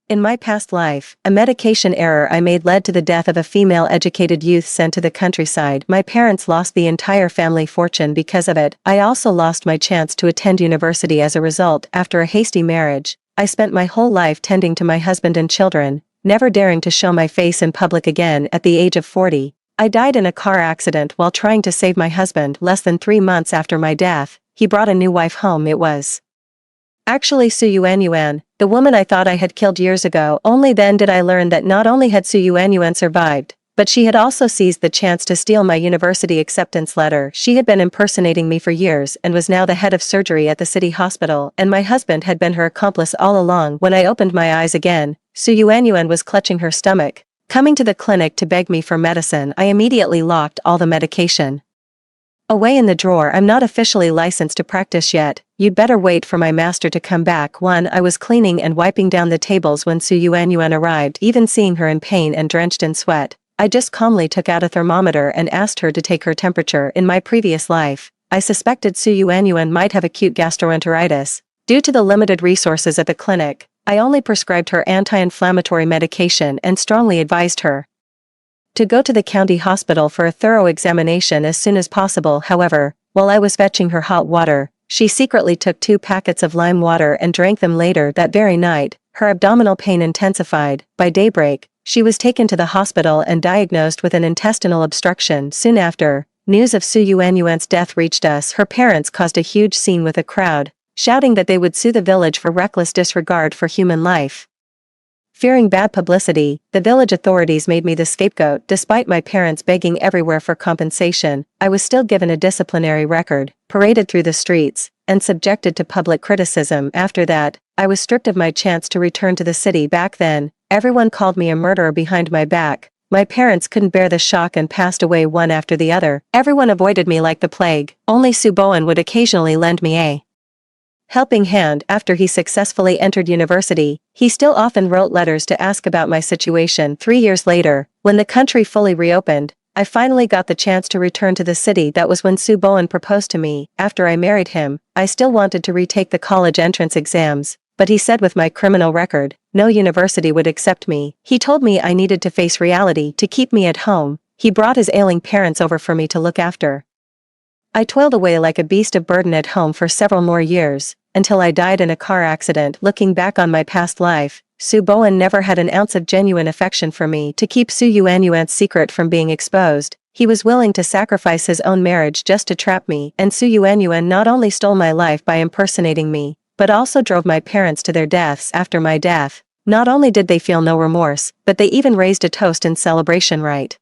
In my past life, a medication error I made led to the death of a female educated youth sent to the countryside. My parents lost the entire family fortune because of it. I also lost my chance to attend university as a result after a hasty marriage. I spent my whole life tending to my husband and children, never daring to show my face in public again at the age of 40. I died in a car accident while trying to save my husband. Less than 3 months after my death, he brought a new wife home. It was actually Su Yuanyuan, the woman I thought I had killed years ago. Only then did I learn that not only had Su Yuanyuan survived, but she had also seized the chance to steal my university acceptance letter. She had been impersonating me for years and was now the head of surgery at the city hospital, and my husband had been her accomplice all along. When I opened my eyes again, Su Yuanyuan was clutching her stomach, coming to the clinic to beg me for medicine. I immediately locked all the medication away in the drawer. I'm not officially licensed to practice yet. You'd better wait for my master to come back. I was cleaning and wiping down the tables when Su Yuanyuan arrived. Even seeing her in pain and drenched in sweat, I just calmly took out a thermometer and asked her to take her temperature. In my previous life, I suspected Su Yuanyuan might have acute gastroenteritis. Due to the limited resources at the clinic, I only prescribed her anti-inflammatory medication and strongly advised her to go to the county hospital for a thorough examination as soon as possible. However, while I was fetching her hot water, she secretly took 2 packets of lime water and drank them. Later that very night, her abdominal pain intensified. By daybreak, she was taken to the hospital and diagnosed with an intestinal obstruction. Soon after, news of Su Yuanyuan's death reached us. Her parents caused a huge scene with a crowd, shouting that they would sue the village for reckless disregard for human life. Fearing bad publicity, the village authorities made me the scapegoat. Despite my parents begging everywhere for compensation, I was still given a disciplinary record, paraded through the streets, and subjected to public criticism. After that, I was stripped of my chance to return to the city. Back then, everyone called me a murderer behind my back. My parents couldn't bear the shock and passed away one after the other. Everyone avoided me like the plague. Only Su Bowen would occasionally lend me a helping hand. After he successfully entered university, he still often wrote letters to ask about my situation. 3 years later, when the country fully reopened, I finally got the chance to return to the city. That was when Su Bowen proposed to me. After I married him, I still wanted to retake the college entrance exams, but he said with my criminal record, no university would accept me. He told me I needed to face reality to keep me at home. He brought his ailing parents over for me to look after. I toiled away like a beast of burden at home for several more years, until I died in a car accident. Looking back on my past life, Su Bowen never had an ounce of genuine affection for me. To keep Su Yuanyuan's secret from being exposed, he was willing to sacrifice his own marriage just to trap me. And Su Yuanyuan not only stole my life by impersonating me, but also drove my parents to their deaths. After my death, not only did they feel no remorse, but they even raised a toast in celebration right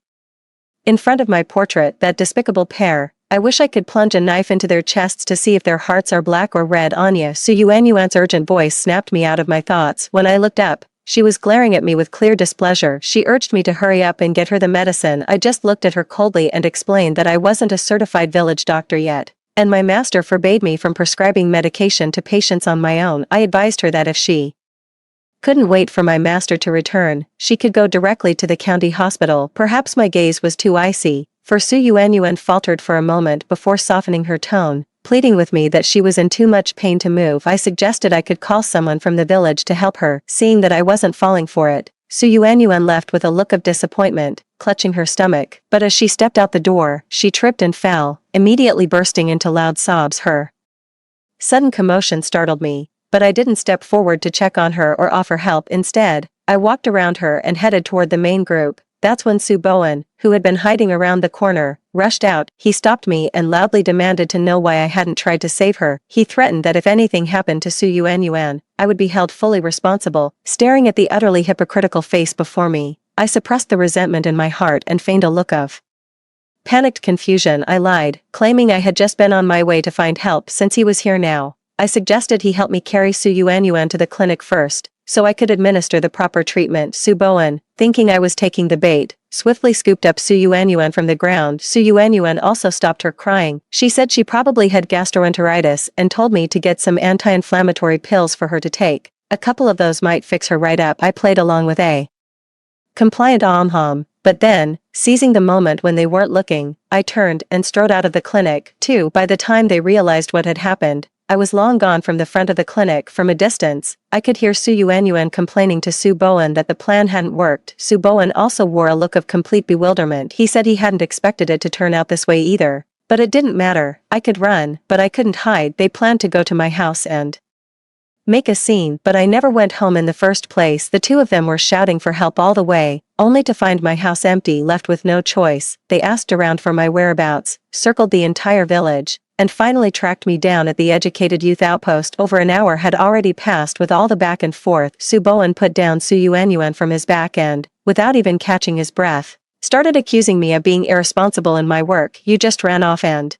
in front of my portrait. That despicable pair. I wish I could plunge a knife into their chests to see if their hearts are black or red. Anya. Su Yuanyuan's urgent voice snapped me out of my thoughts. When I looked up, she was glaring at me with clear displeasure. She urged me to hurry up and get her the medicine. I just looked at her coldly and explained that I wasn't a certified village doctor yet, and my master forbade me from prescribing medication to patients on my own. I advised her that if she couldn't wait for my master to return, she could go directly to the county hospital. Perhaps my gaze was too icy, for Su Yuanyuan faltered for a moment before softening her tone, pleading with me that she was in too much pain to move. I suggested I could call someone from the village to help her. Seeing that I wasn't falling for it, Su Yuanyuan left with a look of disappointment, clutching her stomach. But as she stepped out the door, she tripped and fell, immediately bursting into loud sobs. Her sudden commotion startled me, but I didn't step forward to check on her or offer help. Instead, I walked around her and headed toward the main group. That's when Su Bowen, who had been hiding around the corner, rushed out. He stopped me and loudly demanded to know why I hadn't tried to save her. He threatened that if anything happened to Su Yuanyuan, I would be held fully responsible. Staring at the utterly hypocritical face before me, I suppressed the resentment in my heart and feigned a look of panicked confusion. I lied, claiming I had just been on my way to find help. Since he was here now, I suggested he help me carry Su Yuanyuan to the clinic first, so I could administer the proper treatment. Su Bowen, thinking I was taking the bait, swiftly scooped up Su Yuanyuan from the ground. Su Yuanyuan also stopped her crying. She said she probably had gastroenteritis and told me to get some anti-inflammatory pills for her to take. A couple of those might fix her right up. I played along with a compliant ahm-hum, but then, seizing the moment when they weren't looking, I turned and strode out of the clinic. Too, by the time they realized what had happened, I was long gone from the front of the clinic. From a distance, I could hear Su Yuanyuan complaining to Su Bowen that the plan hadn't worked. Su Bowen also wore a look of complete bewilderment. He said he hadn't expected it to turn out this way either. But it didn't matter. I could run, but I couldn't hide. They planned to go to my house and make a scene, but I never went home in the first place. The two of them were shouting for help all the way, only to find my house empty. Left with no choice, they asked around for my whereabouts, circled the entire village, and finally tracked me down at the educated youth outpost. Over an hour had already passed with all the back and forth. Su Bowen put down Su Yuanyuan from his back and, without even catching his breath, started accusing me of being irresponsible in my work. You just ran off and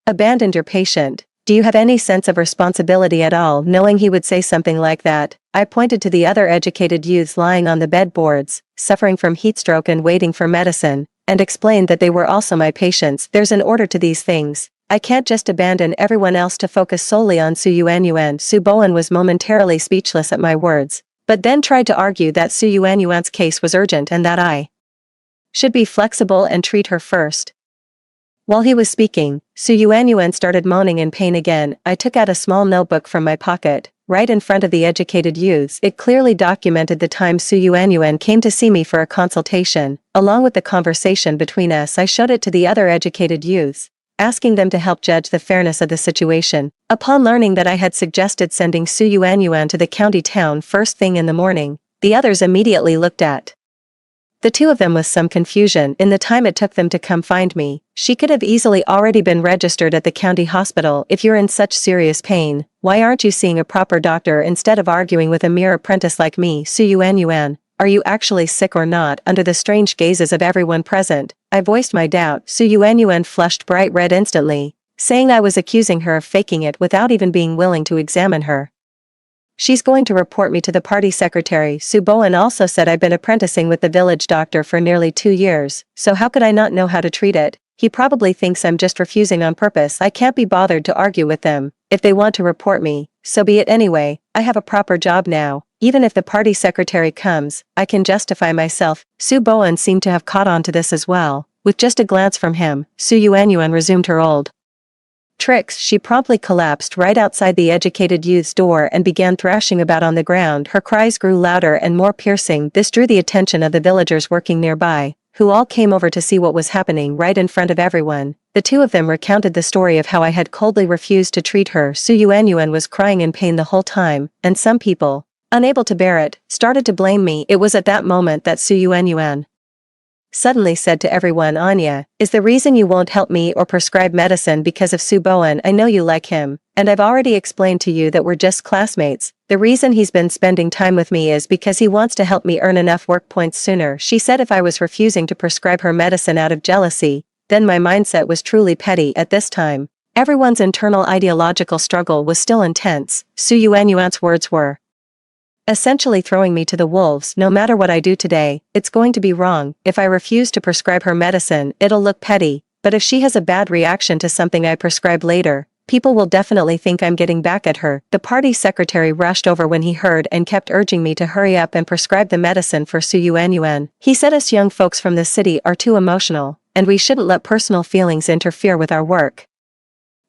abandoned your patient. Do you have any sense of responsibility at all? Knowing he would say something like that, I pointed to the other educated youths lying on the bedboards, suffering from heatstroke and waiting for medicine, and explained that they were also my patients. There's an order to these things. I can't just abandon everyone else to focus solely on Su Yuanyuan. Su Bowen was momentarily speechless at my words, but then tried to argue that Su Yuanyuan's case was urgent and that I should be flexible and treat her first. While he was speaking, Su Yuanyuan started moaning in pain again. I took out a small notebook from my pocket, right in front of the educated youths. It clearly documented the time Su Yuanyuan came to see me for a consultation, along with the conversation between us. I showed it to the other educated youths, asking them to help judge the fairness of the situation. Upon learning that I had suggested sending Su Yuanyuan to the county town first thing in the morning, the others immediately looked at the two of them with some confusion. In the time it took them to come find me, she could have easily already been registered at the county hospital. If you're in such serious pain, why aren't you seeing a proper doctor instead of arguing with a mere apprentice like me? Su Yuanyuan, are you actually sick or not? Under the strange gazes of everyone present, I voiced my doubt. Su Yuanyuan flushed bright red instantly, saying I was accusing her of faking it without even being willing to examine her. She's going to report me to the party secretary. Su Bowen also said I've been apprenticing with the village doctor for nearly 2 years, so how could I not know how to treat it? He probably thinks I'm just refusing on purpose. I can't be bothered to argue with them. If they want to report me, so be it anyway. I have a proper job now. Even if the party secretary comes, I can justify myself. Su Bowen seemed to have caught on to this as well. With just a glance from him, Su Yuanyuan resumed her old tricks. She promptly collapsed right outside the educated youth's door and began thrashing about on the ground. Her cries grew louder and more piercing. This drew the attention of the villagers working nearby, who all came over to see what was happening right in front of everyone. The two of them recounted the story of how I had coldly refused to treat her. Su Yuanyuan was crying in pain the whole time, and some people, unable to bear it, started to blame me. It was at that moment that Su Yuanyuan suddenly said to everyone, Anya, is the reason you won't help me or prescribe medicine because of Su Bowen? I know you like him, and I've already explained to you that we're just classmates. The reason he's been spending time with me is because he wants to help me earn enough work points sooner. She said if I was refusing to prescribe her medicine out of jealousy, then my mindset was truly petty. At this time, everyone's internal ideological struggle was still intense. Su Yuanyuan's words were essentially throwing me to the wolves. No matter what I do today, it's going to be wrong. If I refuse to prescribe her medicine, it'll look petty, but if she has a bad reaction to something I prescribe later, people will definitely think I'm getting back at her. The party secretary rushed over when he heard and kept urging me to hurry up and prescribe the medicine for Su Yuanyuan. He said us young folks from the city are too emotional, and we shouldn't let personal feelings interfere with our work.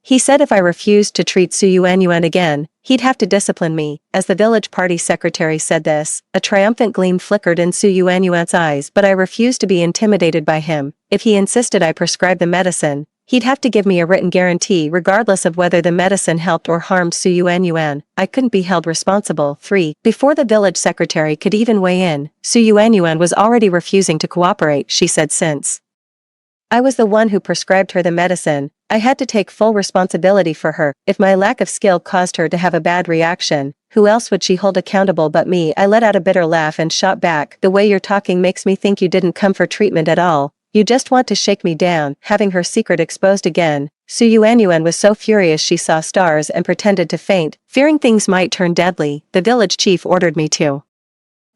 He said if I refused to treat Su Yuanyuan again, he'd have to discipline me. As the village party secretary said this, a triumphant gleam flickered in Su Yuanyuan's eyes, but I refused to be intimidated by him. If he insisted I prescribe the medicine, he'd have to give me a written guarantee regardless of whether the medicine helped or harmed Su Yuanyuan. I couldn't be held responsible. 3. Before the village secretary could even weigh in, Su Yuanyuan was already refusing to cooperate. She said since I was the one who prescribed her the medicine, I had to take full responsibility for her. If my lack of skill caused her to have a bad reaction, who else would she hold accountable but me? I let out a bitter laugh and shot back. The way you're talking makes me think you didn't come for treatment at all. You just want to shake me down. Having her secret exposed again, Su Yuanyuan was so furious she saw stars and pretended to faint. Fearing things might turn deadly, the village chief ordered me to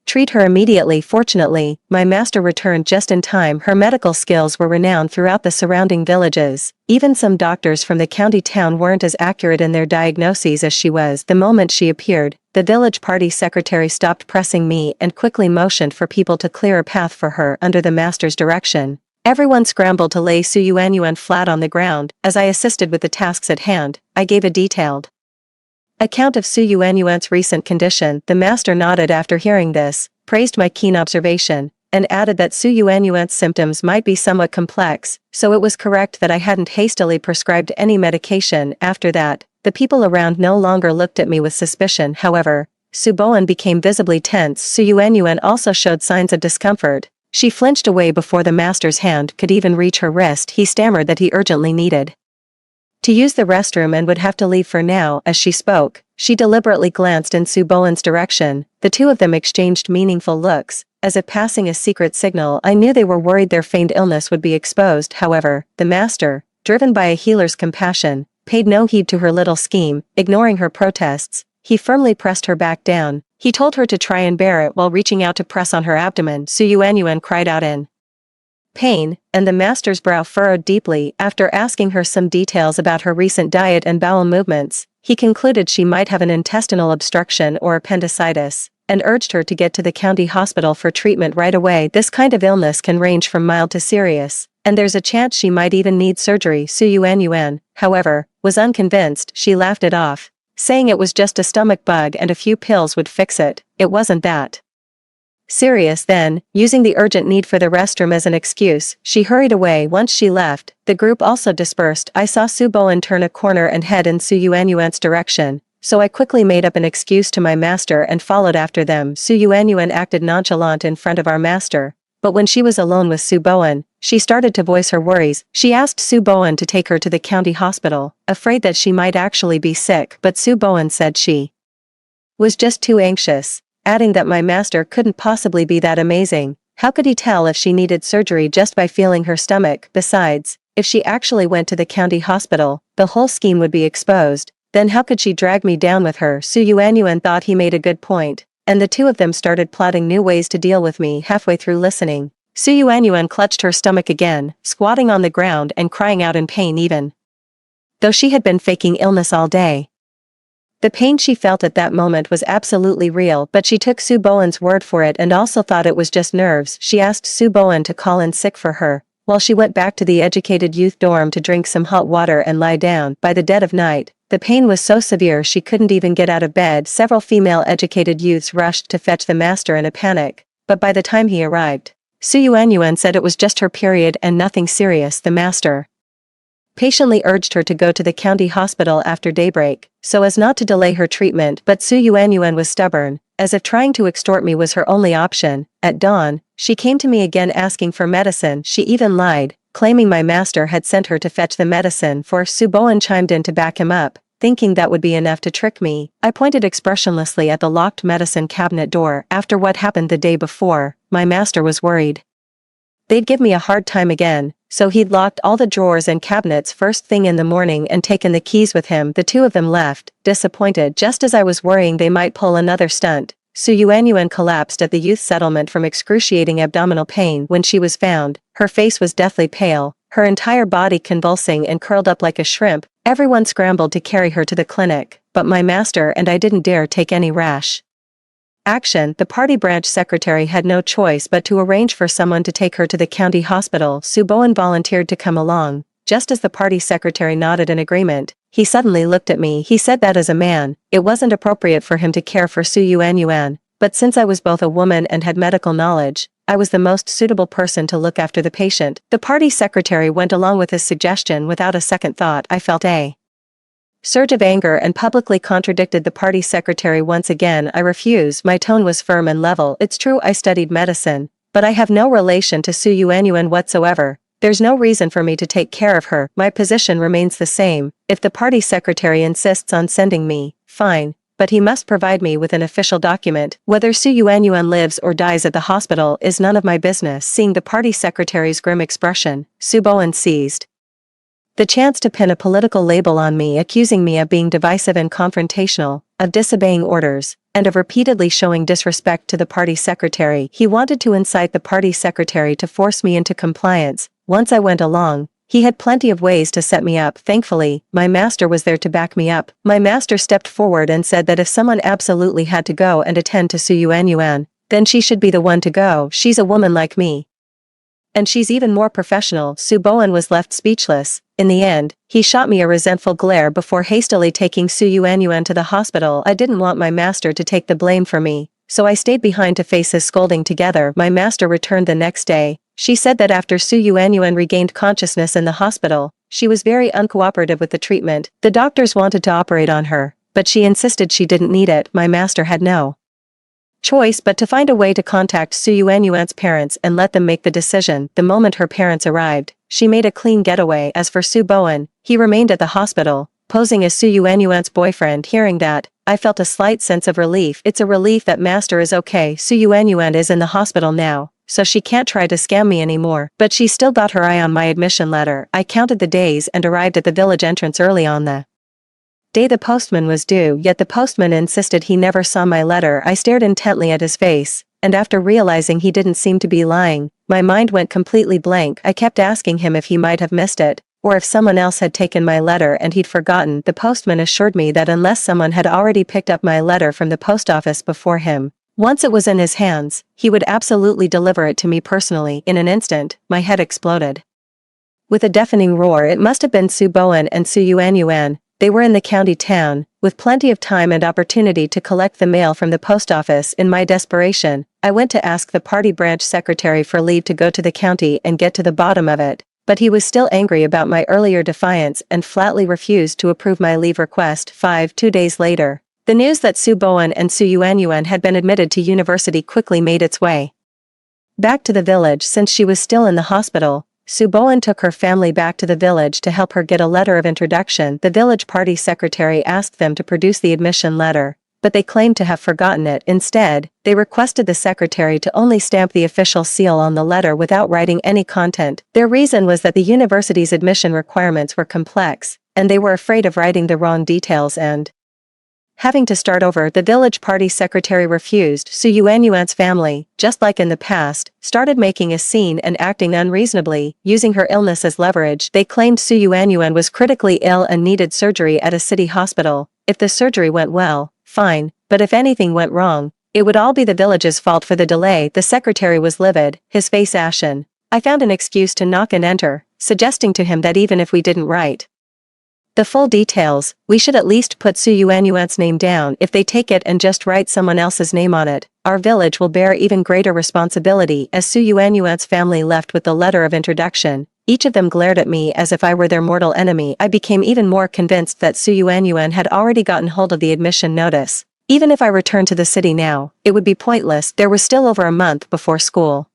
treat her immediately. Fortunately, my master returned just in time. Her medical skills were renowned throughout the surrounding villages. Even some doctors from the county town weren't as accurate in their diagnoses as she was. The moment she appeared, the village party secretary stopped pressing me and quickly motioned for people to clear a path for her under the master's direction. Everyone scrambled to lay Su Yuanyuan flat on the ground. As I assisted with the tasks at hand, I gave a detailed account of Su Yuanyuan's recent condition. The master nodded after hearing this, praised my keen observation, and added that Su Yuanyuan's symptoms might be somewhat complex, so it was correct that I hadn't hastily prescribed any medication. After that, the people around no longer looked at me with suspicion. However, Su Boan became visibly tense. Su Yuanyuan also showed signs of discomfort. She flinched away before the master's hand could even reach her wrist. He stammered that he urgently needed to use the restroom and would have to leave for now. As she spoke, she deliberately glanced in Su Boan's direction. The two of them exchanged meaningful looks, as if passing a secret signal. I knew they were worried their feigned illness would be exposed. However, the master, driven by a healer's compassion, paid no heed to her little scheme. Ignoring her protests, he firmly pressed her back down. He told her to try and bear it while reaching out to press on her abdomen. Su Yuanyuan cried out in pain, and the master's brow furrowed deeply. After asking her some details about her recent diet and bowel movements, he concluded she might have an intestinal obstruction or appendicitis, and urged her to get to the county hospital for treatment right away. This kind of illness can range from mild to serious, and there's a chance she might even need surgery. Su Yuanyuan, however, was unconvinced. She laughed it off, saying it was just a stomach bug and a few pills would fix it. It wasn't that serious. Then, using the urgent need for the restroom as an excuse, she hurried away. Once she left, the group also dispersed. I saw Su Boan turn a corner and head in Su Yuanyuan's direction, so I quickly made up an excuse to my master and followed after them. Su Yuanyuan acted nonchalant in front of our master, but when she was alone with Su Boan, she started to voice her worries. She asked Su Boan to take her to the county hospital, afraid that she might actually be sick, but Su Boan said she was just too anxious, adding that my master couldn't possibly be that amazing. How could he tell if she needed surgery just by feeling her stomach? Besides, if she actually went to the county hospital, the whole scheme would be exposed. Then how could she drag me down with her? Su Yuanyuan thought he made a good point, and the two of them started plotting new ways to deal with me. Halfway through listening, Su Yuanyuan clutched her stomach again, squatting on the ground and crying out in pain even though she had been faking illness all day. The pain she felt at that moment was absolutely real, but she took Su Boan's word for it and also thought it was just nerves. She asked Su Boan to call in sick for her, while she went back to the educated youth dorm to drink some hot water and lie down. By the dead of night, the pain was so severe she couldn't even get out of bed. Several female educated youths rushed to fetch the master in a panic, but by the time he arrived, Su Yuanyuan said it was just her period and nothing serious. The master patiently urged her to go to the county hospital after daybreak, so as not to delay her treatment, but Su Yuanyuan was stubborn, as if trying to extort me was her only option. At dawn, she came to me again asking for medicine. She even lied, claiming my master had sent her to fetch the medicine for. Su Boan chimed in to back him up, thinking that would be enough to trick me. I pointed expressionlessly at the locked medicine cabinet door. After what happened the day before, my master was worried they'd give me a hard time again, so he'd locked all the drawers and cabinets first thing in the morning and taken the keys with him. The two of them left, disappointed. Just as I was worrying they might pull another stunt, Su Yuanyuan collapsed at the youth settlement from excruciating abdominal pain. When she was found, her face was deathly pale, her entire body convulsing and curled up like a shrimp. Everyone scrambled to carry her to the clinic, but my master and I didn't dare take any rash action. The party branch secretary had no choice but to arrange for someone to take her to the county hospital. Su Boan volunteered to come along. Just as the party secretary nodded in agreement, he suddenly looked at me. He said that as a man, it wasn't appropriate for him to care for Su Yuanyuan, but since I was both a woman and had medical knowledge, I was the most suitable person to look after the patient. The party secretary went along with his suggestion without a second thought. I felt a surge of anger and publicly contradicted the party secretary once again. I refuse. My tone was firm and level. It's true I studied medicine, but I have no relation to Su Yuanyuan whatsoever. There's no reason for me to take care of her. My position remains the same. If the party secretary insists on sending me, fine, but he must provide me with an official document. Whether Su Yuanyuan lives or dies at the hospital is none of my business. Seeing the party secretary's grim expression, Su Boan seized the chance to pin a political label on me, accusing me of being divisive and confrontational, of disobeying orders, and of repeatedly showing disrespect to the party secretary. He wanted to incite the party secretary to force me into compliance. Once I went along, he had plenty of ways to set me up. Thankfully, my master was there to back me up. My master stepped forward and said that if someone absolutely had to go and attend to Su Yuanyuan, then she should be the one to go. She's a woman like me, and she's even more professional. Su Boan was left speechless. In the end, he shot me a resentful glare before hastily taking Su Yuanyuan to the hospital. I didn't want my master to take the blame for me, so I stayed behind to face his scolding together. My master returned the next day. She said that after Su Yuanyuan regained consciousness in the hospital, she was very uncooperative with the treatment. The doctors wanted to operate on her, but she insisted she didn't need it. My master had no choice but to find a way to contact Su Yuanyuan's parents and let them make the decision. The moment her parents arrived, she made a clean getaway. As for Su Bowen, he remained at the hospital, posing as Su Yuanyuan's boyfriend. Hearing that, I felt a slight sense of relief. It's a relief that master is okay. Su Yuanyuan is in the hospital now, so she can't try to scam me anymore. But she still got her eye on my admission letter. I counted the days and arrived at the village entrance early on the day the postman was due, yet the postman insisted he never saw my letter. I stared intently at his face, and after realizing he didn't seem to be lying, my mind went completely blank. I kept asking him if he might have missed it, or if someone else had taken my letter and he'd forgotten. The postman assured me that unless someone had already picked up my letter from the post office before him, once it was in his hands, he would absolutely deliver it to me personally. In an instant, my head exploded. With a deafening roar, it must have been Su Bowen and Su Yuanyuan. They were in the county town, with plenty of time and opportunity to collect the mail from the post office. In my desperation, I went to ask the party branch secretary for leave to go to the county and get to the bottom of it, but he was still angry about my earlier defiance and flatly refused to approve my leave request. 2 days later, the news that Su Bowen and Su Yuanyuan had been admitted to university quickly made its way back to the village. Since she was still in the hospital, Su Bowen took her family back to the village to help her get a letter of introduction. The village party secretary asked them to produce the admission letter, but they claimed to have forgotten it. Instead, they requested the secretary to only stamp the official seal on the letter without writing any content. Their reason was that the university's admission requirements were complex, and they were afraid of writing the wrong details and having to start over. The village party secretary refused. Su Yuanyuan's family, just like in the past, started making a scene and acting unreasonably, using her illness as leverage. They claimed Su Yuanyuan was critically ill and needed surgery at a city hospital. If the surgery went well, fine, but if anything went wrong, it would all be the village's fault for the delay. The secretary was livid, his face ashen. I found an excuse to knock and enter, suggesting to him that even if we didn't write the full details, we should at least put Su Yuanyuan's name down. If they take it and just write someone else's name on it, our village will bear even greater responsibility. As Su Yuanyuan's family left with the letter of introduction, each of them glared at me as if I were their mortal enemy. I became even more convinced that Su Yuanyuan had already gotten hold of the admission notice. Even if I returned to the city now, it would be pointless. There was still over a month before school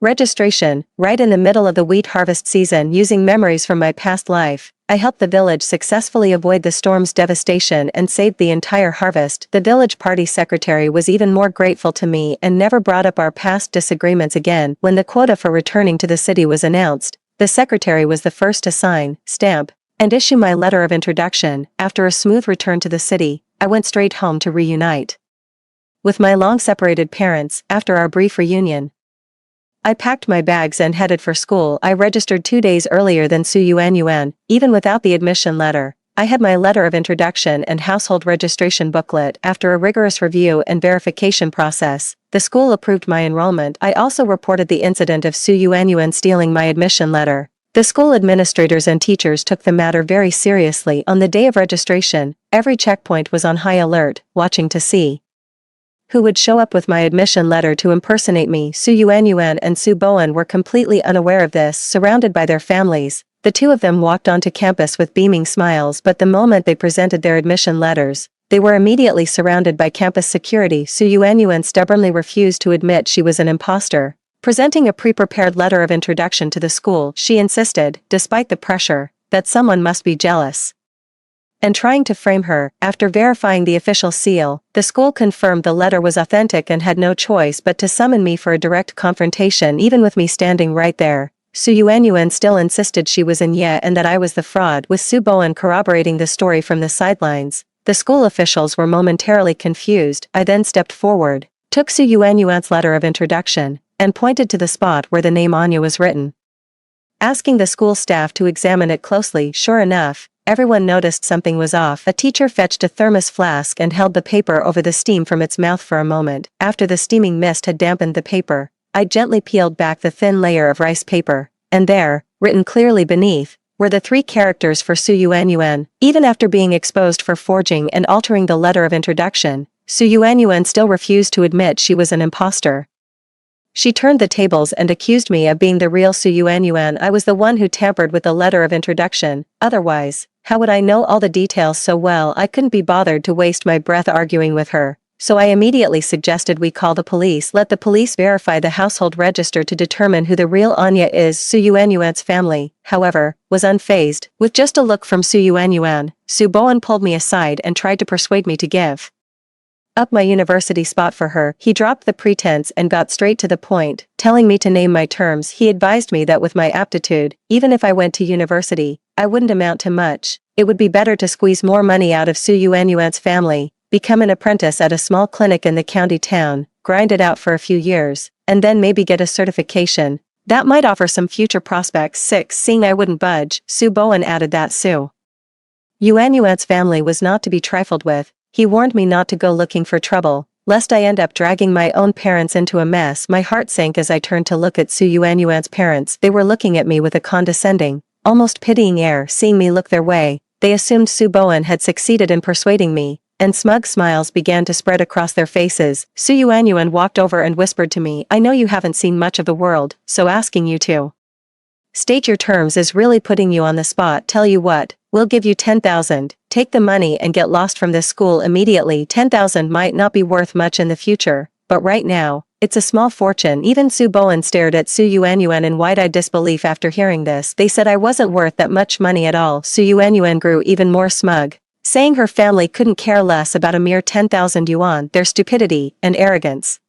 registration, right in the middle of the wheat harvest season. Using memories from my past life, I helped the village successfully avoid the storm's devastation and saved the entire harvest. The village party secretary was even more grateful to me and never brought up our past disagreements again. When the quota for returning to the city was announced, the secretary was the first to sign, stamp, and issue my letter of introduction. After a smooth return to the city, I went straight home to reunite with my long-separated parents. After our brief reunion, I packed my bags and headed for school. I registered 2 days earlier than Su Yuanyuan. Even without the admission letter, I had my letter of introduction and household registration booklet. After a rigorous review and verification process, the school approved my enrollment. I also reported the incident of Su Yuanyuan stealing my admission letter. The school administrators and teachers took the matter very seriously. On the day of registration, every checkpoint was on high alert, watching to see who would show up with my admission letter to impersonate me. Su Yuanyuan and Su Bowen were completely unaware of this. Surrounded by their families, the two of them walked onto campus with beaming smiles, but the moment they presented their admission letters, they were immediately surrounded by campus security. Su Yuanyuan stubbornly refused to admit she was an imposter. Presenting a pre-prepared letter of introduction to the school, she insisted, despite the pressure, that someone must be jealous and trying to frame her. After verifying the official seal, the school confirmed the letter was authentic and had no choice but to summon me for a direct confrontation. Even with me standing right there, Su Yuanyuan still insisted she was in Ye and that I was the fraud. With Su Bowen corroborating the story from the sidelines, the school officials were momentarily confused. I then stepped forward, took Su Yuanyuan's letter of introduction, and pointed to the spot where the name Anya was written, asking the school staff to examine it closely. Sure enough, everyone noticed something was off. A teacher fetched a thermos flask and held the paper over the steam from its mouth for a moment. After the steaming mist had dampened the paper, I gently peeled back the thin layer of rice paper, and there, written clearly beneath, were the three characters for Su Yuanyuan. Even after being exposed for forging and altering the letter of introduction, Su Yuanyuan still refused to admit she was an imposter. She turned the tables and accused me of being the real Su Yuanyuan. I was the one who tampered with the letter of introduction. Otherwise, how would I know all the details so well? I couldn't be bothered to waste my breath arguing with her. So I immediately suggested we call the police. Let the police verify the household register to determine who the real Anya is. Su Yuanyuan's family, however, was unfazed. With just a look from Su Yuanyuan, Su Bowen pulled me aside and tried to persuade me to give up my university spot for her. He dropped the pretense and got straight to the point, telling me to name my terms. He advised me that with my aptitude, even if I went to university, I wouldn't amount to much. It would be better to squeeze more money out of Su Yuanyuan's family, become an apprentice at a small clinic in the county town, grind it out for a few years, and then maybe get a certification. That might offer some future prospects. 6. Seeing I wouldn't budge, Su Bowen added that Su Yuanyuan's family was not to be trifled with. He warned me not to go looking for trouble, lest I end up dragging my own parents into a mess. My heart sank as I turned to look at Su Yuanyuan's parents. They were looking at me with a condescending, almost pitying air. Seeing me look their way, they assumed Su Bowen had succeeded in persuading me, and smug smiles began to spread across their faces. Su Yuanyuan walked over and whispered to me, "I know you haven't seen much of the world, so asking you to state your terms is really putting you on the spot. Tell you what, we'll give you 10,000, take the money and get lost from this school immediately. 10,000 might not be worth much in the future, but right now, it's a small fortune." Even Su Bowen stared at Su Yuanyuan in wide-eyed disbelief after hearing this. They said I wasn't worth that much money at all. Su Yuanyuan grew even more smug, saying her family couldn't care less about a mere 10,000 yuan. Their stupidity and arrogance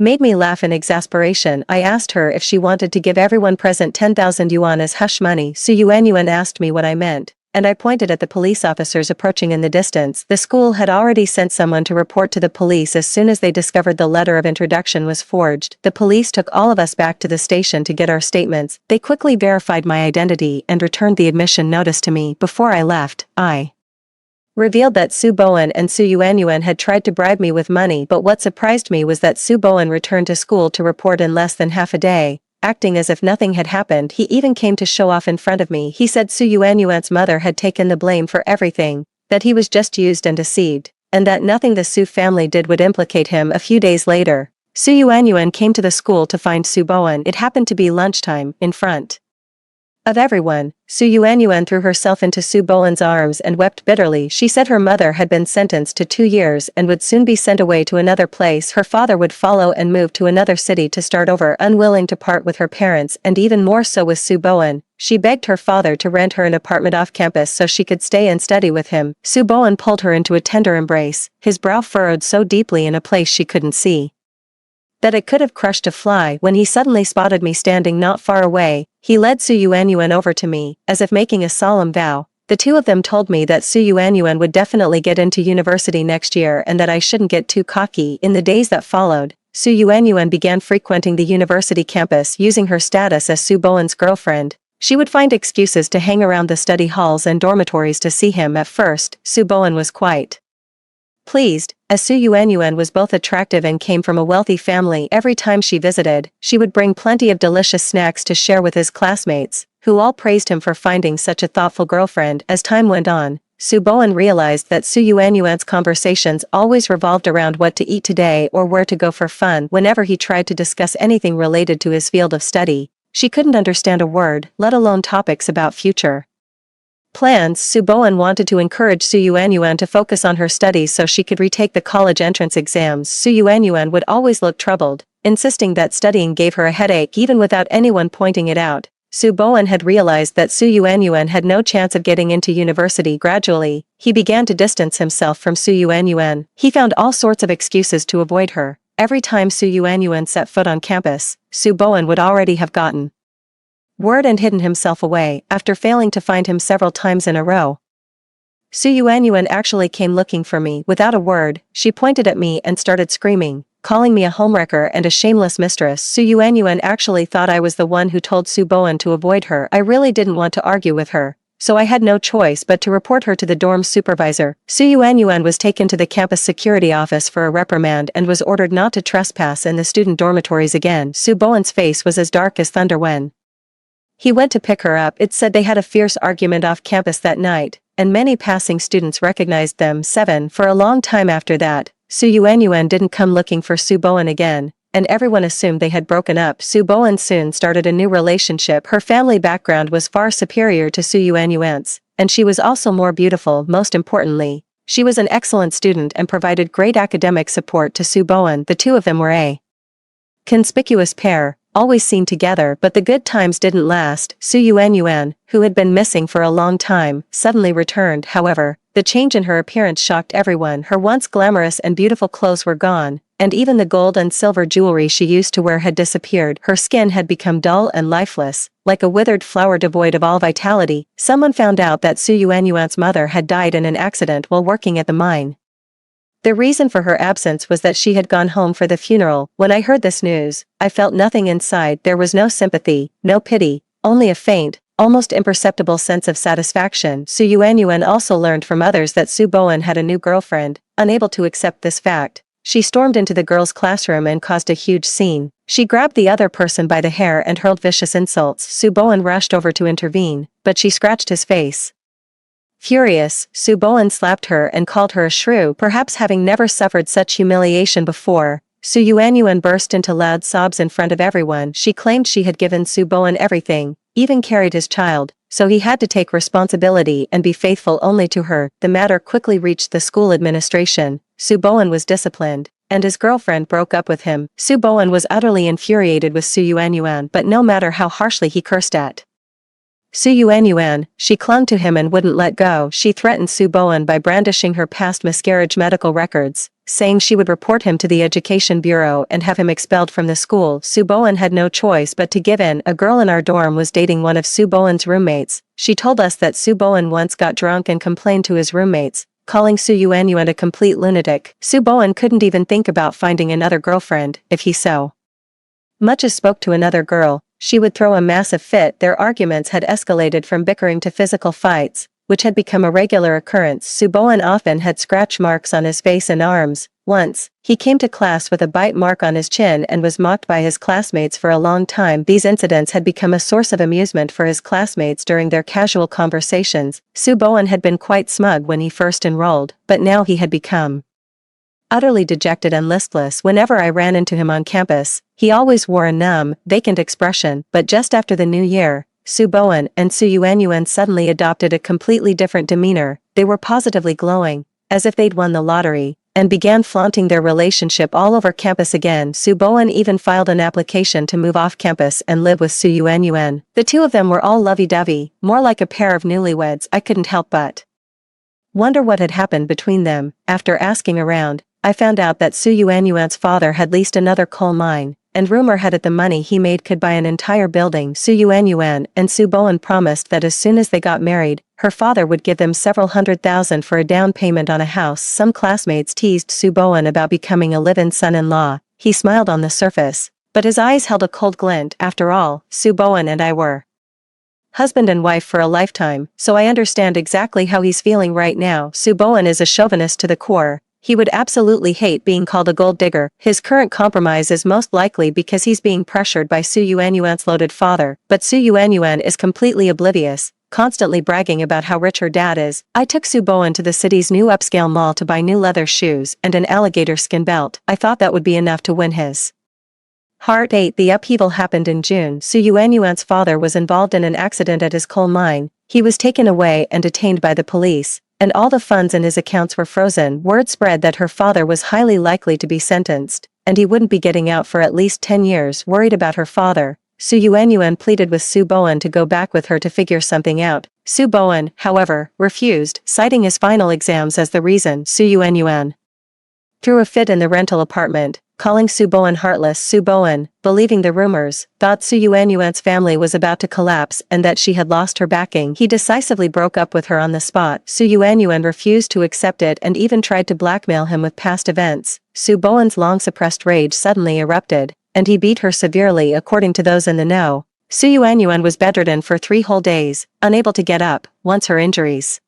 made me laugh in exasperation. I asked her if she wanted to give everyone present 10,000 yuan as hush money. Su Yuanyuan asked me what I meant, and I pointed at the police officers approaching in the distance. The school had already sent someone to report to the police as soon as they discovered the letter of introduction was forged. The police took all of us back to the station to get our statements. They quickly verified my identity and returned the admission notice to me. Before I left, I revealed that Su Bowen and Su Yuanyuan had tried to bribe me with money, but what surprised me was that Su Bowen returned to school to report in less than half a day, acting as if nothing had happened. He even came to show off in front of me. He said Su Yuanyuan's mother had taken the blame for everything, that he was just used and deceived, and that nothing the Su family did would implicate him. A few days later, Su Yuanyuan came to the school to find Su Bowen. It happened to be lunchtime. In front of everyone, Su Yuanyuan threw herself into Su Bowen's arms and wept bitterly. She said her mother had been sentenced to 2 years and would soon be sent away to another place. Her father would follow and move to another city to start over. Unwilling to part with her parents and even more so with Su Bowen, she begged her father to rent her an apartment off campus so she could stay and study with him. Su Bowen pulled her into a tender embrace, his brow furrowed so deeply in a place she couldn't see that it could have crushed a fly. When he suddenly spotted me standing not far away, he led Su Yuanyuan over to me, as if making a solemn vow. The two of them told me that Su Yuanyuan would definitely get into university next year and that I shouldn't get too cocky. In the days that followed, Su Yuanyuan began frequenting the university campus. Using her status as Su Bowen's girlfriend, she would find excuses to hang around the study halls and dormitories to see him. At first, Su Bowen was quite pleased, as Su Yuanyuan was both attractive and came from a wealthy family. Every time she visited, she would bring plenty of delicious snacks to share with his classmates, who all praised him for finding such a thoughtful girlfriend. As time went on, Su Bowen realized that Su Yuanyuan's conversations always revolved around what to eat today or where to go for fun. Whenever he tried to discuss anything related to his field of study, she couldn't understand a word, let alone topics about future plans. Su Bowen wanted to encourage Su Yuanyuan to focus on her studies so she could retake the college entrance exams. Su Yuanyuan would always look troubled, insisting that studying gave her a headache. Even without anyone pointing it out, Su Bowen had realized that Su Yuanyuan had no chance of getting into university. Gradually, he began to distance himself from Su Yuanyuan. He found all sorts of excuses to avoid her. Every time Su Yuanyuan set foot on campus, Su Bowen would already have gotten word and hidden himself away. After failing to find him several times in a row, Su Yuanyuan actually came looking for me. Without a word, she pointed at me and started screaming, calling me a homewrecker and a shameless mistress. Su Yuanyuan actually thought I was the one who told Su Bowen to avoid her. I really didn't want to argue with her, so I had no choice but to report her to the dorm supervisor. Su Yuanyuan was taken to the campus security office for a reprimand and was ordered not to trespass in the student dormitories again. Su Bowen's face was as dark as thunder when He went to pick her up. It said they had a fierce argument off campus that night, and many passing students recognized them. 7. For a long time after that, Su Yuanyuan didn't come looking for Su Bowen again, and everyone assumed they had broken up. Su Bowen soon started a new relationship. Her family background was far superior to Su Yuanyuan's, and she was also more beautiful. Most importantly, she was an excellent student and provided great academic support to Su Bowen. The two of them were a conspicuous pair, always seen together, but the good times didn't last. Su Yuanyuan, who had been missing for a long time, suddenly returned. However, the change in her appearance shocked everyone. Her once glamorous and beautiful clothes were gone, and even the gold and silver jewelry she used to wear had disappeared. Her skin had become dull and lifeless, like a withered flower devoid of all vitality. Someone found out that Su Yuanyuan's mother had died in an accident while working at the mine. The reason for her absence was that she had gone home for the funeral. When I heard this news, I felt nothing inside. There was no sympathy, no pity, only a faint, almost imperceptible sense of satisfaction. Su Yuanyuan also learned from others that Su Bowen had a new girlfriend. Unable to accept this fact, she stormed into the girls' classroom and caused a huge scene. She grabbed the other person by the hair and hurled vicious insults. Su Bowen rushed over to intervene, but she scratched his face. Furious, Su Bowen slapped her and called her a shrew. Perhaps having never suffered such humiliation before, Su Yuanyuan burst into loud sobs in front of everyone. She claimed she had given Su Bowen everything, even carried his child, so he had to take responsibility and be faithful only to her. The matter quickly reached the school administration. Su Bowen was disciplined, and his girlfriend broke up with him. Su Bowen was utterly infuriated with Su Yuanyuan, but no matter how harshly he cursed at Su Yuanyuan, she clung to him and wouldn't let go. She threatened Su Bowen by brandishing her past miscarriage medical records, saying she would report him to the Education Bureau and have him expelled from the school. Su Bowen had no choice but to give in. A girl in our dorm was dating one of Su Bowen's roommates. She told us that Su Bowen once got drunk and complained to his roommates, calling Su Yuanyuan a complete lunatic. Su Bowen couldn't even think about finding another girlfriend. If he so much as spoke to another girl, she would throw a massive fit. Their arguments had escalated from bickering to physical fights, which had become a regular occurrence. Su Bowen often had scratch marks on his face and arms. Once, he came to class with a bite mark on his chin and was mocked by his classmates for a long time. These incidents had become a source of amusement for his classmates during their casual conversations. Su Bowen had been quite smug when he first enrolled, but now he had become utterly dejected and listless. Whenever I ran into him on campus, he always wore a numb, vacant expression. But just after the new year, Su Bowen and Su Yuanyuan suddenly adopted a completely different demeanor. They were positively glowing, as if they'd won the lottery, and began flaunting their relationship all over campus again. Su Bowen even filed an application to move off campus and live with Su Yuanyuan. The two of them were all lovey-dovey, more like a pair of newlyweds. I couldn't help but wonder what had happened between them. After asking around, I found out that Su Yuanyuan's father had leased another coal mine, and rumor had it the money he made could buy an entire building. Su Yuanyuan and Su Bowen promised that as soon as they got married, her father would give them several $100,000 for a down payment on a house. Some classmates teased Su Bowen about becoming a live-in son-in-law. He smiled on the surface, but his eyes held a cold glint. After all, Su Bowen and I were husband and wife for a lifetime, so I understand exactly how he's feeling right now. Su Bowen is a chauvinist to the core. He would absolutely hate being called a gold digger. His current compromise is most likely because he's being pressured by Su Yuanyuan's loaded father, but Su Yuanyuan is completely oblivious, constantly bragging about how rich her dad is. I took Su Bowen to the city's new upscale mall to buy new leather shoes and an alligator skin belt. I thought that would be enough to win his heart. 8. The upheaval happened in June. Su Yuanyuan's father was involved in an accident at his coal mine. He was taken away and detained by the police, and all the funds in his accounts were frozen. Word spread that her father was highly likely to be sentenced, and he wouldn't be getting out for at least 10 years. Worried about her father, Su Yuanyuan pleaded with Su Bowen to go back with her to figure something out. Su Bowen, however, refused, citing his final exams as the reason. Su Yuanyuan threw a fit in the rental apartment, calling Su Bowen heartless. Su Bowen, believing the rumors, thought Su Yuanyuan's family was about to collapse and that she had lost her backing. He decisively broke up with her on the spot. Su Yuanyuan refused to accept it and even tried to blackmail him with past events. Su Bowen's long-suppressed rage suddenly erupted, and he beat her severely. According to those in the know, Su Yuanyuan was bedridden for 3 whole days, unable to get up. Once her injuries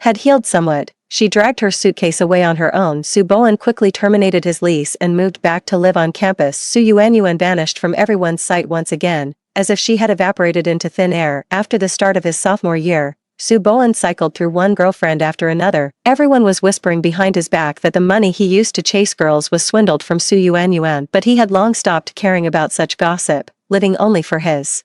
had healed somewhat, she dragged her suitcase away on her own. Su Bowen quickly terminated his lease and moved back to live on campus. Su Yuanyuan vanished from everyone's sight once again, as if she had evaporated into thin air. After the start of his sophomore year, Soo Boen cycled through one girlfriend after another. Everyone was whispering behind his back that the money he used to chase girls was swindled from Soo Yuan, but he had long stopped caring about such gossip, living only for his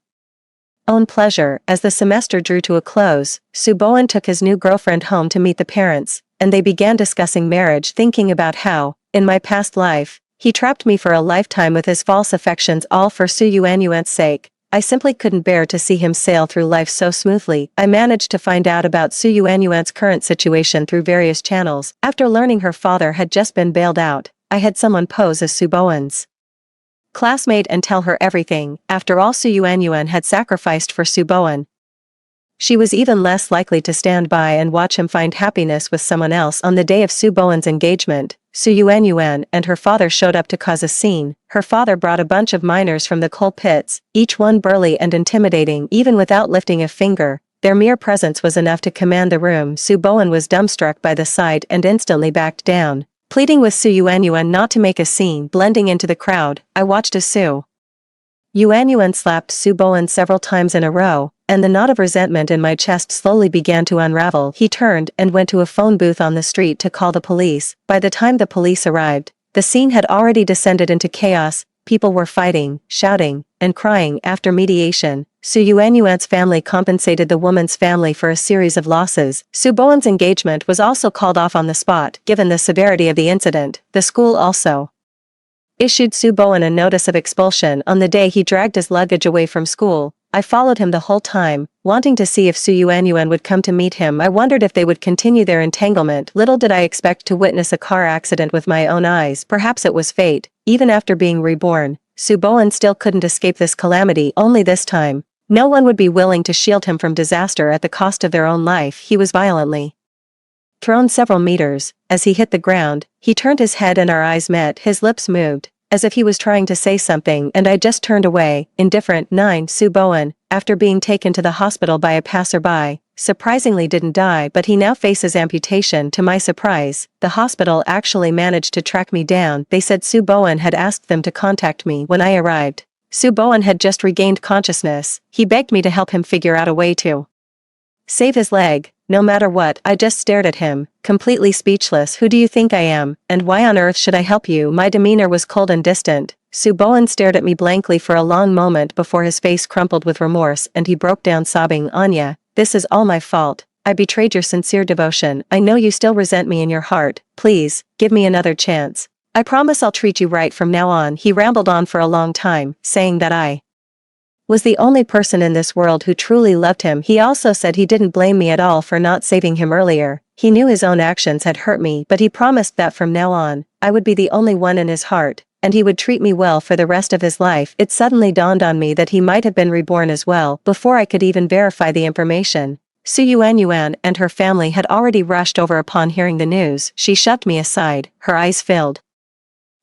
own pleasure. As the semester drew to a close, Soo Boen took his new girlfriend home to meet the parents, and they began discussing marriage, thinking about how, in my past life, he trapped me for a lifetime with his false affections, all for Soo Yuan's sake. I simply couldn't bear to see him sail through life so smoothly. I managed to find out about Soo Yuan's current situation through various channels. After learning her father had just been bailed out, I had someone pose as Soo Boen's classmate and tell her everything. After all Soo Yuan had sacrificed for Soo Boen, she was even less likely to stand by and watch him find happiness with someone else. On the day of Soo Boen's engagement, Soo Yuan and her father showed up to cause a scene. Her father brought a bunch of miners from the coal pits, each one burly and intimidating. Even without lifting a finger, their mere presence was enough to command the room. Soo Boen was dumbstruck by the sight and instantly backed down, pleading with Soo Yuan not to make a scene. Blending into the crowd, I watched as Soo Yuan slapped Soo Boen several times in a row, and the knot of resentment in my chest slowly began to unravel. He turned and went to a phone booth on the street to call the police. By the time the police arrived, the scene had already descended into chaos. People were fighting, shouting, and crying. After mediation, Soo Yuan's family compensated the woman's family for a series of losses. Soo Boen's engagement was also called off on the spot. Given the severity of the incident, the school also issued Soo Boen a notice of expulsion. On the day he dragged his luggage away from school, I followed him the whole time, wanting to see if Soo Yuan would come to meet him. I wondered if they would continue their entanglement. Little did I expect to witness a car accident with my own eyes. Perhaps it was fate. Even after being reborn, Soo Boen still couldn't escape this calamity. Only this time, no one would be willing to shield him from disaster at the cost of their own life. He was violently thrown several meters. As he hit the ground, he turned his head and our eyes met. His lips moved, as if he was trying to say something, and I just turned away, indifferent. 9. Soo Boen, after being taken to the hospital by a passerby, surprisingly didn't die, but he now faces amputation. To my surprise, the hospital actually managed to track me down. They said Soo Boen had asked them to contact me. When I arrived, Soo Boen had just regained consciousness. He begged me to help him figure out a way to save his leg. No matter what, I just stared at him, completely speechless. Who do you think I am, and why on earth should I help you? My demeanor was cold and distant. Soo Boen stared at me blankly for a long moment before his face crumpled with remorse and he broke down sobbing. Anya, this is all my fault. I betrayed your sincere devotion. I know you still resent me in your heart. Please, give me another chance. I promise I'll treat you right from now on. He rambled on for a long time, saying that I was the only person in this world who truly loved him. He also said he didn't blame me at all for not saving him earlier. He knew his own actions had hurt me, but he promised that from now on, I would be the only one in his heart, and he would treat me well for the rest of his life. It suddenly dawned on me that he might have been reborn as well. Before I could even verify the information, Soo Yuan and her family had already rushed over. Upon hearing the news, she shoved me aside, her eyes filled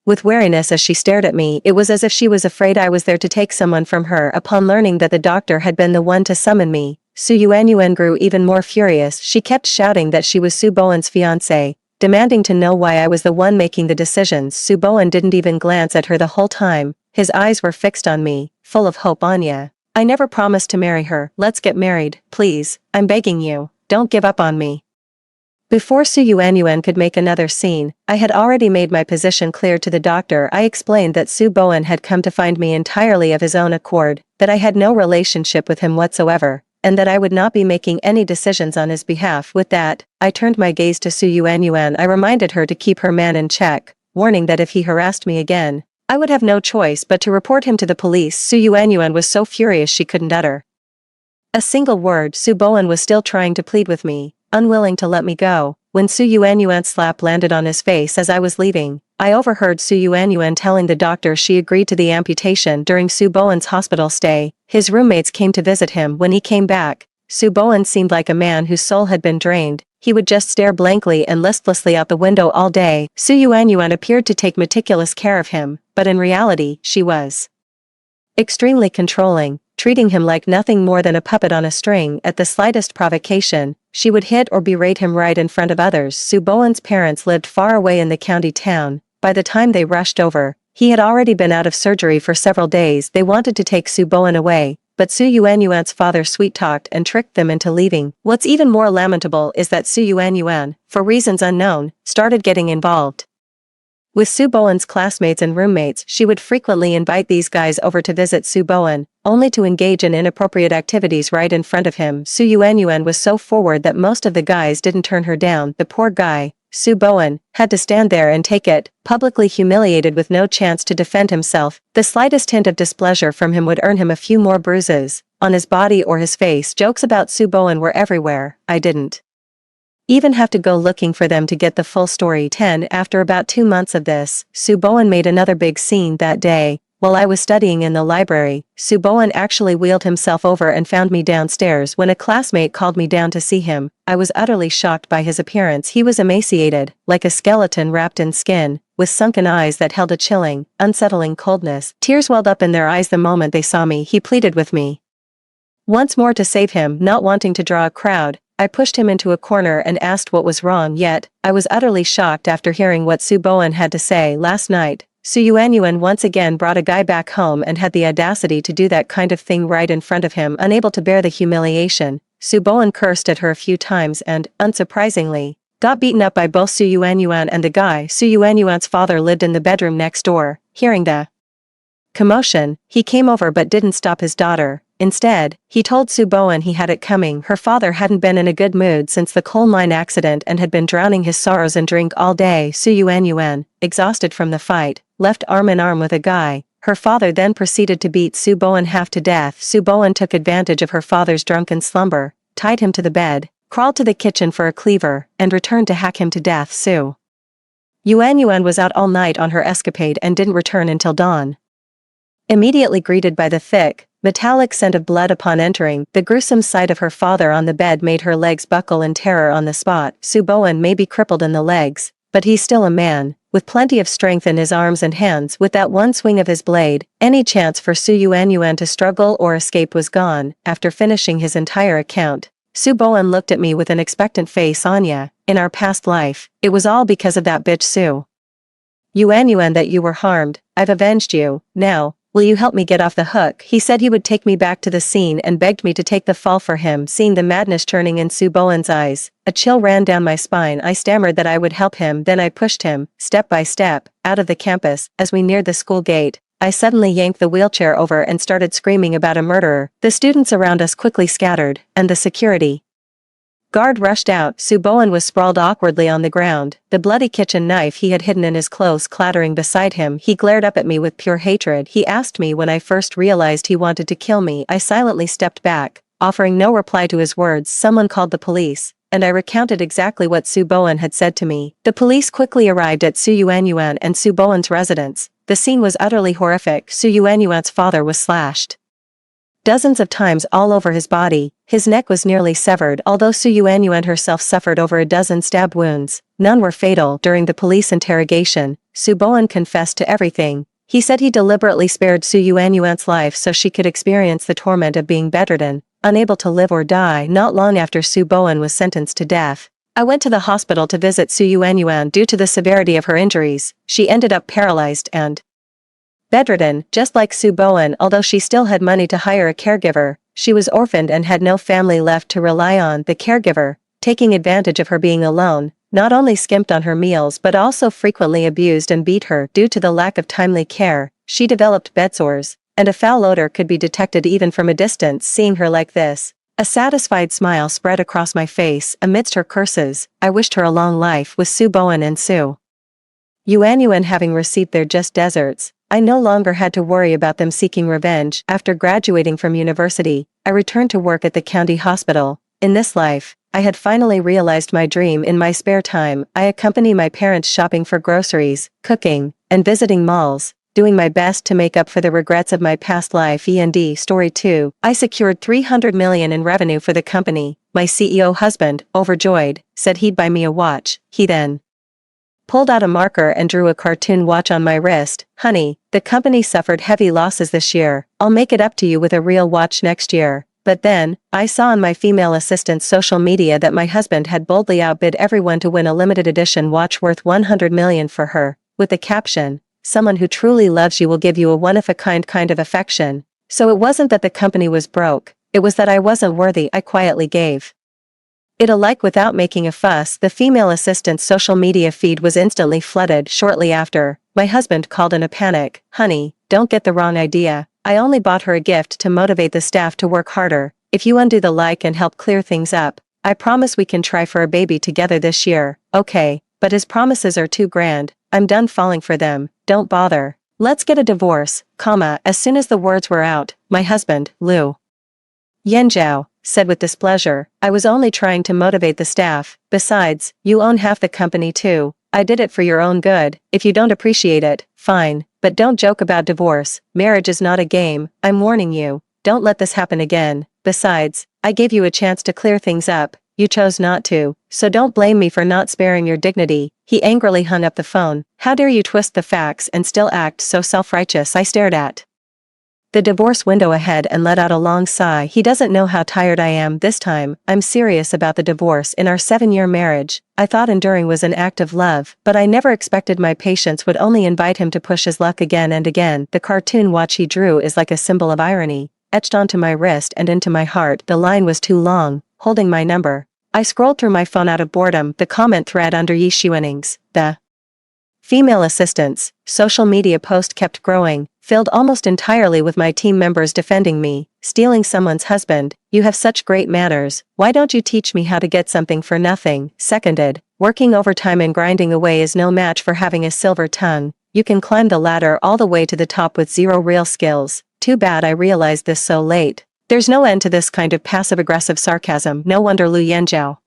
with wariness as she stared at me. It was as if she was afraid I was there to take someone from her. Upon learning that the doctor had been the one to summon me, Soo Yuan grew even more furious. She kept shouting that she was Soo Boen's fiancé, demanding to know why I was the one making the decisions. Soo Boen didn't even glance at her the whole time. His eyes were fixed on me, full of hope. Anya, I never promised to marry her. Let's get married, please. I'm begging you, don't give up on me. Before Soo Yuan could make another scene, I had already made my position clear to the doctor. I explained that Soo Boen had come to find me entirely of his own accord, that I had no relationship with him whatsoever, and that I would not be making any decisions on his behalf. With that, I turned my gaze to Soo Yuan. I reminded her to keep her man in check, warning that if he harassed me again, I would have no choice but to report him to the police. Soo Yuan was so furious she couldn't utter a single word. Soo Boen was still trying to plead with me, unwilling to let me go. When Soo Yuan's slap landed on his face as I was leaving, I overheard Soo Yuan telling the doctor she agreed to the amputation during Soo Boen's hospital stay. His roommates came to visit him. When he came back, Soo Boen seemed like a man whose soul had been drained. He would just stare blankly and listlessly out the window all day. Soo Yuan appeared to take meticulous care of him, but in reality, she was extremely controlling, treating him like nothing more than a puppet on a string. At the slightest provocation, she would hit or berate him right in front of others. Soo Boen's parents lived far away in the county town. By the time they rushed over, he had already been out of surgery for several days. They wanted to take Soo Boen away, but Su Yuanyuan's father sweet-talked and tricked them into leaving. What's even more lamentable is that Su Yuanyuan, for reasons unknown, started getting involved with Su Bowen's classmates and roommates. She would frequently invite these guys over to visit Su Bowen, only to engage in inappropriate activities right in front of him. Su Yuanyuan was so forward that most of the guys didn't turn her down. The poor guy, Su Bowen, had to stand there and take it, publicly humiliated with no chance to defend himself. The slightest hint of displeasure from him would earn him a few more bruises, on his body or his face. Jokes about Su Bowen were everywhere. I didn't even have to go looking for them to get the full story. 10 After about 2 months of this, Su Bowen made another big scene that day. While I was studying in the library, Su Bowen actually wheeled himself over and found me downstairs when a classmate called me down to see him. I was utterly shocked by his appearance. He was emaciated, like a skeleton wrapped in skin, with sunken eyes that held a chilling, unsettling coldness. Tears welled up in their eyes the moment they saw me. He pleaded with me once more to save him. Not wanting to draw a crowd, I pushed him into a corner and asked what was wrong. Yet, I was utterly shocked after hearing what Su Bowen had to say. Last night, Su Yuanyuan once again brought a guy back home and had the audacity to do that kind of thing right in front of him. Unable to bear the humiliation, Su Bowen cursed at her a few times and, unsurprisingly, got beaten up by both Su Yuanyuan and the guy. Su Yuanyuan's father lived in the bedroom next door. Hearing the commotion, he came over but didn't stop his daughter. Instead, he told Su Bowen he had it coming. Her father hadn't been in a good mood since the coal mine accident and had been drowning his sorrows in drink all day. Su Yuanyuan, exhausted from the fight, left arm in arm with a guy. Her father then proceeded to beat Su Bowen half to death. Su Bowen took advantage of her father's drunken slumber, tied him to the bed, crawled to the kitchen for a cleaver, and returned to hack him to death. Su Yuanyuan was out all night on her escapade and didn't return until dawn. Immediately greeted by the thick, metallic scent of blood upon entering, the gruesome sight of her father on the bed made her legs buckle in terror on the spot. Su Bowen may be crippled in the legs, but he's still a man, with plenty of strength in his arms and hands. With that one swing of his blade, any chance for Su Yuanyuan to struggle or escape was gone. After finishing his entire account, Su Bowen looked at me with an expectant face. Anya, in our past life, it was all because of that bitch Su Yuanyuan that you were harmed. I've avenged you. Now, will you help me get off the hook? He said he would take me back to the scene and begged me to take the fall for him. Seeing the madness turning in Su Bowen's eyes, a chill ran down my spine. I stammered that I would help him. Then I pushed him, step by step, out of the campus. As we neared the school gate, I suddenly yanked the wheelchair over and started screaming about a murderer. The students around us quickly scattered, and the security guard rushed out. Su Bowen was sprawled awkwardly on the ground, the bloody kitchen knife he had hidden in his clothes clattering beside him. He glared up at me with pure hatred. He asked me when I first realized he wanted to kill me. I silently stepped back, offering no reply to his words. Someone called the police, and I recounted exactly what Su Bowen had said to me. The police quickly arrived at Su Yuanyuan and Su Bowen's residence. The scene was utterly horrific. Su Yuanyuan's father was slashed dozens of times all over his body. His neck was nearly severed. Although Su Yuanyuan herself suffered over a dozen stab wounds, none were fatal. During the police interrogation, Su Bowen confessed to everything. He said he deliberately spared Su Yuanyuan's life so she could experience the torment of being bedridden, unable to live or die. Not long after Su Bowen was sentenced to death, I went to the hospital to visit Su Yuanyuan. Due to the severity of her injuries, she ended up paralyzed and bedridden, just like Su Bowen. Although she still had money to hire a caregiver, she was orphaned and had no family left to rely on. The caregiver, taking advantage of her being alone, not only skimped on her meals but also frequently abused and beat her. Due to the lack of timely care, she developed bedsores, and a foul odor could be detected even from a distance. Seeing her like this, a satisfied smile spread across my face. Amidst her curses, I wished her a long life. With Su Bowen and Su Yuanyuan having received their just deserts, I no longer had to worry about them seeking revenge. After graduating from university, I returned to work at the county hospital. In this life, I had finally realized my dream. In my spare time, I accompany my parents shopping for groceries, cooking, and visiting malls, doing my best to make up for the regrets of my past life. END Story 2. I secured $300 million in revenue for the company. My CEO husband, overjoyed, said he'd buy me a watch. He then pulled out a marker and drew a cartoon watch on my wrist. Honey, the company suffered heavy losses this year. I'll make it up to you with a real watch next year. But then, I saw on my female assistant's social media that my husband had boldly outbid everyone to win a limited edition watch worth $100 million for her, with the caption, "Someone who truly loves you will give you a one-of-a-kind kind of affection." So it wasn't that the company was broke, it was that I wasn't worthy, I quietly gave it a like without making a fuss. The female assistant's social media feed was instantly flooded. Shortly after, my husband called in a panic. Honey, don't get the wrong idea. I only bought her a gift to motivate the staff to work harder. If you undo the like and help clear things up, I promise we can try for a baby together this year. Okay, but his promises are too grand. I'm done falling for them. Don't bother. Let's get a divorce, comma. As soon as the words were out, my husband, Lu Yanzhao, said with displeasure, I was only trying to motivate the staff. Besides, you own half the company too. I did it for your own good. If you don't appreciate it, fine, but don't joke about divorce. Marriage is not a game. I'm warning you. Don't let this happen again. Besides, I gave you a chance to clear things up. You chose not to, so don't blame me for not sparing your dignity. He angrily hung up the phone. How dare you twist the facts and still act so self-righteous? I stared at the divorce window ahead and let out a long sigh. He doesn't know how tired I am this time. I'm serious about the divorce. In our 7-year marriage, I thought enduring was an act of love, but I never expected my patience would only invite him to push his luck again and again. The cartoon watch he drew is like a symbol of irony, etched onto my wrist and into my heart. The line was too long, holding my number. I scrolled through my phone out of boredom. The comment thread under Yi Xuaning's, the female assistant's social media post kept growing, filled almost entirely with my team members defending me. Stealing someone's husband, you have such great manners. Why don't you teach me how to get something for nothing? Seconded, working overtime and grinding away is no match for having a silver tongue. You can climb the ladder all the way to the top with zero real skills. Too bad I realized this so late. There's no end to this kind of passive-aggressive sarcasm. No wonder Lu Yanzhao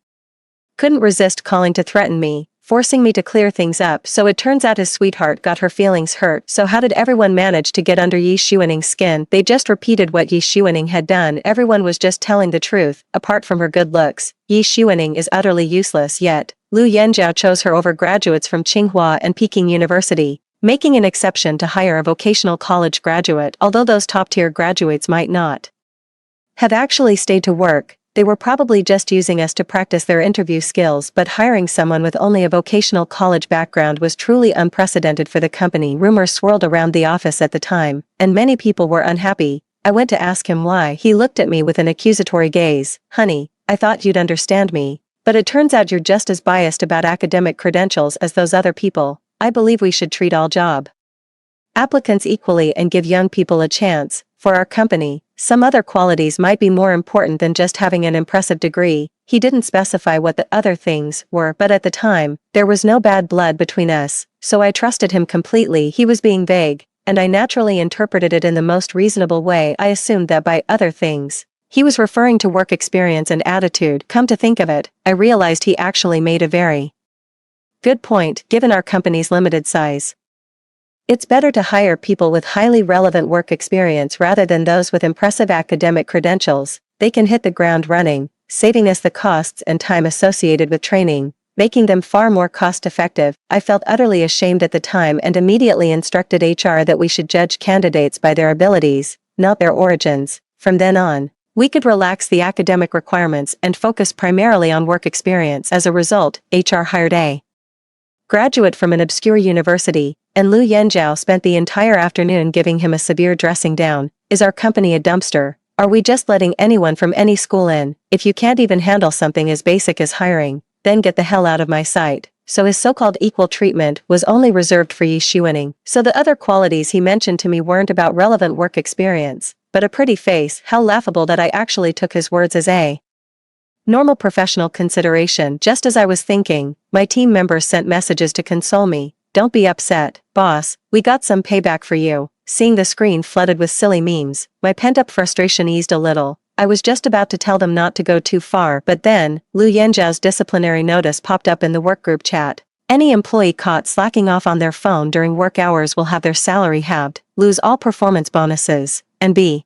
couldn't resist calling to threaten me, forcing me to clear things up. So it turns out his sweetheart got her feelings hurt. So how did everyone manage to get under Yi Xuaning's skin? They just repeated what Yi Xuaning had done. Everyone was just telling the truth. Apart from her good looks, Yi Xuaning is utterly useless. Yet, Lu Yanzhao chose her over graduates from Tsinghua and Peking University, making an exception to hire a vocational college graduate. Although those top-tier graduates might not have actually stayed to work, they were probably just using us to practice their interview skills. But hiring someone with only a vocational college background was truly unprecedented for the company. Rumors swirled around the office at the time, and many people were unhappy. I went to ask him why. He looked at me with an accusatory gaze. Honey, I thought you'd understand me, but it turns out you're just as biased about academic credentials as those other people. I believe we should treat all job applicants equally and give young people a chance. For our company, some other qualities might be more important than just having an impressive degree. He didn't specify what the other things were, but at the time, there was no bad blood between us, so I trusted him completely. He was being vague, and I naturally interpreted it in the most reasonable way. I assumed that by other things, he was referring to work experience and attitude. Come to think of it, I realized he actually made a very good point, given our company's limited size. It's better to hire people with highly relevant work experience rather than those with impressive academic credentials. They can hit the ground running, saving us the costs and time associated with training, making them far more cost-effective. I felt utterly ashamed at the time and immediately instructed HR that we should judge candidates by their abilities, not their origins. From then on, we could relax the academic requirements and focus primarily on work experience. As a result, HR hired a graduate from an obscure university, and Lu Yanzhao spent the entire afternoon giving him a severe dressing down. Is our company a dumpster? Are we just letting anyone from any school in? If you can't even handle something as basic as hiring, then get the hell out of my sight. So his so-called equal treatment was only reserved for Yi Xuaning. So the other qualities he mentioned to me weren't about relevant work experience, but a pretty face. How laughable that I actually took his words as a normal professional consideration. Just as I was thinking, my team members sent messages to console me. Don't be upset, boss, we got some payback for you. Seeing the screen flooded with silly memes, my pent-up frustration eased a little. I was just about to tell them not to go too far, but then, Lu Yanzhao's disciplinary notice popped up in the workgroup chat. Any employee caught slacking off on their phone during work hours will have their salary halved, lose all performance bonuses, and be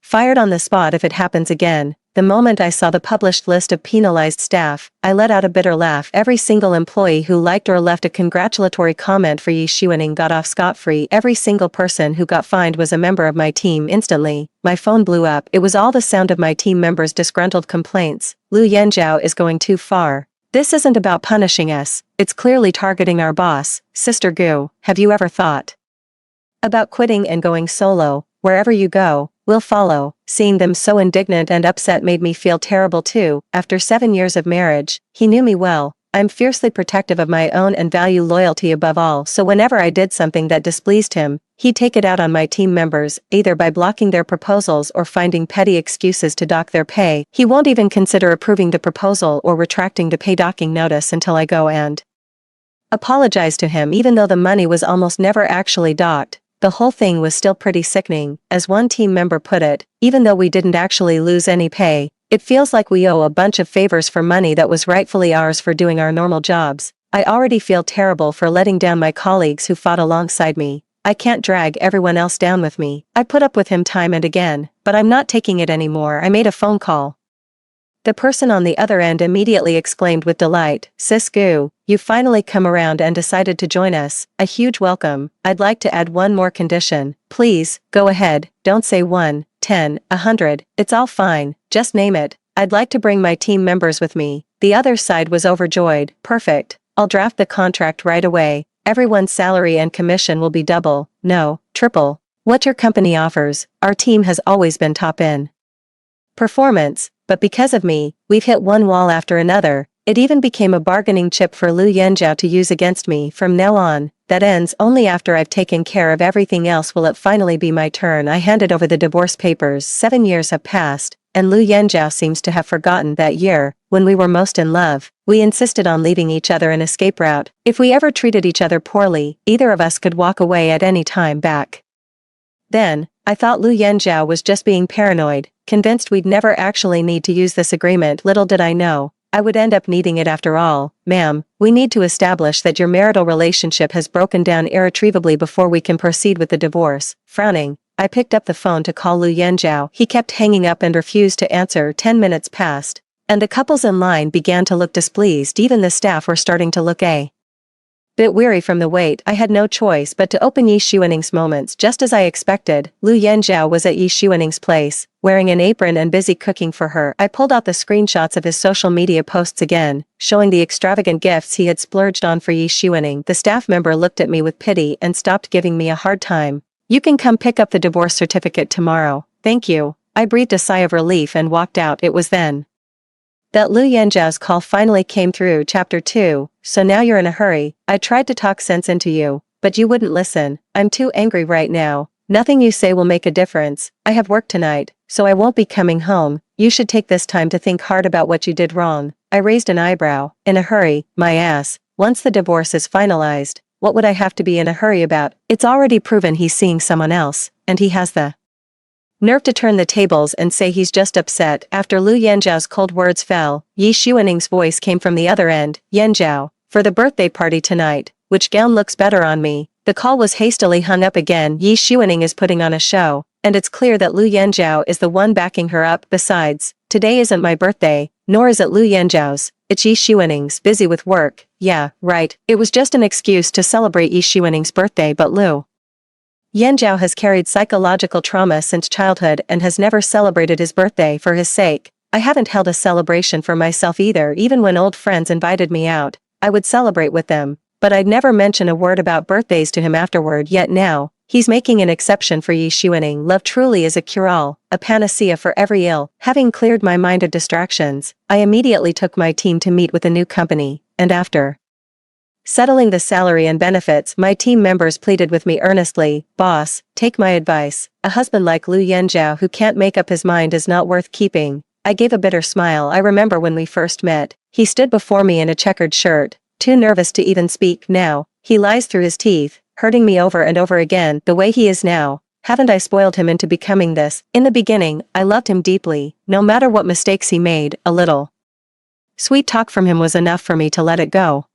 fired on the spot if it happens again. The moment I saw the published list of penalized staff, I let out a bitter laugh. Every single employee who liked or left a congratulatory comment for Yi Xuaning got off scot-free. Every single person who got fined was a member of my team. Instantly, my phone blew up. It was all the sound of my team members' disgruntled complaints. Lu Yanzhao is going too far. This isn't about punishing us, it's clearly targeting our boss. Sister Gu, have you ever thought about quitting and going solo? wherever you go, we'll follow. Seeing them so indignant and upset made me feel terrible too. After 7 years of marriage, he knew me well. I'm fiercely protective of my own and value loyalty above all, so whenever I did something that displeased him, he'd take it out on my team members, either by blocking their proposals or finding petty excuses to dock their pay. He won't even consider approving the proposal or retracting the pay docking notice until I go and apologize to him, even though the money was almost never actually docked. The whole thing was still pretty sickening. As one team member put it, even though we didn't actually lose any pay, it feels like we owe a bunch of favors for money that was rightfully ours for doing our normal jobs. I already feel terrible for letting down my colleagues who fought alongside me. I can't drag everyone else down with me. I put up with him time and again, but I'm not taking it anymore. I made a phone call. The person on the other end immediately exclaimed with delight, "Sis-goo, you finally come around and decided to join us. A huge welcome. I'd like to add one more condition. Please, go ahead, don't say 1, 10, 100, it's all fine, just name it. I'd like to bring my team members with me." The other side was overjoyed. "Perfect. I'll draft the contract right away. Everyone's salary and commission will be double, no, triple. What your company offers. Our team has always been top in performance, but because of me, we've hit one wall after another. It even became a bargaining chip for Lu Yanjiao to use against me from now on. That ends only after I've taken care of everything else. Will it finally be my turn?" I handed over the divorce papers. 7 years have passed, and Lu Yanjiao seems to have forgotten that year, when we were most in love. We insisted on leaving each other an escape route. If we ever treated each other poorly, either of us could walk away at any time. Back then, I thought Lu Yanjiao was just being paranoid, convinced we'd never actually need to use this agreement. Little did I know, I would end up needing it after all. "Ma'am, we need to establish that your marital relationship has broken down irretrievably before we can proceed with the divorce." Frowning, I picked up the phone to call Lu Yanjiao. He kept hanging up and refused to answer. 10 minutes passed, and the couples in line began to look displeased. Even the staff were starting to look a bit weary from the wait. I had no choice but to open Yi Xuaning's moments. Just as I expected, Lu Yanjiao was at Yi Xuaning's place, wearing an apron and busy cooking for her. I pulled out the screenshots of his social media posts again, showing the extravagant gifts he had splurged on for Yi Xuaning. The staff member looked at me with pity and stopped giving me a hard time. "You can come pick up the divorce certificate tomorrow. Thank you." I breathed a sigh of relief and walked out. It was then that Lu Yanjiao's call finally came through. Chapter 2. "So now you're in a hurry. I tried to talk sense into you, but you wouldn't listen. I'm too angry right now. Nothing you say will make a difference. I have work tonight, so I won't be coming home. You should take this time to think hard about what you did wrong." I raised an eyebrow. "In a hurry, my ass. Once the divorce is finalized, what would I have to be in a hurry about? It's already proven he's seeing someone else, and he has the nerve to turn the tables and say he's just upset." After Lu Yanjiao's cold words fell, Yi Xuaning's voice came from the other end. "Yanjiao, for the birthday party tonight, which gown looks better on me?" The call was hastily hung up again. Yi Xuaning is putting on a show, and it's clear that Lu Yanjiao is the one backing her up. Besides, today isn't my birthday, nor is it Lu Yanjiao's. It's Yi Xuaning's. Busy with work. Yeah, right. It was just an excuse to celebrate Yi Xuaning's birthday, but Lu Yanjiao has carried psychological trauma since childhood and has never celebrated his birthday for his sake. I haven't held a celebration for myself either. Even when old friends invited me out, I would celebrate with them, but I'd never mention a word about birthdays to him afterward. Yet now, he's making an exception for Yi Xuaning. Love truly is a cure-all, a panacea for every ill. Having cleared my mind of distractions, I immediately took my team to meet with the new company, and after settling the salary and benefits, my team members pleaded with me earnestly, "Boss, take my advice. A husband like Lu Yanjiao who can't make up his mind is not worth keeping." I gave a bitter smile. I remember when we first met, he stood before me in a checkered shirt, too nervous to even speak. Now, he lies through his teeth, hurting me over and over again. The way he is now, haven't I spoiled him into becoming this? In the beginning, I loved him deeply. No matter what mistakes he made, a little sweet talk from him was enough for me to let it go.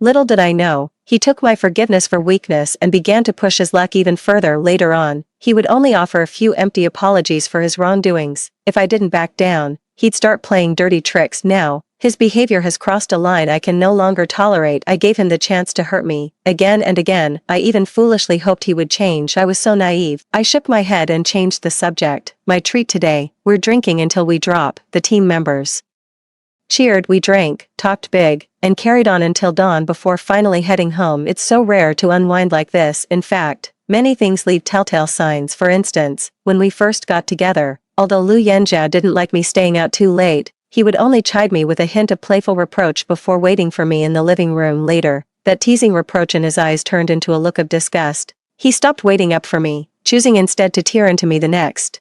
Little did I know, he took my forgiveness for weakness and began to push his luck even further. Later on, he would only offer a few empty apologies for his wrongdoings. If I didn't back down, he'd start playing dirty tricks. Now, his behavior has crossed a line I can no longer tolerate. I gave him the chance to hurt me, again and again. I even foolishly hoped he would change. I was so naive. I shook my head and changed the subject. "My treat today, we're drinking until we drop." The team members cheered. We drank, talked big, and carried on until dawn before finally heading home. It's so rare to unwind like this. In fact, Many things leave telltale signs. For instance, when we first got together, although Lu Yanzhao didn't like me staying out too late, he would only chide me with a hint of playful reproach before waiting for me in the living room later. That teasing reproach in his eyes turned into a look of disgust. He stopped waiting up for me, choosing instead to tear into me the next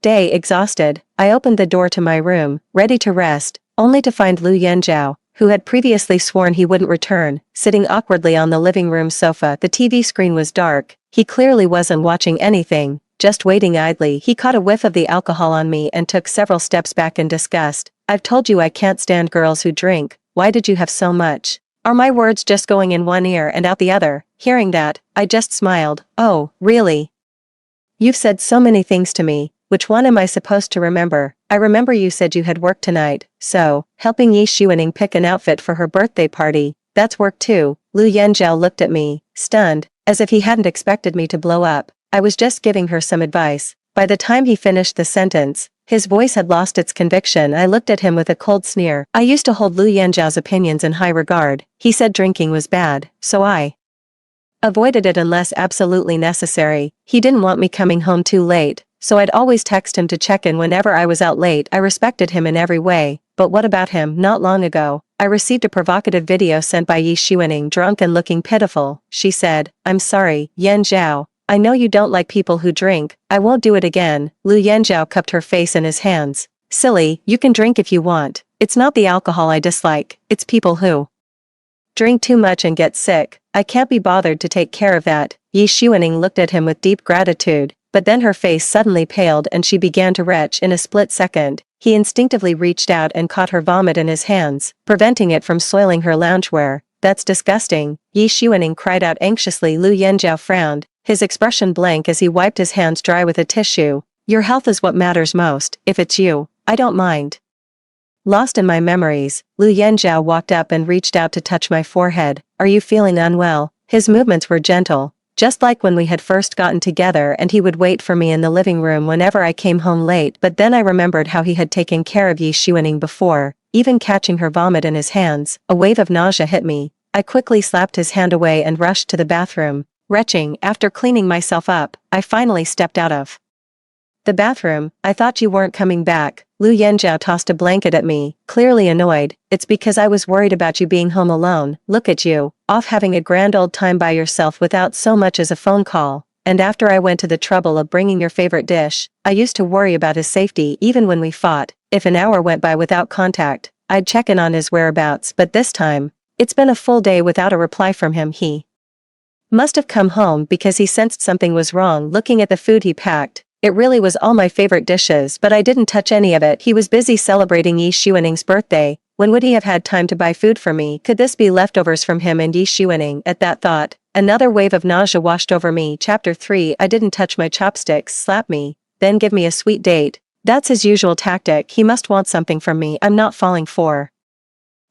day. Exhausted, I opened the door to my room, ready to rest, only to find Lu Yanzhao, who had previously sworn he wouldn't return, sitting awkwardly on the living room sofa. The TV screen was dark. He clearly wasn't watching anything, just waiting idly. He caught a whiff of the alcohol on me and took several steps back in disgust. I've told you I can't stand girls who drink. Why did you have so much? Are my words just going in one ear and out the other? Hearing that, I just smiled. Oh, really? You've said so many things to me. Which one am I supposed to remember? I remember you said you had work tonight, so, helping Yi Xuaning pick an outfit for her birthday party, that's work too. Lu Yanzhao looked at me, stunned, as if he hadn't expected me to blow up. I was just giving her some advice. By the time he finished the sentence, his voice had lost its conviction. I looked at him with a cold sneer. I used to hold Lu Yanzhao's opinions in high regard. He said drinking was bad, so I avoided it unless absolutely necessary. He didn't want me coming home too late, so I'd always text him to check in whenever I was out late. I respected him in every way. But what about him? Not long ago, I received a provocative video sent by Yi Xuaning, drunk and looking pitiful. She said, "I'm sorry, Yanzhao. I know you don't like people who drink. I won't do it again." Lu Yanzhao cupped her face in his hands. "Silly, you can drink if you want. It's not the alcohol I dislike, it's people who drink too much and get sick. I can't be bothered to take care of that." Yi Xuaning looked at him with deep gratitude, but then her face suddenly paled and she began to retch in a split second. He instinctively reached out and caught her vomit in his hands, preventing it from soiling her loungewear. "That's disgusting," Yi Xuaning cried out anxiously. Lu Yanzhao frowned, his expression blank as he wiped his hands dry with a tissue. "Your health is what matters most. If it's you, I don't mind." Lost in my memories, Lu Yanzhao walked up and reached out to touch my forehead. "Are you feeling unwell?" His movements were gentle, just like when we had first gotten together, and he would wait for me in the living room whenever I came home late. But then I remembered how he had taken care of Yi Xuaning before, even catching her vomit in his hands. A wave of nausea hit me. I quickly slapped his hand away and rushed to the bathroom. Retching, after cleaning myself up, I finally stepped out of the bathroom. "I thought you weren't coming back." Lu Yanzhao tossed a blanket at me, clearly annoyed. "It's because I was worried about you being home alone. Look at you, off having a grand old time by yourself without so much as a phone call. And after I went to the trouble of bringing your favorite dish, I used to worry about his safety even when we fought. If an hour went by without contact, I'd check in on his whereabouts. But this time, it's been a full day without a reply from him. He must have come home because he sensed something was wrong." Looking at the food he packed, it really was all my favorite dishes, but I didn't touch any of it. He was busy celebrating Yi Xuaning's birthday. When would he have had time to buy food for me? Could this be leftovers from him and Yi Xuaning? At that thought, another wave of nausea washed over me. Chapter 3. I didn't touch my chopsticks. Slap me, then give me a sweet date. That's his usual tactic. He must want something from me. I'm not falling for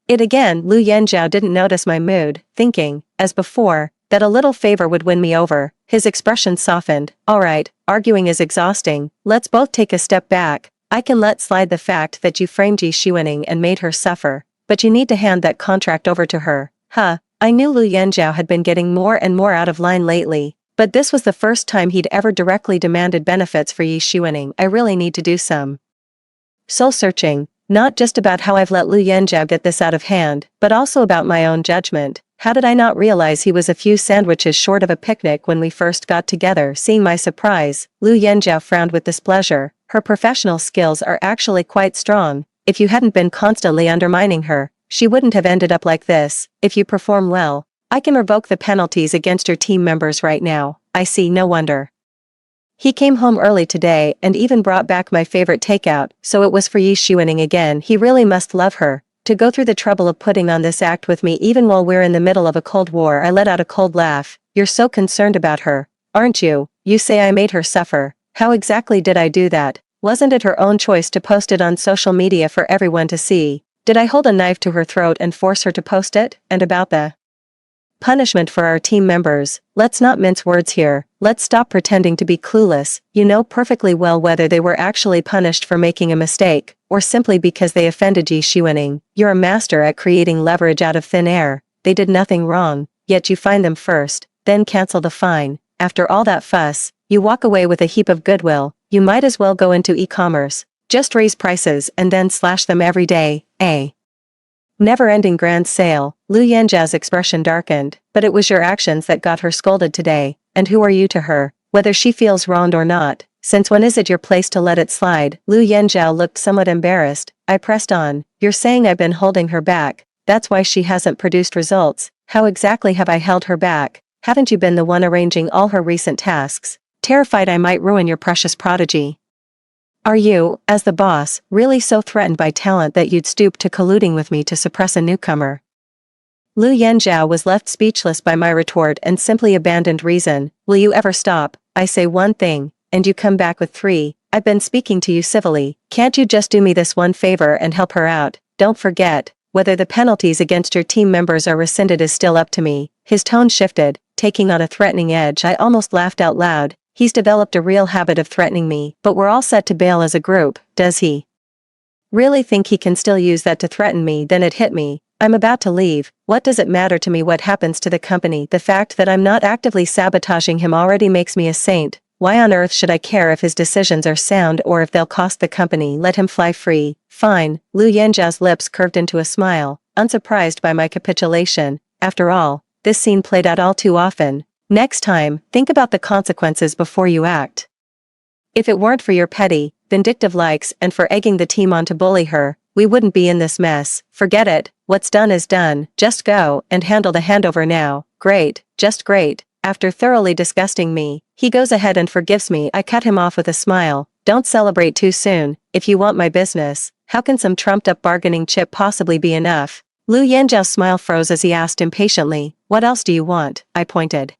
it again. Lu Yanzhao didn't notice my mood, thinking, as before, that a little favor would win me over. His expression softened. "All right, arguing is exhausting. Let's both take a step back. I can let slide the fact that you framed Yi Xuaning and made her suffer, but you need to hand that contract over to her." Huh, I knew Lu Yanzhao had been getting more and more out of line lately, but this was the first time he'd ever directly demanded benefits for Yi Xuaning. I really need to do some soul searching, not just about how I've let Lu Yanzhao get this out of hand, but also about my own judgment. How did I not realize he was a few sandwiches short of a picnic when we first got together? Seeing my surprise, Lu Yanzhao frowned with displeasure. Her professional skills are actually quite strong. If you hadn't been constantly undermining her, she wouldn't have ended up like this. If you perform well, I can revoke the penalties against your team members right now. I see, no wonder he came home early today and even brought back my favorite takeout. So it was for Yi Xuaning again. He really must love her to go through the trouble of putting on this act with me even while we're in the middle of a cold war. I let out a cold laugh. "You're so concerned about her, aren't you? You say I made her suffer. How exactly did I do that? Wasn't it her own choice to post it on social media for everyone to see? Did I hold a knife to her throat and force her to post it?" And about the punishment for our team members, let's not mince words here. Let's stop pretending to be clueless. You know perfectly well whether they were actually punished for making a mistake, or simply because they offended Yi Xuaning. You're a master at creating leverage out of thin air. They did nothing wrong, yet you fine them first, then cancel the fine. after all that fuss, you walk away with a heap of goodwill. You might as well go into e-commerce. Just raise prices and then slash them every day, eh? Never-ending grand sale. Lu Yanjiao's expression darkened, but it was your actions that got her scolded today, and who are you to her, whether she feels wronged or not? Since when is it your place to let it slide? Lu Yanjiao looked somewhat embarrassed. I pressed on. You're saying I've been holding her back. That's why she hasn't produced results. How exactly have I held her back? Haven't you been the one arranging all her recent tasks? Terrified I might ruin your precious prodigy. Are you, as the boss, really so threatened by talent that you'd stoop to colluding with me to suppress a newcomer? Lu Yanjiao was left speechless by my retort and simply abandoned reason. Will you ever stop? I say one thing, and you come back with three. I've been speaking to you civilly. Can't you just do me this one favor and help her out? Don't forget, whether the penalties against your team members are rescinded is still up to me. His tone shifted, taking on a threatening edge. I almost laughed out loud. He's developed a real habit of threatening me, but we're all set to bail as a group, does he? Really think he can still use that to threaten me? Then it hit me. I'm about to leave. What does it matter to me what happens to the company? The fact that I'm not actively sabotaging him already makes me a saint. Why on earth should I care if his decisions are sound or if they'll cost the company? Let him fly free. Fine. Lu Yanjiao's lips curved into a smile, unsurprised by my capitulation. After all, this scene played out all too often. Next time, think about the consequences before you act. If it weren't for your petty, vindictive likes and for egging the team on to bully her, we wouldn't be in this mess. Forget it. What's done is done. Just go and handle the handover now. Great. Just great. After thoroughly disgusting me, he goes ahead and forgives me. I cut him off with a smile. Don't celebrate too soon. If you want my business, how can some trumped-up bargaining chip possibly be enough? Lu Yanjiao's smile froze as he asked impatiently, what else do you want? I pointed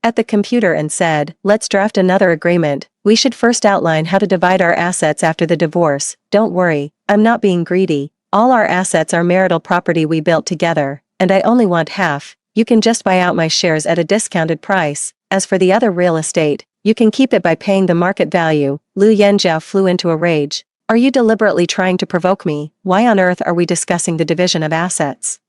at the computer and said, let's draft another agreement. We should first outline how to divide our assets after the divorce. Don't worry, I'm not being greedy. All our assets are marital property we built together, and I only want half. You can just buy out my shares at a discounted price. As for the other real estate, you can keep it by paying the market value. Lu Yanjiao flew into a rage. Are you deliberately trying to provoke me? Why on earth are we discussing the division of assets?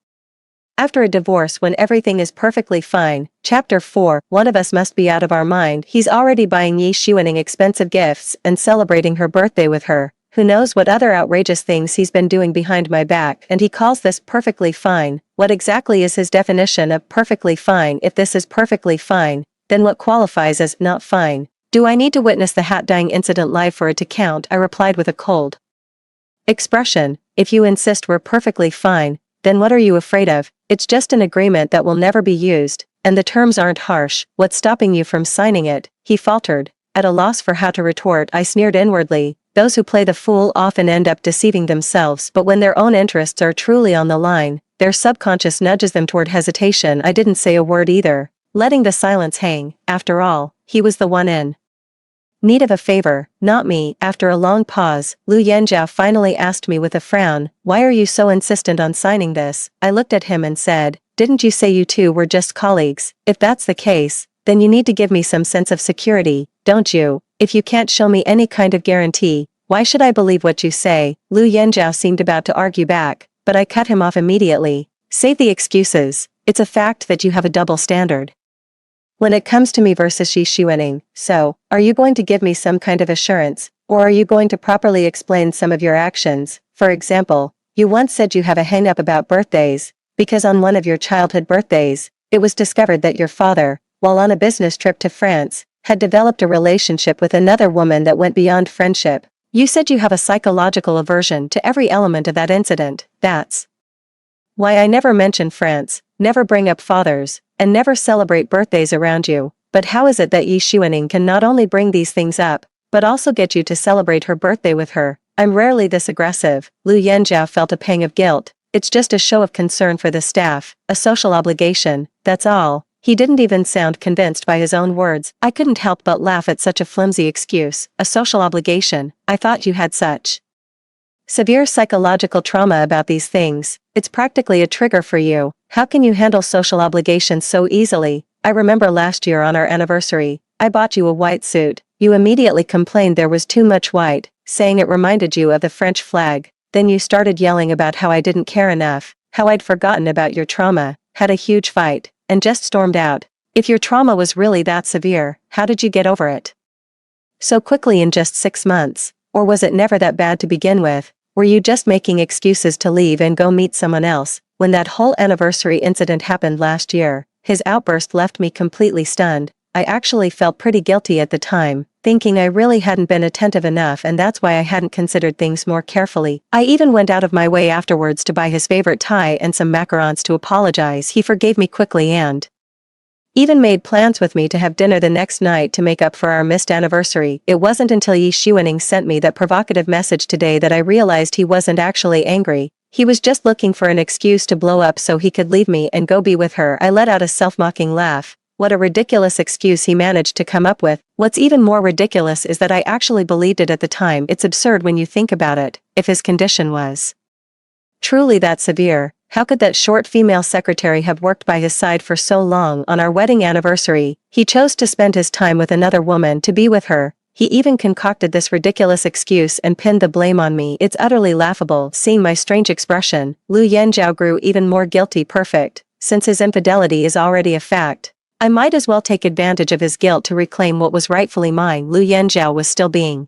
After a divorce when everything is perfectly fine. Chapter 4, one of us must be out of our mind. He's already buying Yi Xuaning expensive gifts and celebrating her birthday with her. Who knows what other outrageous things he's been doing behind my back, and he calls this perfectly fine. What exactly is his definition of perfectly fine? If this is perfectly fine, then what qualifies as not fine? Do I need to witness the hat dyeing incident live for it to count? I replied with a cold expression. If you insist we're perfectly fine, then what are you afraid of? It's just an agreement that will never be used, and the terms aren't harsh. What's stopping you from signing it? He faltered. At a loss for how to retort, I sneered inwardly. Those who play the fool often end up deceiving themselves, but when their own interests are truly on the line, their subconscious nudges them toward hesitation. I didn't say a word either, letting the silence hang. After all, he was the one in need of a favor, not me. After a long pause, Lu Yanjiao finally asked me with a frown, why are you so insistent on signing this? I looked at him and said, didn't you say you two were just colleagues? If that's the case, then you need to give me some sense of security, don't you? If you can't show me any kind of guarantee, why should I believe what you say? Lu Yanjiao seemed about to argue back, but I cut him off immediately. Save the excuses. It's a fact that you have a double standard when it comes to me versus Yi Xuaning. So, are you going to give me some kind of assurance, or are you going to properly explain some of your actions? For example, you once said you have a hang-up about birthdays, because on one of your childhood birthdays, it was discovered that your father, while on a business trip to France, had developed a relationship with another woman that went beyond friendship. You said you have a psychological aversion to every element of that incident. That's why I never mention France, never bring up fathers, and never celebrate birthdays around you. But how is it that Yi Xuaning can not only bring these things up, but also get you to celebrate her birthday with her? I'm rarely this aggressive. Lu Yanjiao felt a pang of guilt. It's just a show of concern for the staff, a social obligation, that's all. He didn't even sound convinced by his own words. I couldn't help but laugh at such a flimsy excuse. A social obligation. I thought you had such severe psychological trauma about these things. It's practically a trigger for you. How can you handle social obligations so easily? I remember last year on our anniversary, I bought you a white suit. You immediately complained there was too much white, saying it reminded you of the French flag. Then you started yelling about how I didn't care enough, how I'd forgotten about your trauma, had a huge fight, and just stormed out. If your trauma was really that severe, how did you get over it so quickly in just 6 months? Or was it never that bad to begin with? Were you just making excuses to leave and go meet someone else? When that whole anniversary incident happened last year, his outburst left me completely stunned. I actually felt pretty guilty at the time, thinking I really hadn't been attentive enough, and that's why I hadn't considered things more carefully. I even went out of my way afterwards to buy his favorite tie and some macarons to apologize. He forgave me quickly and even made plans with me to have dinner the next night to make up for our missed anniversary. It wasn't until Yi Xuaning sent me that provocative message today that I realized he wasn't actually angry. He was just looking for an excuse to blow up so he could leave me and go be with her. I let out a self-mocking laugh. What a ridiculous excuse he managed to come up with. What's even more ridiculous is that I actually believed it at the time. It's absurd when you think about it. If his condition was truly that severe, how could that short female secretary have worked by his side for so long on our wedding anniversary? He chose to spend his time with another woman to be with her. He even concocted this ridiculous excuse and pinned the blame on me. It's utterly laughable. Seeing my strange expression, Lu Yanzhao grew even more guilty. Perfect. Since his infidelity is already a fact, I might as well take advantage of his guilt to reclaim what was rightfully mine. Lu Yanzhao was still being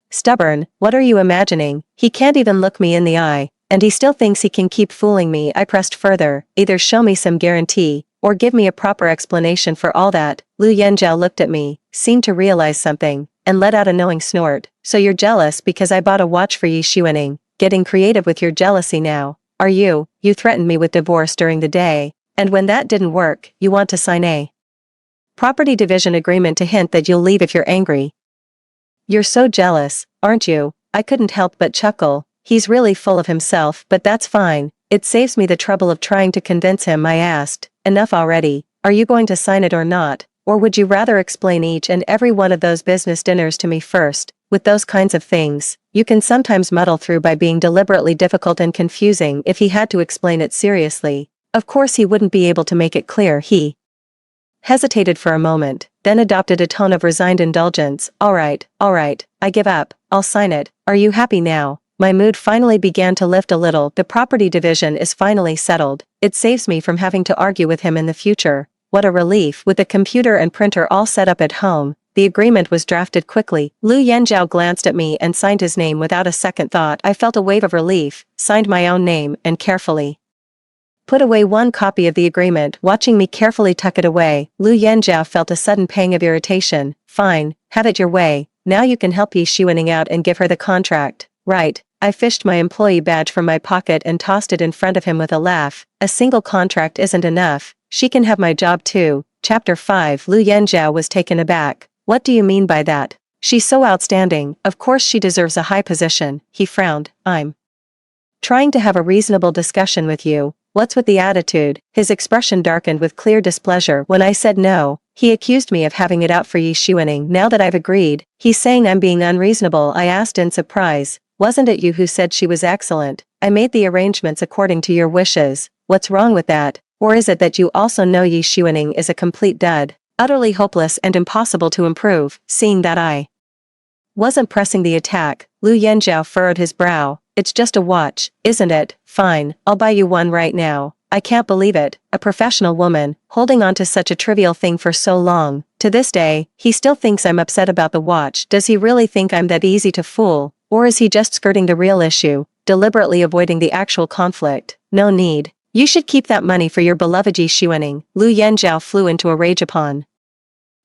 stubborn. What are you imagining? He can't even look me in the eye, and he still thinks he can keep fooling me. I pressed further. Either show me some guarantee, or give me a proper explanation for all that. Lu Yanzhao looked at me, seemed to realize something, and let out a knowing snort. So you're jealous because I bought a watch for Yi Xuaning? Getting creative with your jealousy now, are you? You threatened me with divorce during the day, and when that didn't work, you want to sign a property division agreement to hint that you'll leave if you're angry. You're so jealous, aren't you? I couldn't help but chuckle. He's really full of himself, but that's fine. It saves me the trouble of trying to convince him. I asked, enough already. Are you going to sign it or not? Or would you rather explain each and every one of those business dinners to me first? With those kinds of things, you can sometimes muddle through by being deliberately difficult and confusing. If he had to explain it seriously, of course he wouldn't be able to make it clear. He hesitated for a moment, then adopted a tone of resigned indulgence. All right, I give up. I'll sign it. Are you happy now? My mood finally began to lift a little. The property division is finally settled. It saves me from having to argue with him in the future. What a relief. With the computer and printer all set up at home, the agreement was drafted quickly. Lu Yanzhao glanced at me and signed his name without a second thought. I felt a wave of relief, signed my own name, and carefully put away one copy of the agreement. Watching me carefully tuck it away, Lu Yanzhao felt a sudden pang of irritation. Fine, have it your way. Now you can help Yi Xuaning out and give her the contract. Right. I fished my employee badge from my pocket and tossed it in front of him with a laugh. A single contract isn't enough. She can have my job too. Chapter 5. Lu Yanzhao was taken aback. What do you mean by that? She's so outstanding. Of course she deserves a high position. He frowned. I'm trying to have a reasonable discussion with you. What's with the attitude? His expression darkened with clear displeasure. When I said no, he accused me of having it out for Yi Xuaning. Now that I've agreed, he's saying I'm being unreasonable. I asked in surprise. Wasn't it you who said she was excellent? I made the arrangements according to your wishes. What's wrong with that? Or is it that you also know Yi Xuaning is a complete dud, utterly hopeless and impossible to improve? Seeing that I wasn't pressing the attack, Lu Yanzhao furrowed his brow. It's just a watch, isn't it? Fine, I'll buy you one right now. I can't believe it, a professional woman, holding on to such a trivial thing for so long. To this day, he still thinks I'm upset about the watch. Does he really think I'm that easy to fool? Or is he just skirting the real issue, deliberately avoiding the actual conflict? No need. You should keep that money for your beloved Yi Xuaning. Lu Yanzhao flew into a rage upon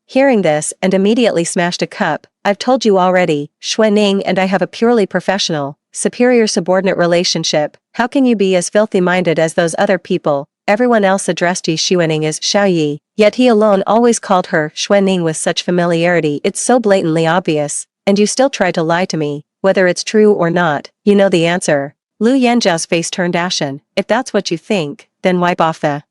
hearing this and immediately smashed a cup. I've told you already, Xuaning and I have a purely professional, superior-subordinate relationship. How can you be as filthy-minded as those other people? Everyone else addressed Yi Xuaning as Xiaoyi, yet he alone always called her Xuaning with such familiarity. It's so blatantly obvious, and you still try to lie to me. Whether it's true or not, you know the answer. Lu Yanzhao's face turned ashen. If that's what you think, then wipe off the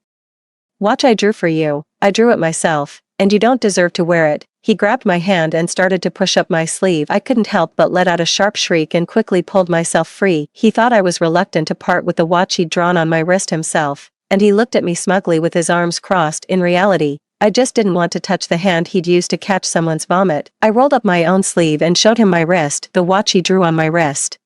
watch I drew for you. I drew it myself, and you don't deserve to wear it. He grabbed my hand and started to push up my sleeve. I couldn't help but let out a sharp shriek and quickly pulled myself free. He thought I was reluctant to part with the watch he'd drawn on my wrist himself, and he looked at me smugly with his arms crossed. In reality, I just didn't want to touch the hand he'd used to catch someone's vomit. I rolled up my own sleeve and showed him my wrist. The watch he drew on my wrist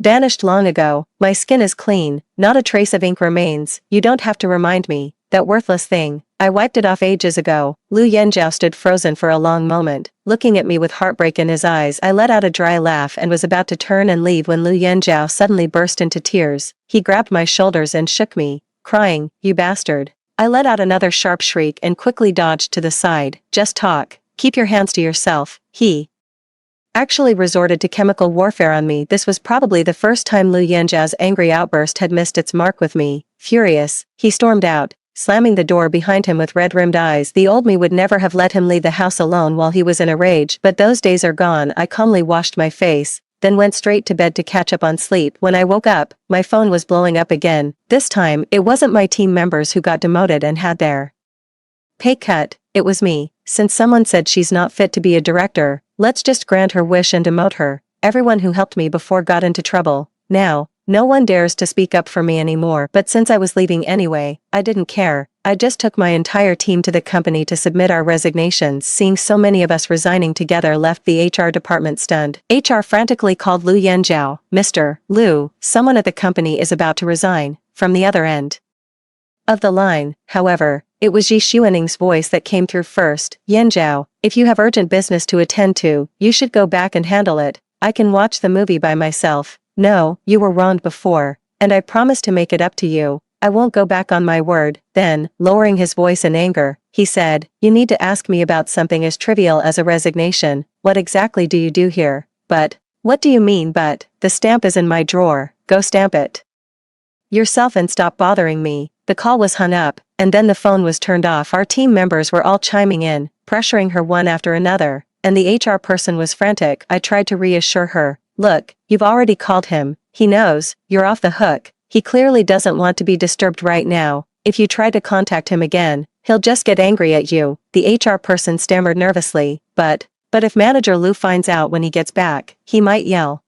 vanished long ago. My skin is clean, not a trace of ink remains. You don't have to remind me. That worthless thing. I wiped it off ages ago. Lu Yanjiao stood frozen for a long moment, looking at me with heartbreak in his eyes. I let out a dry laugh and was about to turn and leave when Lu Yanjiao suddenly burst into tears. He grabbed my shoulders and shook me, crying, "You bastard." I let out another sharp shriek and quickly dodged to the side. "Just talk. Keep your hands to yourself." He actually resorted to chemical warfare on me. This was probably the first time Lu Yanjiao's angry outburst had missed its mark with me. Furious, he stormed out, slamming the door behind him with red-rimmed eyes. The old me would never have let him leave the house alone while he was in a rage, but those days are gone. I calmly washed my face, then went straight to bed to catch up on sleep. When I woke up, my phone was blowing up again. This time, it wasn't my team members who got demoted and had their pay cut, it was me. Since someone said she's not fit to be a director, let's just grant her wish and demote her. Everyone who helped me before got into trouble. Now, no one dares to speak up for me anymore, but since I was leaving anyway, I didn't care. I just took my entire team to the company to submit our resignations. Seeing so many of us resigning together left the HR department stunned. HR frantically called Lu Yanjiao. "Mr. Lu, someone at the company is about to resign." From the other end of the line, however, it was Yi Xuaning's voice that came through first. "Yanjiao, if you have urgent business to attend to, you should go back and handle it. I can watch the movie by myself." "No, you were wronged before, and I promise to make it up to you. I won't go back on my word." Then, lowering his voice in anger, he said, "You need to ask me about something as trivial as a resignation. What exactly do you do here?" "But, what do you mean but? The stamp is in my drawer. Go stamp it yourself and stop bothering me." The call was hung up, and then the phone was turned off. Our team members were all chiming in, pressuring her one after another, and the HR person was frantic. I tried to reassure her. "Look, you've already called him. He knows, you're off the hook. He clearly doesn't want to be disturbed right now. If you try to contact him again, he'll just get angry at you." The HR person stammered nervously, but if Manager Lu finds out when he gets back, he might yell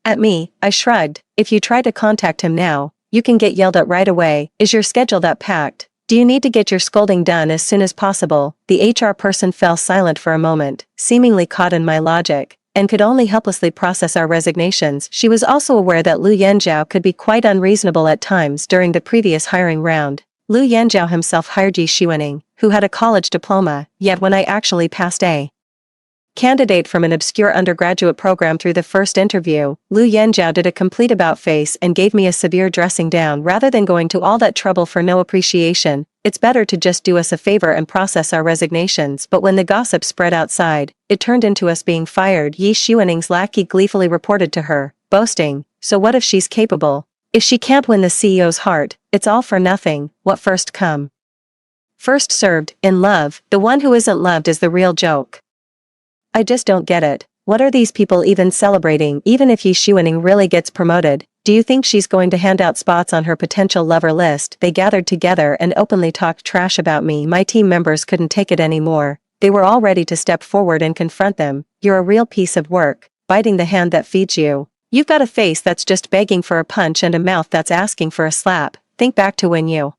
at me." I shrugged. "If you try to contact him now, you can get yelled at right away. Is your schedule that packed? Do you need to get your scolding done as soon as possible?" The HR person fell silent for a moment, seemingly caught in my logic, and could only helplessly process our resignations. She was also aware that Lu Yanjiao could be quite unreasonable at times during the previous hiring round. Lu Yanjiao himself hired Yi Xuaning, who had a college diploma, yet when I actually passed a candidate from an obscure undergraduate program through the first interview, Lu Yanjiao did a complete about-face and gave me a severe dressing down. Rather than going to all that trouble for no appreciation, it's better to just do us a favor and process our resignations. But when the gossip spread outside, it turned into us being fired. Yi Xuaning's lackey gleefully reported to her, boasting, "So what if she's capable? If she can't win the CEO's heart, it's all for nothing. What first come first served, in love, the one who isn't loved is the real joke." I just don't get it. What are these people even celebrating? Even if Yi Xuaning really gets promoted, do you think she's going to hand out spots on her potential lover list? They gathered together and openly talked trash about me. My team members couldn't take it anymore. They were all ready to step forward and confront them. "You're a real piece of work, biting the hand that feeds you. You've got a face that's just begging for a punch and a mouth that's asking for a slap. Think back to when you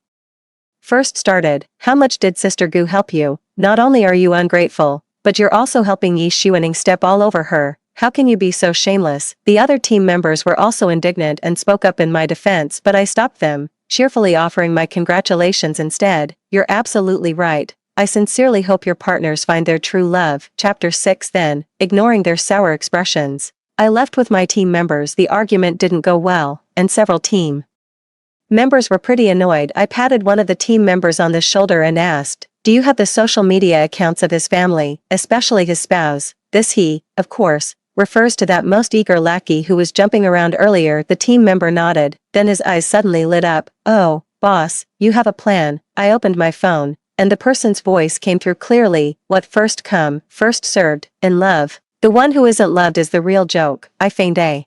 first started. How much did Sister Gu help you? Not only are you ungrateful, but you're also helping Yi Xuaning step all over her. How can you be so shameless?" The other team members were also indignant and spoke up in my defense, but I stopped them, cheerfully offering my congratulations instead. "You're absolutely right. I sincerely hope your partners find their true love." Chapter 6. Then, ignoring their sour expressions, I left with my team members. The argument didn't go well, and several team members were pretty annoyed. I patted one of the team members on the shoulder and asked, "Do you have the social media accounts of his family, especially his spouse?" This he, of course, refers to that most eager lackey who was jumping around earlier. The team member nodded, then his eyes suddenly lit up. "Oh, boss, you have a plan." I opened my phone, and the person's voice came through clearly. "What first come, first served, in love. The one who isn't loved is the real joke." I feigned a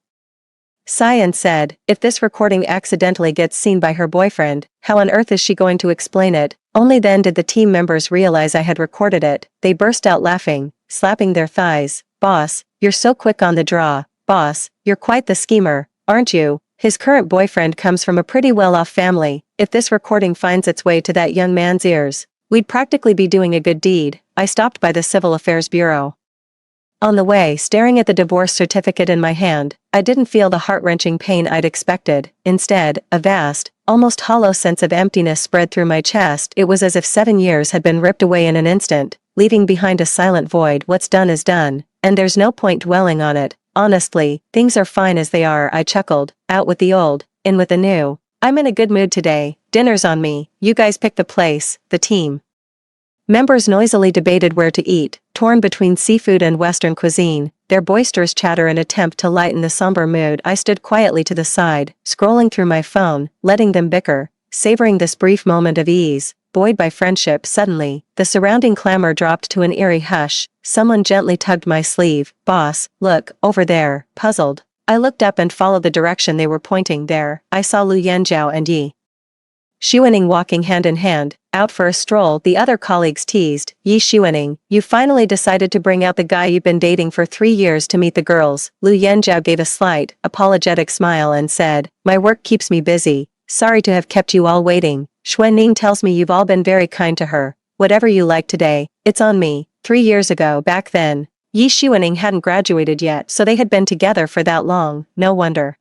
sigh and said, "If this recording accidentally gets seen by her boyfriend, how on earth is she going to explain it?" Only then did the team members realize I had recorded it. They burst out laughing, slapping their thighs. "Boss, you're so quick on the draw. Boss, you're quite the schemer, aren't you? His current boyfriend comes from a pretty well-off family. If this recording finds its way to that young man's ears, we'd practically be doing a good deed." I stopped by the Civil Affairs Bureau. On the way, staring at the divorce certificate in my hand, I didn't feel the heart-wrenching pain I'd expected. Instead, a vast, almost hollow sense of emptiness spread through my chest. It was as if 7 years had been ripped away in an instant, leaving behind a silent void. What's done is done, and there's no point dwelling on it. Honestly, things are fine as they are, I chuckled. Out with the old, in with the new. I'm in a good mood today. Dinner's on me. You guys pick the place, the team. Members noisily debated where to eat, torn between seafood and Western cuisine, their boisterous chatter an attempt to lighten the somber mood. I stood quietly to the side, scrolling through my phone, letting them bicker, savoring this brief moment of ease, buoyed by friendship. Suddenly, the surrounding clamor dropped to an eerie hush. Someone gently tugged my sleeve. Boss, look, over there. Puzzled, I looked up and followed the direction they were pointing. There, I saw Lu Yanzhao and Yi Xuening walking hand in hand, out for a stroll. The other colleagues teased. Yi Xuening, you finally decided to bring out the guy you've been dating for 3 years to meet the girls. Lu Yanzhao gave a slight, apologetic smile and said, my work keeps me busy. Sorry to have kept you all waiting. Xuening tells me you've all been very kind to her. Whatever you like today, it's on me. 3 years ago, back then, Yi Xuening hadn't graduated yet, so they had been together for that long. No wonder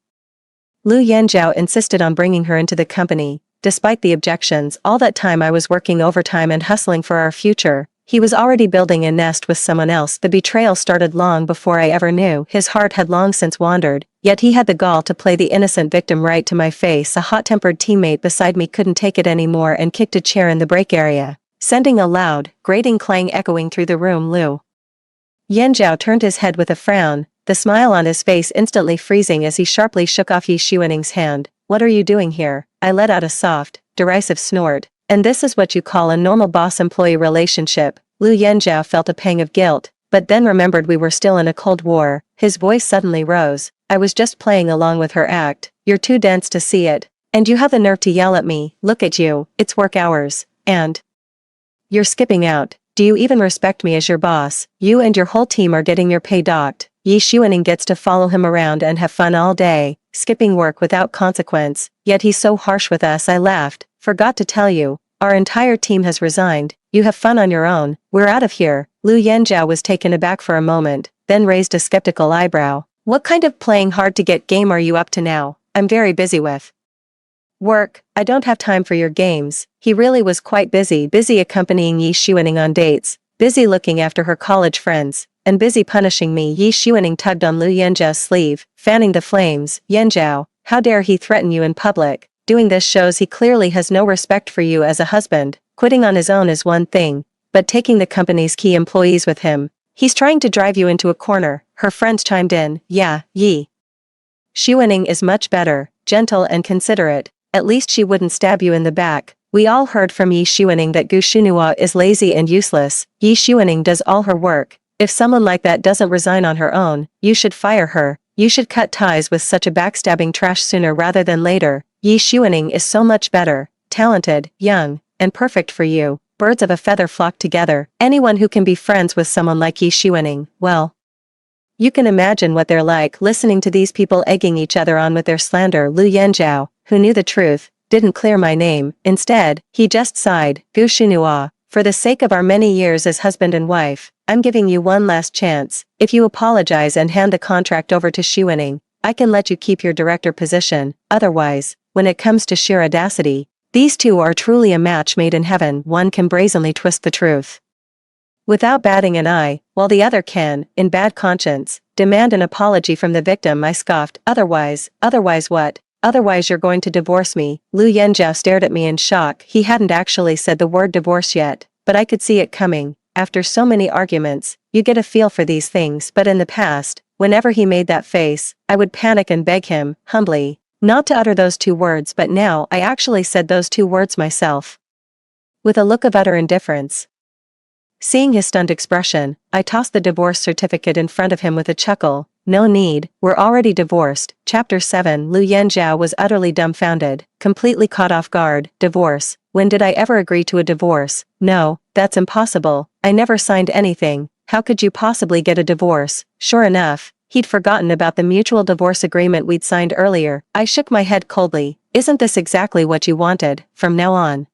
Lu Yanzhao insisted on bringing her into the company. Despite the objections, all that time I was working overtime and hustling for our future. He was already building a nest with someone else. The betrayal started long before I ever knew. His heart had long since wandered, yet he had the gall to play the innocent victim right to my face. A hot-tempered teammate beside me couldn't take it anymore and kicked a chair in the break area, sending a loud, grating clang echoing through the room. Lu Yanzhao turned his head with a frown, the smile on his face instantly freezing as he sharply shook off Yi Xuening's hand. What are you doing here? I let out a soft, derisive snort. And this is what you call a normal boss-employee relationship? Lu Yanzhao felt a pang of guilt, but then remembered we were still in a Cold War. His voice suddenly rose. I was just playing along with her act. You're too dense to see it. And you have the nerve to yell at me. Look at you, it's work hours. And you're skipping out. Do you even respect me as your boss? You and your whole team are getting your pay docked. Yi Xuening gets to follow him around and have fun all day, skipping work without consequence, yet he's so harsh with us. I laughed. Forgot to tell you, our entire team has resigned. You have fun on your own. We're out of here. Lu Yanzhao was taken aback for a moment, then raised a skeptical eyebrow. What kind of playing hard to get game are you up to now? I'm very busy with work. I don't have time for your games. He really was quite busy accompanying Yi Xuening on dates, busy looking after her college friends, and busy punishing me. Yi Xuening tugged on Lu Yanzhao's sleeve, fanning the flames. Yanzhao, how dare he threaten you in public? Doing this shows he clearly has no respect for you as a husband. Quitting on his own is one thing, but taking the company's key employees with him, he's trying to drive you into a corner. Her friends chimed in. Yeah, Yi Xuening is much better, gentle and considerate. At least she wouldn't stab you in the back. We all heard from Yi Xuening that Gu Xinhua is lazy and useless. Yi Xuening does all her work. If someone like that doesn't resign on her own, you should fire her. You should cut ties with such a backstabbing trash sooner rather than later. Yi Xuening is so much better, talented, young, and perfect for you. Birds of a feather flock together. Anyone who can be friends with someone like Yi Xuening, well, you can imagine what they're like listening to these people egging each other on with their slander. Lu Yanzhao, who knew the truth, didn't clear my name. Instead, he just sighed. Gu Xinhua, for the sake of our many years as husband and wife, I'm giving you one last chance. If you apologize and hand the contract over to Xuening, I can let you keep your director position. Otherwise, when it comes to sheer audacity, these two are truly a match made in heaven. One can brazenly twist the truth without batting an eye, while the other can, in bad conscience, demand an apology from the victim. I scoffed. Otherwise what? Otherwise you're going to divorce me. Lu Yanzhao stared at me in shock. He hadn't actually said the word divorce yet, but I could see it coming. After so many arguments, you get a feel for these things. But in the past, whenever he made that face, I would panic and beg him, humbly, not to utter those 2 words. But now I actually said those 2 words myself, with a look of utter indifference. Seeing his stunned expression, I tossed the divorce certificate in front of him with a chuckle. No need, we're already divorced. Chapter 7. Lu Yanzhao was utterly dumbfounded, completely caught off guard. Divorce? When did I ever agree to a divorce? No, that's impossible. I never signed anything. How could you possibly get a divorce? Sure enough, he'd forgotten about the mutual divorce agreement we'd signed earlier. I shook my head coldly. Isn't this exactly what you wanted? From now on,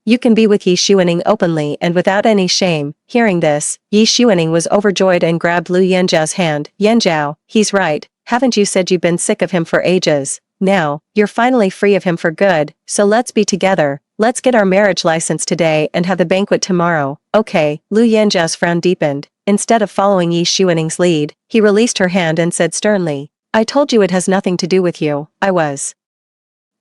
you can be with Yi Xuening openly and without any shame. Hearing this, Yi Xuening was overjoyed and grabbed Lu Yanzhao's hand. Yanzhao, he's right. Haven't you said you've been sick of him for ages? Now, you're finally free of him for good, so let's be together. Let's get our marriage license today and have the banquet tomorrow. Okay, Lu Yanjiao's frown deepened. Instead of following Yi Xuaning's lead, he released her hand and said sternly, I told you it has nothing to do with you. I was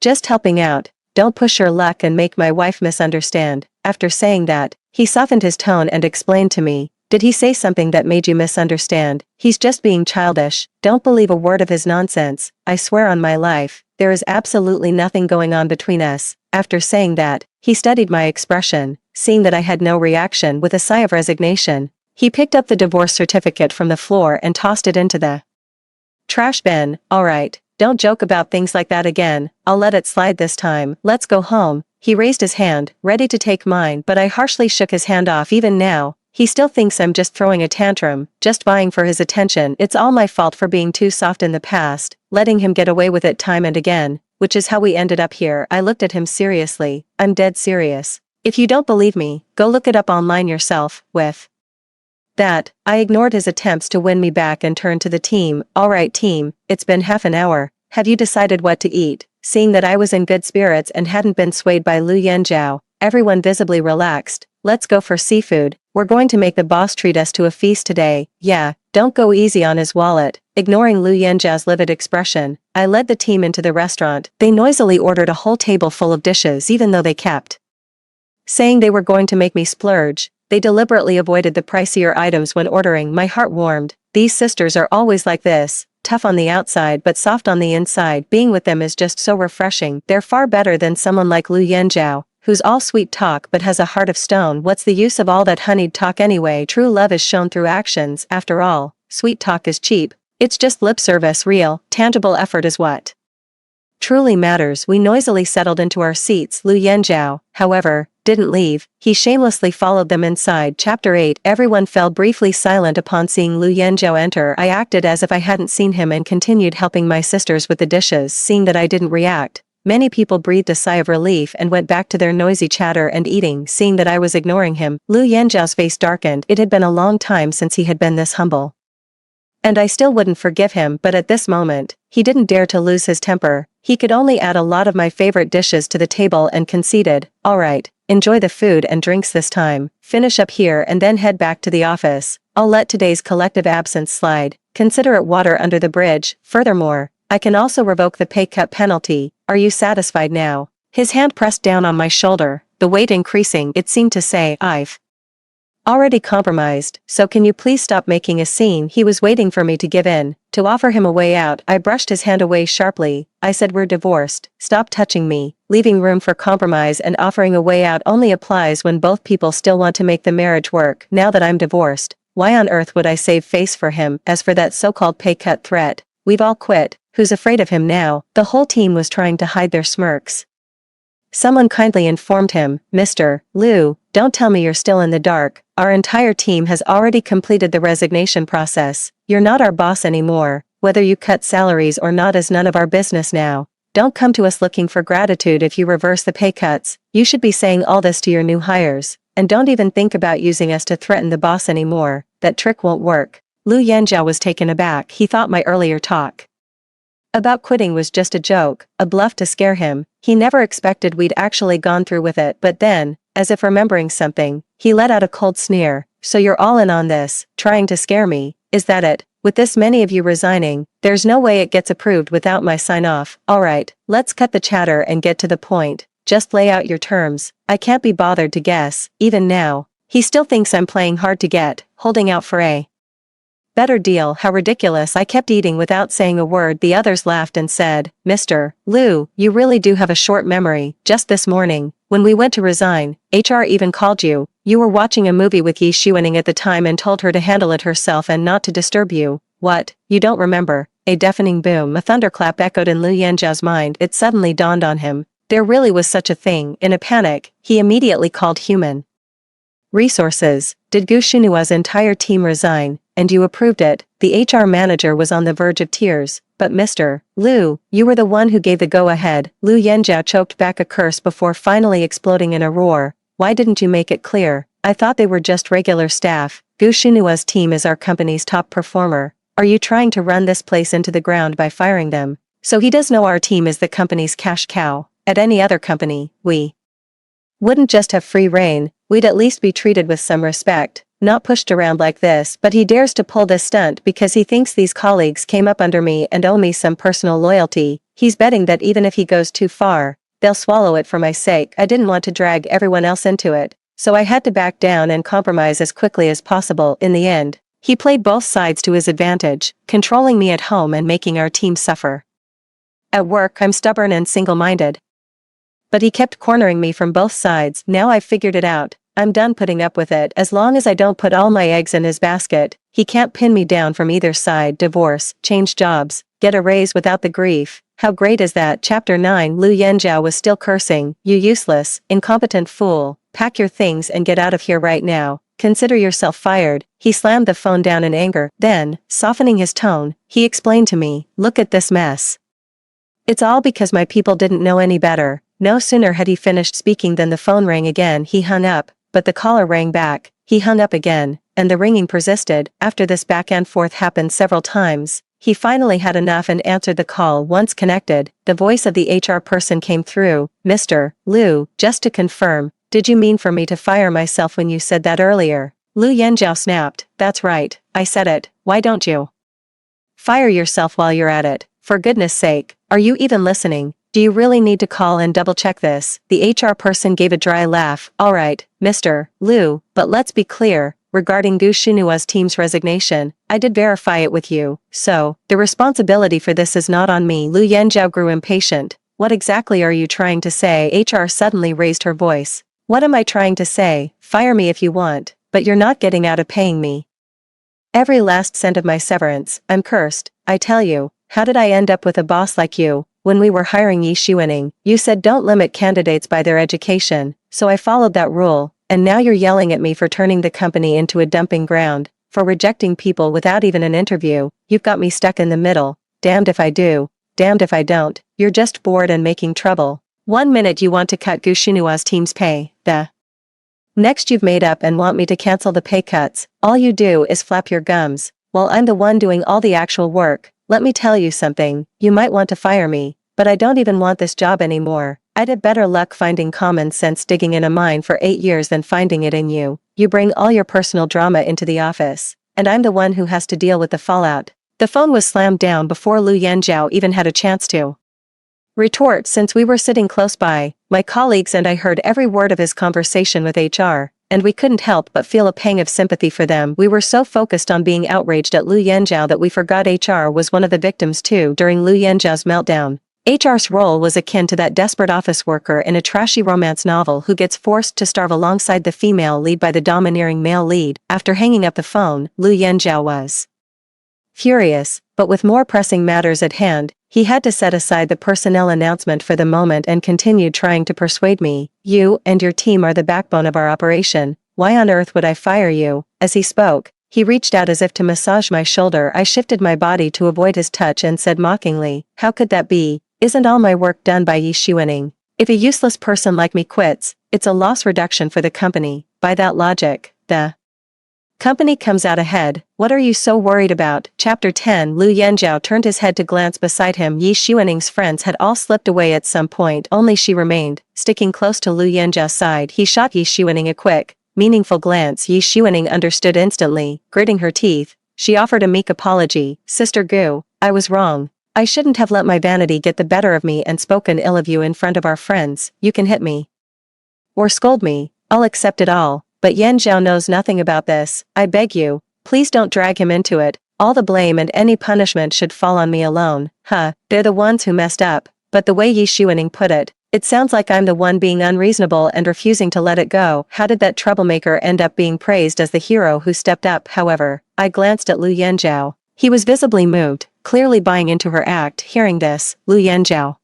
just helping out. Don't push your luck and make my wife misunderstand. After saying that, he softened his tone and explained to me, did he say something that made you misunderstand? He's just being childish. Don't believe a word of his nonsense. I swear on my life, there is absolutely nothing going on between us. After saying that, he studied my expression, seeing that I had no reaction with a sigh of resignation. He picked up the divorce certificate from the floor and tossed it into the trash bin. Alright, don't joke about things like that again. I'll let it slide this time. Let's go home. He raised his hand, ready to take mine, but I harshly shook his hand off. Even now, he still thinks I'm just throwing a tantrum, just vying for his attention. It's all my fault for being too soft in the past, letting him get away with it time and again, which is how we ended up here. I looked at him seriously. I'm dead serious. If you don't believe me, go look it up online yourself. With that, I ignored his attempts to win me back and turned to the team. Alright team, it's been half an hour. Have you decided what to eat? Seeing that I was in good spirits and hadn't been swayed by Lu Yanjiao, everyone visibly relaxed. Let's go for seafood. We're going to make the boss treat us to a feast today. Yeah, don't go easy on his wallet. Ignoring Lu Yanjiao's livid expression, I led the team into the restaurant. They noisily ordered a whole table full of dishes even though they kept saying they were going to make me splurge. They deliberately avoided the pricier items when ordering. My heart warmed. These sisters are always like this, tough on the outside but soft on the inside. Being with them is just so refreshing. They're far better than someone like Lu Yanjiao, who's all sweet talk but has a heart of stone. What's the use of all that honeyed talk anyway? True love is shown through actions. After all, sweet talk is cheap. It's just lip service. Real, tangible effort is what truly matters. We noisily settled into our seats. Lu Yanjiao, however, didn't leave. He shamelessly followed them inside. Chapter 8. Everyone fell briefly silent upon seeing Lu Yanjiao enter. I acted as if I hadn't seen him and continued helping my sisters with the dishes. Seeing that I didn't react, many people breathed a sigh of relief and went back to their noisy chatter and eating. Seeing that I was ignoring him, Lu Yanjiao's face darkened. It had been a long time since he had been this humble. And I still wouldn't forgive him, but at this moment, he didn't dare to lose his temper. He could only add a lot of my favorite dishes to the table and conceded, alright, enjoy the food and drinks this time, finish up here and then head back to the office. I'll let today's collective absence slide. Consider it water under the bridge. Furthermore, I can also revoke the pay cut penalty. Are you satisfied now? His hand pressed down on my shoulder, the weight increasing. It seemed to say, I've already compromised, so can you please stop making a scene? He was waiting for me to give in. To offer him a way out, I brushed his hand away sharply. I said, we're divorced. Stop touching me. Leaving room for compromise and offering a way out only applies when both people still want to make the marriage work. Now that I'm divorced, why on earth would I save face for him? As for that so-called pay cut threat, we've all quit. Who's afraid of him now? The whole team was trying to hide their smirks. Someone kindly informed him, Mr. Lu, don't tell me you're still in the dark. Our entire team has already completed the resignation process. You're not our boss anymore. Whether you cut salaries or not is none of our business now. Don't come to us looking for gratitude if you reverse the pay cuts. You should be saying all this to your new hires. And don't even think about using us to threaten the boss anymore. That trick won't work. Lu Yanjiao was taken aback. He thought my earlier talk about quitting was just a joke, a bluff to scare him. He never expected we'd actually gone through with it. But then, as if remembering something, he let out a cold sneer. So you're all in on this, trying to scare me, is that it? With this many of you resigning, there's no way it gets approved without my sign-off. Alright, let's cut the chatter and get to the point. Just lay out your terms. I can't be bothered to guess. Even now, he still thinks I'm playing hard to get, holding out for a better deal. How ridiculous. I kept eating without saying a word. The others laughed and said, Mr. Lu, you really do have a short memory. Just this morning, when we went to resign, HR even called you. You were watching a movie with Yi Xuaning at the time and told her to handle it herself and not to disturb you. What? You don't remember? A deafening boom, a thunderclap echoed in Lu Yanjiao's mind. It suddenly dawned on him. There really was such a thing. In a panic, he immediately called human resources. Did Gu Xunua's entire team resign? And you approved it? The HR manager was on the verge of tears. But Mr. Lu, you were the one who gave the go-ahead. Lu Yanjiao choked back a curse before finally exploding in a roar. Why didn't you make it clear? I thought they were just regular staff. Gu Xunua's team is our company's top performer. Are you trying to run this place into the ground by firing them? So he does know our team is the company's cash cow. At any other company, we wouldn't just have free reign, we'd at least be treated with some respect, not pushed around like this. But he dares to pull this stunt because he thinks these colleagues came up under me and owe me some personal loyalty. He's betting that even if he goes too far, they'll swallow it for my sake. I didn't want to drag everyone else into it, so I had to back down and compromise as quickly as possible. In the end, he played both sides to his advantage, controlling me at home and making our team suffer. At work, I'm stubborn and single-minded. But he kept cornering me from both sides. Now I've figured it out. I'm done putting up with it. As long as I don't put all my eggs in his basket, he can't pin me down from either side. Divorce, change jobs, get a raise without the grief. How great is that? Chapter 9. Lu Yanjiao was still cursing. You useless, incompetent fool. Pack your things and get out of here right now. Consider yourself fired. He slammed the phone down in anger. Then, softening his tone, he explained to me, look at this mess. It's all because my people didn't know any better. No sooner had he finished speaking than the phone rang again. He hung up, but the caller rang back. He hung up again, and the ringing persisted. After this back and forth happened several times, he finally had enough and answered the call. Once connected, the voice of the HR person came through. Mr. Liu, just to confirm, did you mean for me to fire myself when you said that earlier? Lu Yanjiao snapped. That's right, I said it. Why don't you fire yourself while you're at it? For goodness sake, are you even listening? Do you really need to call and double-check this? The HR person gave a dry laugh. All right, Mr. Liu, but let's be clear, regarding Gu Xunua's team's resignation, I did verify it with you, so, the responsibility for this is not on me. Lu Yanjiao grew impatient. What exactly are you trying to say? HR suddenly raised her voice. What am I trying to say? Fire me if you want, but you're not getting out of paying me every last cent of my severance. I'm cursed, I tell you. How did I end up with a boss like you? When we were hiring Yi Xuaning, you said don't limit candidates by their education, so I followed that rule, and now you're yelling at me for turning the company into a dumping ground, for rejecting people without even an interview. You've got me stuck in the middle. Damned if I do, damned if I don't. You're just bored and making trouble. 1 minute you want to cut Gu Xunua's team's pay, the next you've made up and want me to cancel the pay cuts. All you do is flap your gums, while I'm the one doing all the actual work. Let me tell you something, you might want to fire me, but I don't even want this job anymore. I'd have better luck finding common sense digging in a mine for 8 years than finding it in you. You bring all your personal drama into the office, and I'm the one who has to deal with the fallout. The phone was slammed down before Lu Yanjiao even had a chance to retort. Since we were sitting close by, my colleagues and I heard every word of his conversation with HR, and we couldn't help but feel a pang of sympathy for them. We were so focused on being outraged at Lu Yanjiao that we forgot HR was one of the victims too. During Lu Yanjiao's meltdown, HR's role was akin to that desperate office worker in a trashy romance novel who gets forced to starve alongside the female lead by the domineering male lead. After hanging up the phone, Lu Yanjiao was furious, but with more pressing matters at hand, he had to set aside the personnel announcement for the moment and continued trying to persuade me. You and your team are the backbone of our operation. Why on earth would I fire you? As he spoke, he reached out as if to massage my shoulder. I shifted my body to avoid his touch and said mockingly, how could that be? Isn't all my work done by Yi Xuaning? If a useless person like me quits, it's a loss reduction for the company. By that logic, the company comes out ahead. What are you so worried about? Chapter 10. Lu Yanjiao turned his head to glance beside him. Yi Xuaning's friends had all slipped away at some point. Only she remained, sticking close to Lu Yanjiao's side. He shot Yi Xuaning a quick, meaningful glance. Yi Xuaning understood instantly. Gritting her teeth, she offered a meek apology. Sister Gu, I was wrong. I shouldn't have let my vanity get the better of me and spoken ill of you in front of our friends. You can hit me or scold me. I'll accept it all. But Yanjiao knows nothing about this. I beg you, please don't drag him into it. All the blame and any punishment should fall on me alone. They're the ones who messed up. But the way Yi Xuaning put it, it sounds like I'm the one being unreasonable and refusing to let it go. How did that troublemaker end up being praised as the hero who stepped up? However, I glanced at Lu Yanjiao. He was visibly moved, clearly buying into her act. Hearing this, Lu Yanjiao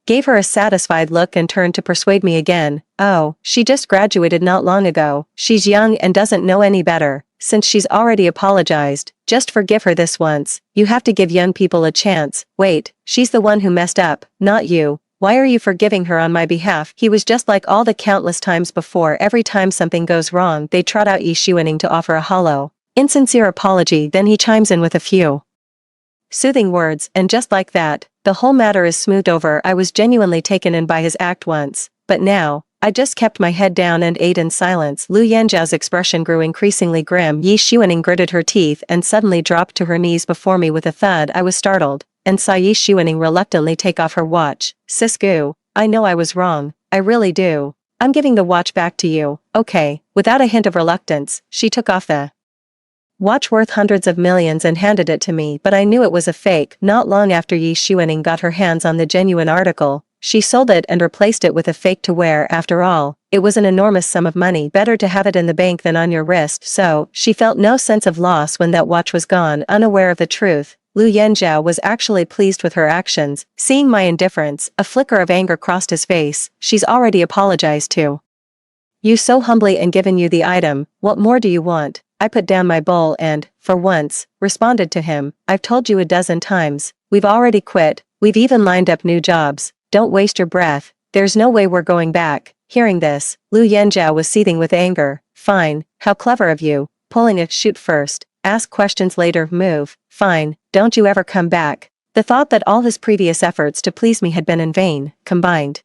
gave her a satisfied look and turned to persuade me again. Oh, she just graduated not long ago. She's young and doesn't know any better. Since she's already apologized, just forgive her this once. You have to give young people a chance. Wait, she's the one who messed up, not you. Why are you forgiving her on my behalf? He was just like all the countless times before. Every time something goes wrong, they trot out Yi Xuaning to offer a hollow, insincere apology. Then he chimes in with a few Soothing words, and just like that, the whole matter is smoothed over. I was genuinely taken in by his act once, but now, I just kept my head down and ate in silence. Lu Yanjiao's expression grew increasingly grim. Yi Xuaning gritted her teeth and suddenly dropped to her knees before me with a thud. I was startled, and saw Yi Xuaning reluctantly take off her watch. Sis-gu, I know I was wrong, I really do. I'm giving the watch back to you, okay. Without a hint of reluctance, she took off the watch worth hundreds of millions and handed it to me, but I knew it was a fake. Not long after Yi Xuaning got her hands on the genuine article, she sold it and replaced it with a fake to wear. After all, it was an enormous sum of money. Better to have it in the bank than on your wrist, so she felt no sense of loss when that watch was gone. Unaware of the truth, Lu Yanjiao was actually pleased with her actions. Seeing my indifference, a flicker of anger crossed his face. She's already apologized to you so humbly and given you the item. What more do you want? I put down my bowl and, for once, responded to him. I've told you a dozen times, we've already quit, we've even lined up new jobs. Don't waste your breath, there's no way we're going back. Hearing this, Lu Yanjiao was seething with anger. Fine, how clever of you, pulling a shoot first, ask questions later, move. Fine, don't you ever come back. The thought that all his previous efforts to please me had been in vain, combined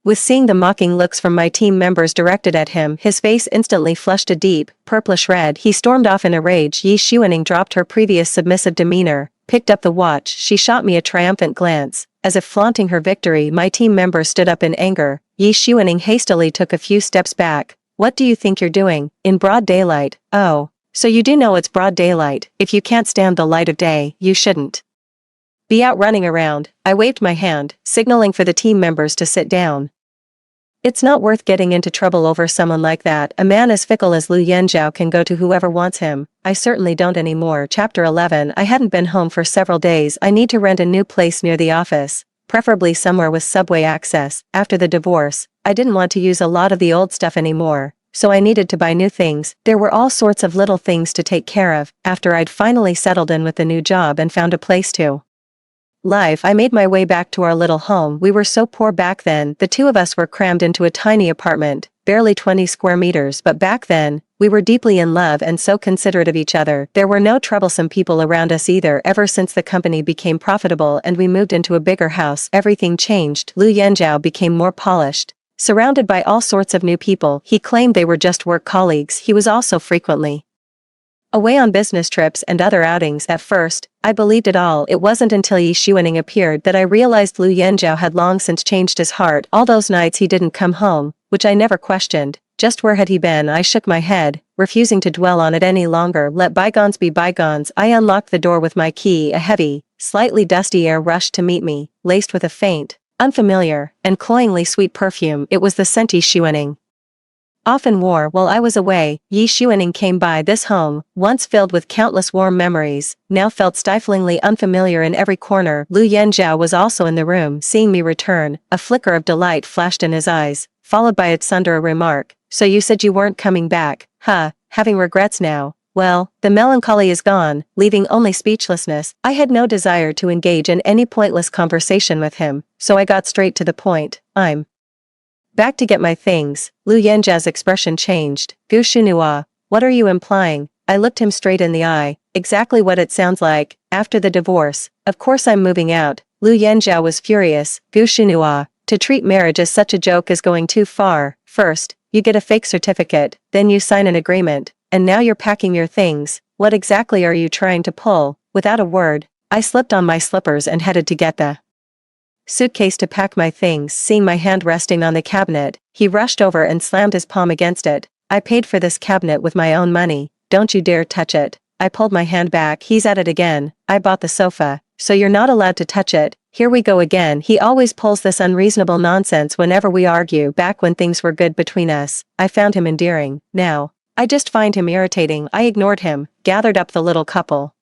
with seeing the mocking looks from my team members directed at him, his face instantly flushed a deep, purplish red. He stormed off in a rage. Yi Xuaning dropped her previous submissive demeanor, picked up the watch. She shot me a triumphant glance. As if flaunting her victory, my team member stood up in anger. Yi Xuaning hastily took a few steps back. What do you think you're doing, in broad daylight? Oh, so you do know it's broad daylight. If you can't stand the light of day, you shouldn't be out running around. I waved my hand, signaling for the team members to sit down. It's not worth getting into trouble over someone like that. A man as fickle as Lu Yanjiao can go to whoever wants him. I certainly don't anymore. Chapter 11. I hadn't been home for several days. I need to rent a new place near the office, preferably somewhere with subway access. After the divorce, I didn't want to use a lot of the old stuff anymore, so I needed to buy new things. There were all sorts of little things to take care of. After I'd finally settled in with the new job and found a place to live, I made my way back to our little home. We were so poor back then. The two of us were crammed into a tiny apartment, barely 20 square meters, but back then, we were deeply in love and so considerate of each other. There were no troublesome people around us either. Ever since the company became profitable and we moved into a bigger house, everything changed. Lu Yanjiao became more polished. Surrounded by all sorts of new people, he claimed they were just work colleagues. He was also frequently away on business trips and other outings. At first, I believed it all. It wasn't until Yi Xuaning appeared that I realized Lu Yanjiao had long since changed his heart. All those nights he didn't come home, which I never questioned. Just where had he been? I shook my head, refusing to dwell on it any longer. Let bygones be bygones. I unlocked the door with my key. A heavy, slightly dusty air rushed to meet me, laced with a faint, unfamiliar, and cloyingly sweet perfume. It was the scent Yi Xuaning often wore while I was away. Yi Xuaning came by. This home, once filled with countless warm memories, now felt stiflingly unfamiliar in every corner. Lu Yanjiao was also in the room. Seeing me return, a flicker of delight flashed in his eyes, followed by its thunder remark. So you said you weren't coming back, huh? Having regrets now? Well, the melancholy is gone, leaving only speechlessness. I had no desire to engage in any pointless conversation with him, so I got straight to the point. I'm back to get my things. Lu Yanjiao's expression changed. Gu Shunua, what are you implying? I looked him straight in the eye. Exactly what it sounds like. After the divorce, of course I'm moving out. Lu Yanjiao was furious. Gu Shunua, to treat marriage as such a joke is going too far. First, you get a fake certificate, then you sign an agreement, and now you're packing your things. What exactly are you trying to pull? Without a word, I slipped on my slippers and headed to get the suitcase to pack my things. Seeing my hand resting on the cabinet, he rushed over and slammed his palm against it. I paid for this cabinet with my own money. Don't you dare touch it. I pulled my hand back. He's at it again. I bought the sofa, so you're not allowed to touch it. Here we go again. He always pulls this unreasonable nonsense whenever we argue. Back when things were good between us, I found him endearing. Now, I just find him irritating. I ignored him, gathered up the little couple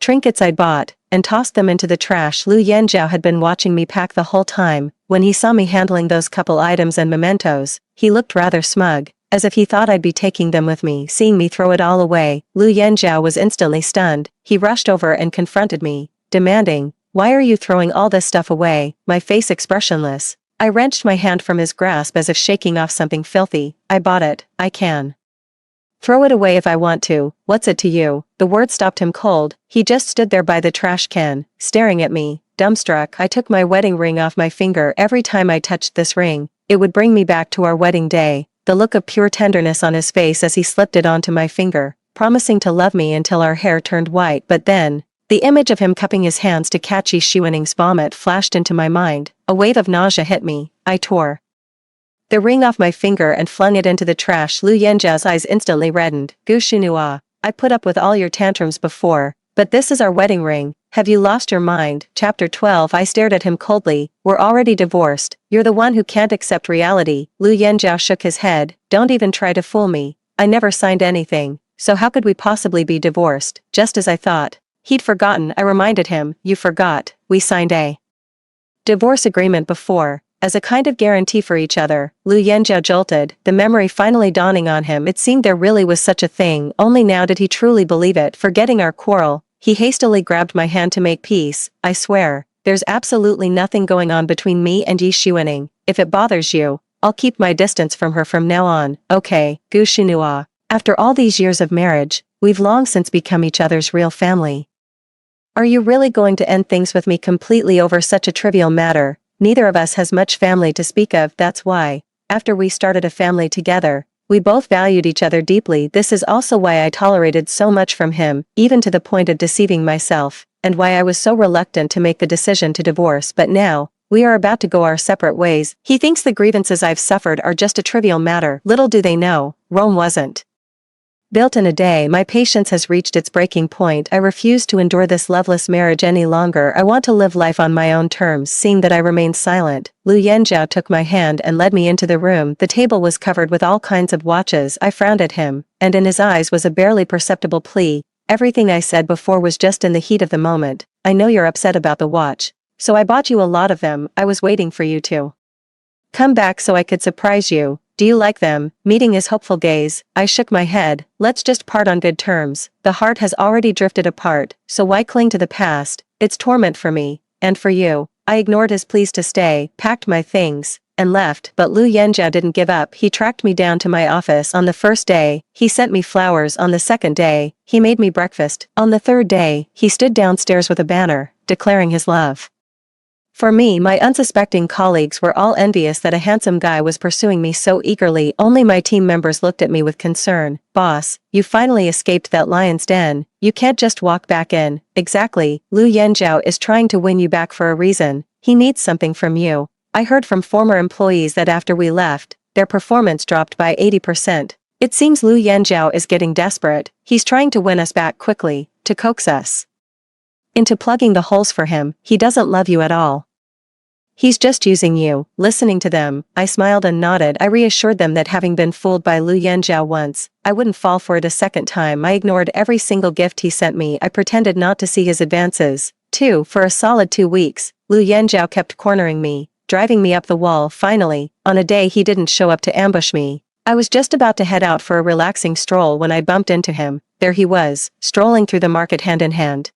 trinkets I'd bought, and tossed them into the trash. Lu Yanjiao had been watching me pack the whole time. When he saw me handling those couple items and mementos, he looked rather smug, as if he thought I'd be taking them with me. Seeing me throw it all away, Lu Yanjiao was instantly stunned. He rushed over and confronted me, demanding, "Why are you throwing all this stuff away?" My face expressionless, I wrenched my hand from his grasp as if shaking off something filthy. I bought it. I can Throw it away if I want to, what's it to you? The word stopped him cold. He just stood there by the trash can, staring at me. Dumbstruck, I took my wedding ring off my finger. Every time I touched this ring, it would bring me back to our wedding day. The look of pure tenderness on his face as he slipped it onto my finger, promising to love me until our hair turned white. But then, the image of him cupping his hands to catch Shiwening's vomit flashed into my mind. A wave of nausea hit me. I tore the ring off my finger and flung it into the trash. Lu Yanjiao's eyes instantly reddened. Gu Shinua, I put up with all your tantrums before, but this is our wedding ring. Have you lost your mind? Chapter 12. I stared at him coldly. We're already divorced. You're the one who can't accept reality. Lu Yanjiao shook his head. Don't even try to fool me. I never signed anything. So how could we possibly be divorced? Just as I thought. He'd forgotten. I reminded him. You forgot. We signed a divorce agreement before, as a kind of guarantee for each other. Lu Yanjiao jolted, the memory finally dawning on him. It seemed there really was such a thing. Only now did he truly believe it. Forgetting our quarrel, he hastily grabbed my hand to make peace. I swear, there's absolutely nothing going on between me and Yi Shiwening. If it bothers you, I'll keep my distance from her from now on. Okay, Gu Shinua. After all these years of marriage, we've long since become each other's real family. Are you really going to end things with me completely over such a trivial matter? Neither of us has much family to speak of. That's why, after we started a family together, we both valued each other deeply. This is also why I tolerated so much from him, even to the point of deceiving myself, and why I was so reluctant to make the decision to divorce. But now, we are about to go our separate ways. He thinks the grievances I've suffered are just a trivial matter. Little do they know, Rome wasn't built in a day. My patience has reached its breaking point. I refuse to endure this loveless marriage any longer. I want to live life on my own terms. Seeing that I remained silent, Lu Yanjiao took my hand and led me into the room. The table was covered with all kinds of watches. I frowned at him, and in his eyes was a barely perceptible plea. Everything I said before was just in the heat of the moment. I know you're upset about the watch, so I bought you a lot of them. I was waiting for you to come back so I could surprise you. Do you like them? Meeting his hopeful gaze, I shook my head. Let's just part on good terms. The heart has already drifted apart, so why cling to the past? It's torment for me, and for you. I ignored his pleas to stay, packed my things, and left. But Lu Yanjiao didn't give up. He tracked me down to my office on the first day. He sent me flowers on the second day. He made me breakfast. On the third day, he stood downstairs with a banner, declaring his love for me. My unsuspecting colleagues were all envious that a handsome guy was pursuing me so eagerly. Only my team members looked at me with concern. Boss, you finally escaped that lion's den. You can't just walk back in. Exactly. Lu Yanjiao is trying to win you back for a reason. He needs something from you. I heard from former employees that after we left, their performance dropped by 80%. It seems Lu Yanjiao is getting desperate. He's trying to win us back quickly, to coax us into plugging the holes for him. He doesn't love you at all. He's just using you. Listening to them, I smiled and nodded. I reassured them that having been fooled by Lu Yanjiao once, I wouldn't fall for it a second time. I ignored every single gift he sent me. I pretended not to see his advances. For a solid 2 weeks, Lu Yanjiao kept cornering me, driving me up the wall. Finally, on a day he didn't show up to ambush me. I was just about to head out for a relaxing stroll when I bumped into him. There he was, strolling through the market hand in hand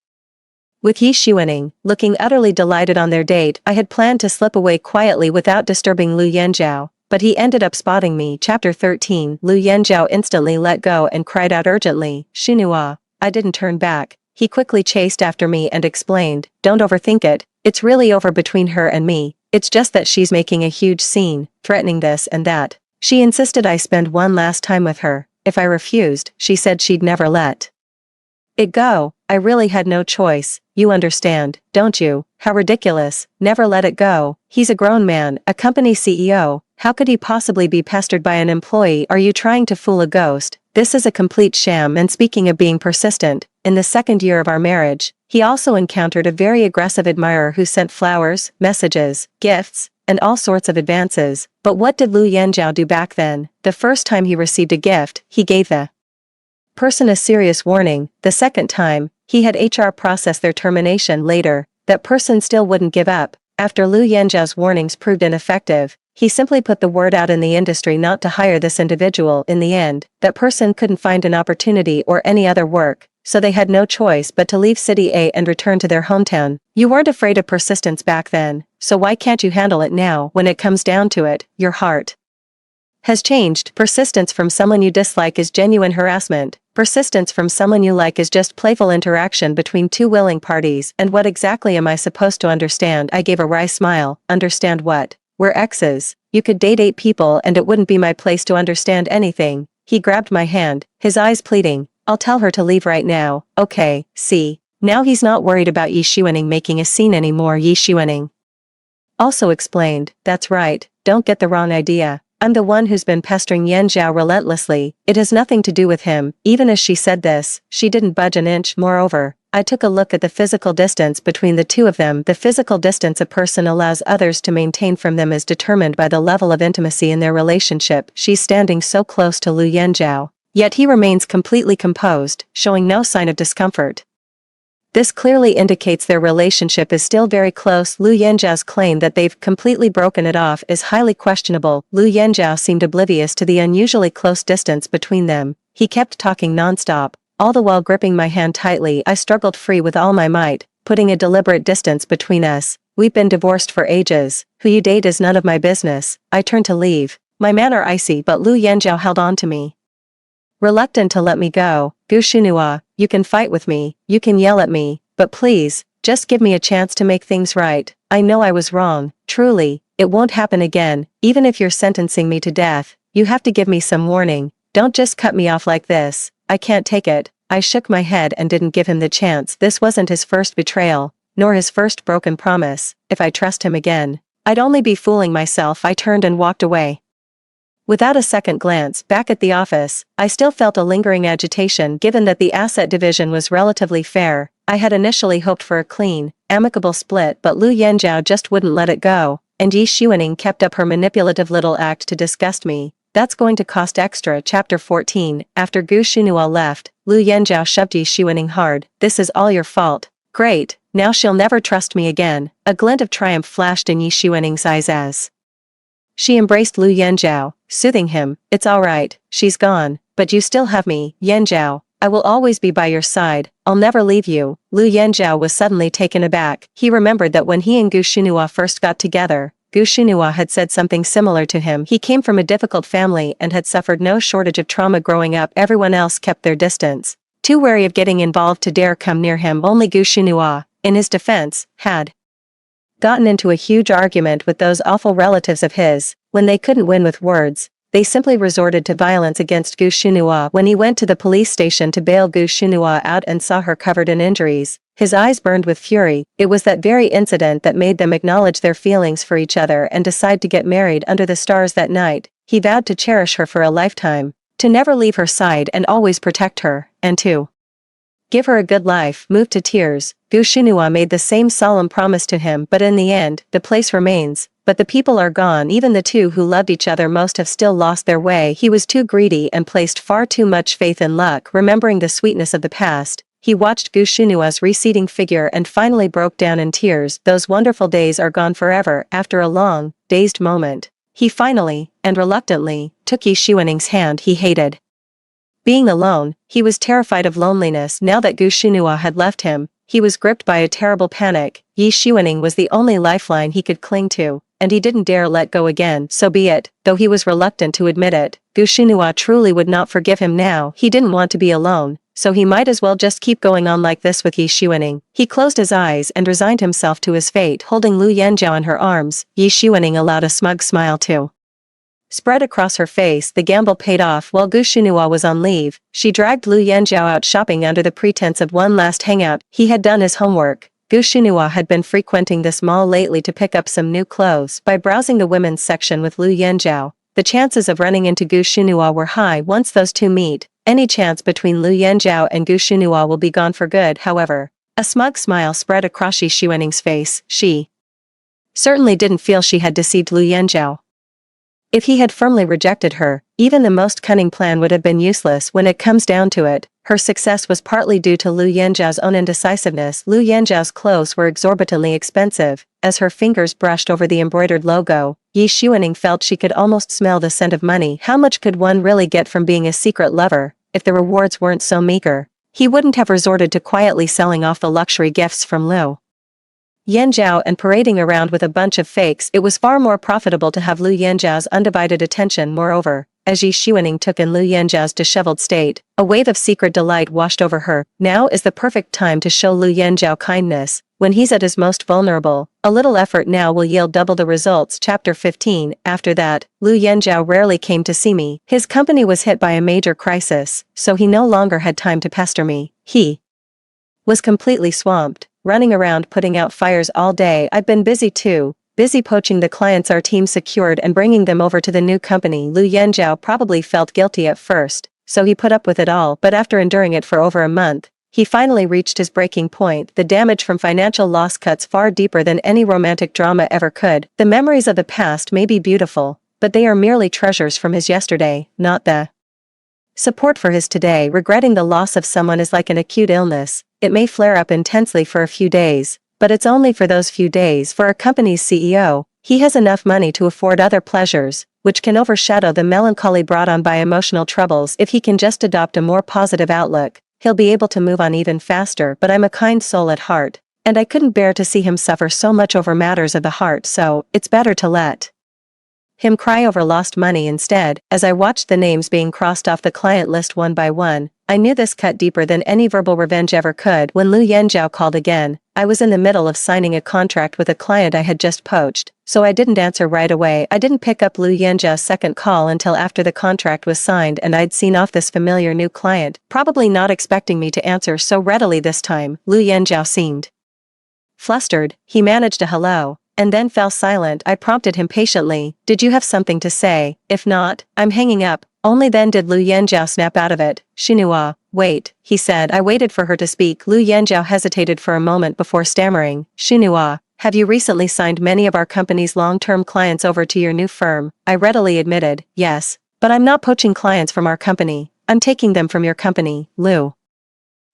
with Yi Shiwening, looking utterly delighted on their date. I had planned to slip away quietly without disturbing Lu Yanjiao, but he ended up spotting me. Chapter 13. Lu Yanjiao instantly let go and cried out urgently, Shinua. I didn't turn back. He quickly chased after me and explained, don't overthink it. It's really over between her and me. It's just that she's making a huge scene, threatening this and that. She insisted I spend one last time with her. If I refused, she said she'd never let it go. I really had no choice. You understand, don't you? How ridiculous. Never let it go. He's a grown man, a company CEO. How could he possibly be pestered by an employee? Are you trying to fool a ghost? This is a complete sham. And speaking of being persistent, in the second year of our marriage, he also encountered a very aggressive admirer who sent flowers, messages, gifts, and all sorts of advances. But what did Lu Yanjiao do back then? The first time he received a gift, he gave the person a serious warning. The second time, he had HR process their termination. Later, that person still wouldn't give up. After Lu Yanjiao's warnings proved ineffective, he simply put the word out in the industry not to hire this individual. In the end, that person couldn't find an opportunity or any other work, so they had no choice but to leave City A and return to their hometown. You weren't afraid of persistence back then, so why can't you handle it now? When it comes down to it, your heart has changed. Persistence from someone you dislike is genuine harassment. Persistence from someone you like is just playful interaction between two willing parties. And what exactly am I supposed to understand? I gave a wry smile. Understand what? We're exes. You could date 8 people and it wouldn't be my place to understand anything. He grabbed my hand, his eyes pleading. I'll tell her to leave right now. Okay, see. Now he's not worried about Yi Xuaning making a scene anymore. Yi Xuaning also explained, that's right, don't get the wrong idea. I'm the one who's been pestering Yan Zhao relentlessly. It has nothing to do with him. Even as she said this, she didn't budge an inch. Moreover, I took a look at the physical distance between the two of them. The physical distance a person allows others to maintain from them is determined by the level of intimacy in their relationship. She's standing so close to Lu Yanzhao, yet he remains completely composed, showing no sign of discomfort. This clearly indicates their relationship is still very close. Lu Yanzhao's claim that they've completely broken it off is highly questionable. Lu Yanzhao seemed oblivious to the unusually close distance between them. He kept talking non-stop, all the while gripping my hand tightly. I struggled free with all my might, putting a deliberate distance between us. We've been divorced for ages. Who you date is none of my business. I turned to leave, my manner icy, but Lu Yanzhao held on to me, reluctant to let me go. Gu Shunhua, you can fight with me, you can yell at me, but please, just give me a chance to make things right. I know I was wrong, truly, it won't happen again. Even if you're sentencing me to death, you have to give me some warning. Don't just cut me off like this. I can't take it. I shook my head and didn't give him the chance. This wasn't his first betrayal, nor his first broken promise. If I trust him again, I'd only be fooling myself. I turned and walked away. Without a second glance back at the office, I still felt a lingering agitation given that the asset division was relatively fair. I had initially hoped for a clean, amicable split, but Lu Yanzhao just wouldn't let it go, and Yi Xuaning kept up her manipulative little act to disgust me. That's going to cost extra. Chapter 14. After Gu Shunhua left, Lu Yanzhao shoved Yi Xuaning hard. This is all your fault. Great, now she'll never trust me again. A glint of triumph flashed in Yi Xuaning's eyes as she embraced Lu Yanzhao, soothing him. It's all right, she's gone, but you still have me, Yanzhao. I will always be by your side. I'll never leave you. Lu Yanzhao was suddenly taken aback. He remembered that when he and Gu Shunhua first got together, Gu Shunhua had said something similar to him. He came from a difficult family and had suffered no shortage of trauma growing up. Everyone else kept their distance, too wary of getting involved to dare come near him. Only Gu Shunhua, in his defense, had gotten into a huge argument with those awful relatives of his. When they couldn't win with words, they simply resorted to violence against Gu Shunhua. When he went to the police station to bail Gu Shunhua out and saw her covered in injuries, his eyes burned with fury. It was that very incident that made them acknowledge their feelings for each other and decide to get married under the stars that night. He vowed to cherish her for a lifetime, to never leave her side and always protect her, and to give her a good life. Moved to tears, Gu Shunhua made the same solemn promise to him. But in the end, the place remains, but the people are gone. Even the two who loved each other most have still lost their way. He was too greedy and placed far too much faith in luck. Remembering the sweetness of the past, he watched Gu Shunhua's receding figure and finally broke down in tears. Those wonderful days are gone forever. After a long, dazed moment, he finally, and reluctantly, took Yi Xuaning's hand. He hated being alone. He was terrified of loneliness. Now that Gu Shunhua had left him, he was gripped by a terrible panic. Yi Xuaning was the only lifeline he could cling to, and he didn't dare let go again. So be it, though he was reluctant to admit it. Gu Shunhua truly would not forgive him now. He didn't want to be alone, so he might as well just keep going on like this with Yi Xuaning. He closed his eyes and resigned himself to his fate. Holding Lu Yanzhao in her arms, Yi Xuaning allowed a smug smile to spread across her face. The gamble paid off. While Gu Shunhua was on leave, she dragged Lu Yanzhao out shopping under the pretense of one last hangout. He had done his homework. Gu Shunhua had been frequenting this mall lately to pick up some new clothes. By browsing the women's section with Lu Yanzhao, the chances of running into Gu Shunhua were high. Once those two meet, any chance between Lu Yanzhao and Gu Shunhua will be gone for good. However, a smug smile spread across Yi Xuaning's face. She certainly didn't feel she had deceived Lu Yanzhao. If he had firmly rejected her, even the most cunning plan would have been useless. When it comes down to it, her success was partly due to Lu Yanzhao's own indecisiveness. Lu Yanzhao's clothes were exorbitantly expensive. As her fingers brushed over the embroidered logo, Yi Xuaning felt she could almost smell the scent of money. How much could one really get from being a secret lover, if the rewards weren't so meager? He wouldn't have resorted to quietly selling off the luxury gifts from Lu Yanzhao and parading around with a bunch of fakes. It was far more profitable to have Lu Yanzhao's undivided attention. Moreover, as Yi Xuaning took in Lu Yanzhao's disheveled state, a wave of secret delight washed over her. Now is the perfect time to show Lu Yanzhao kindness. When he's at his most vulnerable, a little effort now will yield double the results. Chapter 15. After that, Lu Yanzhao rarely came to see me. His company was hit by a major crisis, so he no longer had time to pester me. He was completely swamped, running around putting out fires all day. I've been busy too, busy poaching the clients our team secured and bringing them over to the new company. Lu Yanzhao probably felt guilty at first, so he put up with it all, but after enduring it for over a month, he finally reached his breaking point. The damage from financial loss cuts far deeper than any romantic drama ever could. The memories of the past may be beautiful, but they are merely treasures from his yesterday, not the support for his today. Regretting the loss of someone is like an acute illness. It may flare up intensely for a few days, but it's only for those few days. For a company's CEO, he has enough money to afford other pleasures, which can overshadow the melancholy brought on by emotional troubles. If he can just adopt a more positive outlook, he'll be able to move on even faster. But I'm a kind soul at heart, and I couldn't bear to see him suffer so much over matters of the heart, so it's better to let him cry over lost money instead. As I watched the names being crossed off the client list one by one, I knew this cut deeper than any verbal revenge ever could. When Lu Yanzhao called again, I was in the middle of signing a contract with a client I had just poached, so I didn't answer right away. I didn't pick up Lu Yanzhao's second call until after the contract was signed and I'd seen off this familiar new client, probably not expecting me to answer so readily this time. Lu Yanzhao seemed flustered. He managed a hello, and then fell silent. I prompted him patiently, "Did you have something to say? If not, I'm hanging up." Only then did Lu Yanzhao snap out of it. "Xinhua, wait," he said. I waited for her to speak. Lu Yanzhao hesitated for a moment before stammering, "Xinhua, have you recently signed many of our company's long-term clients over to your new firm?" I readily admitted, "Yes, but I'm not poaching clients from our company. I'm taking them from your company." Lu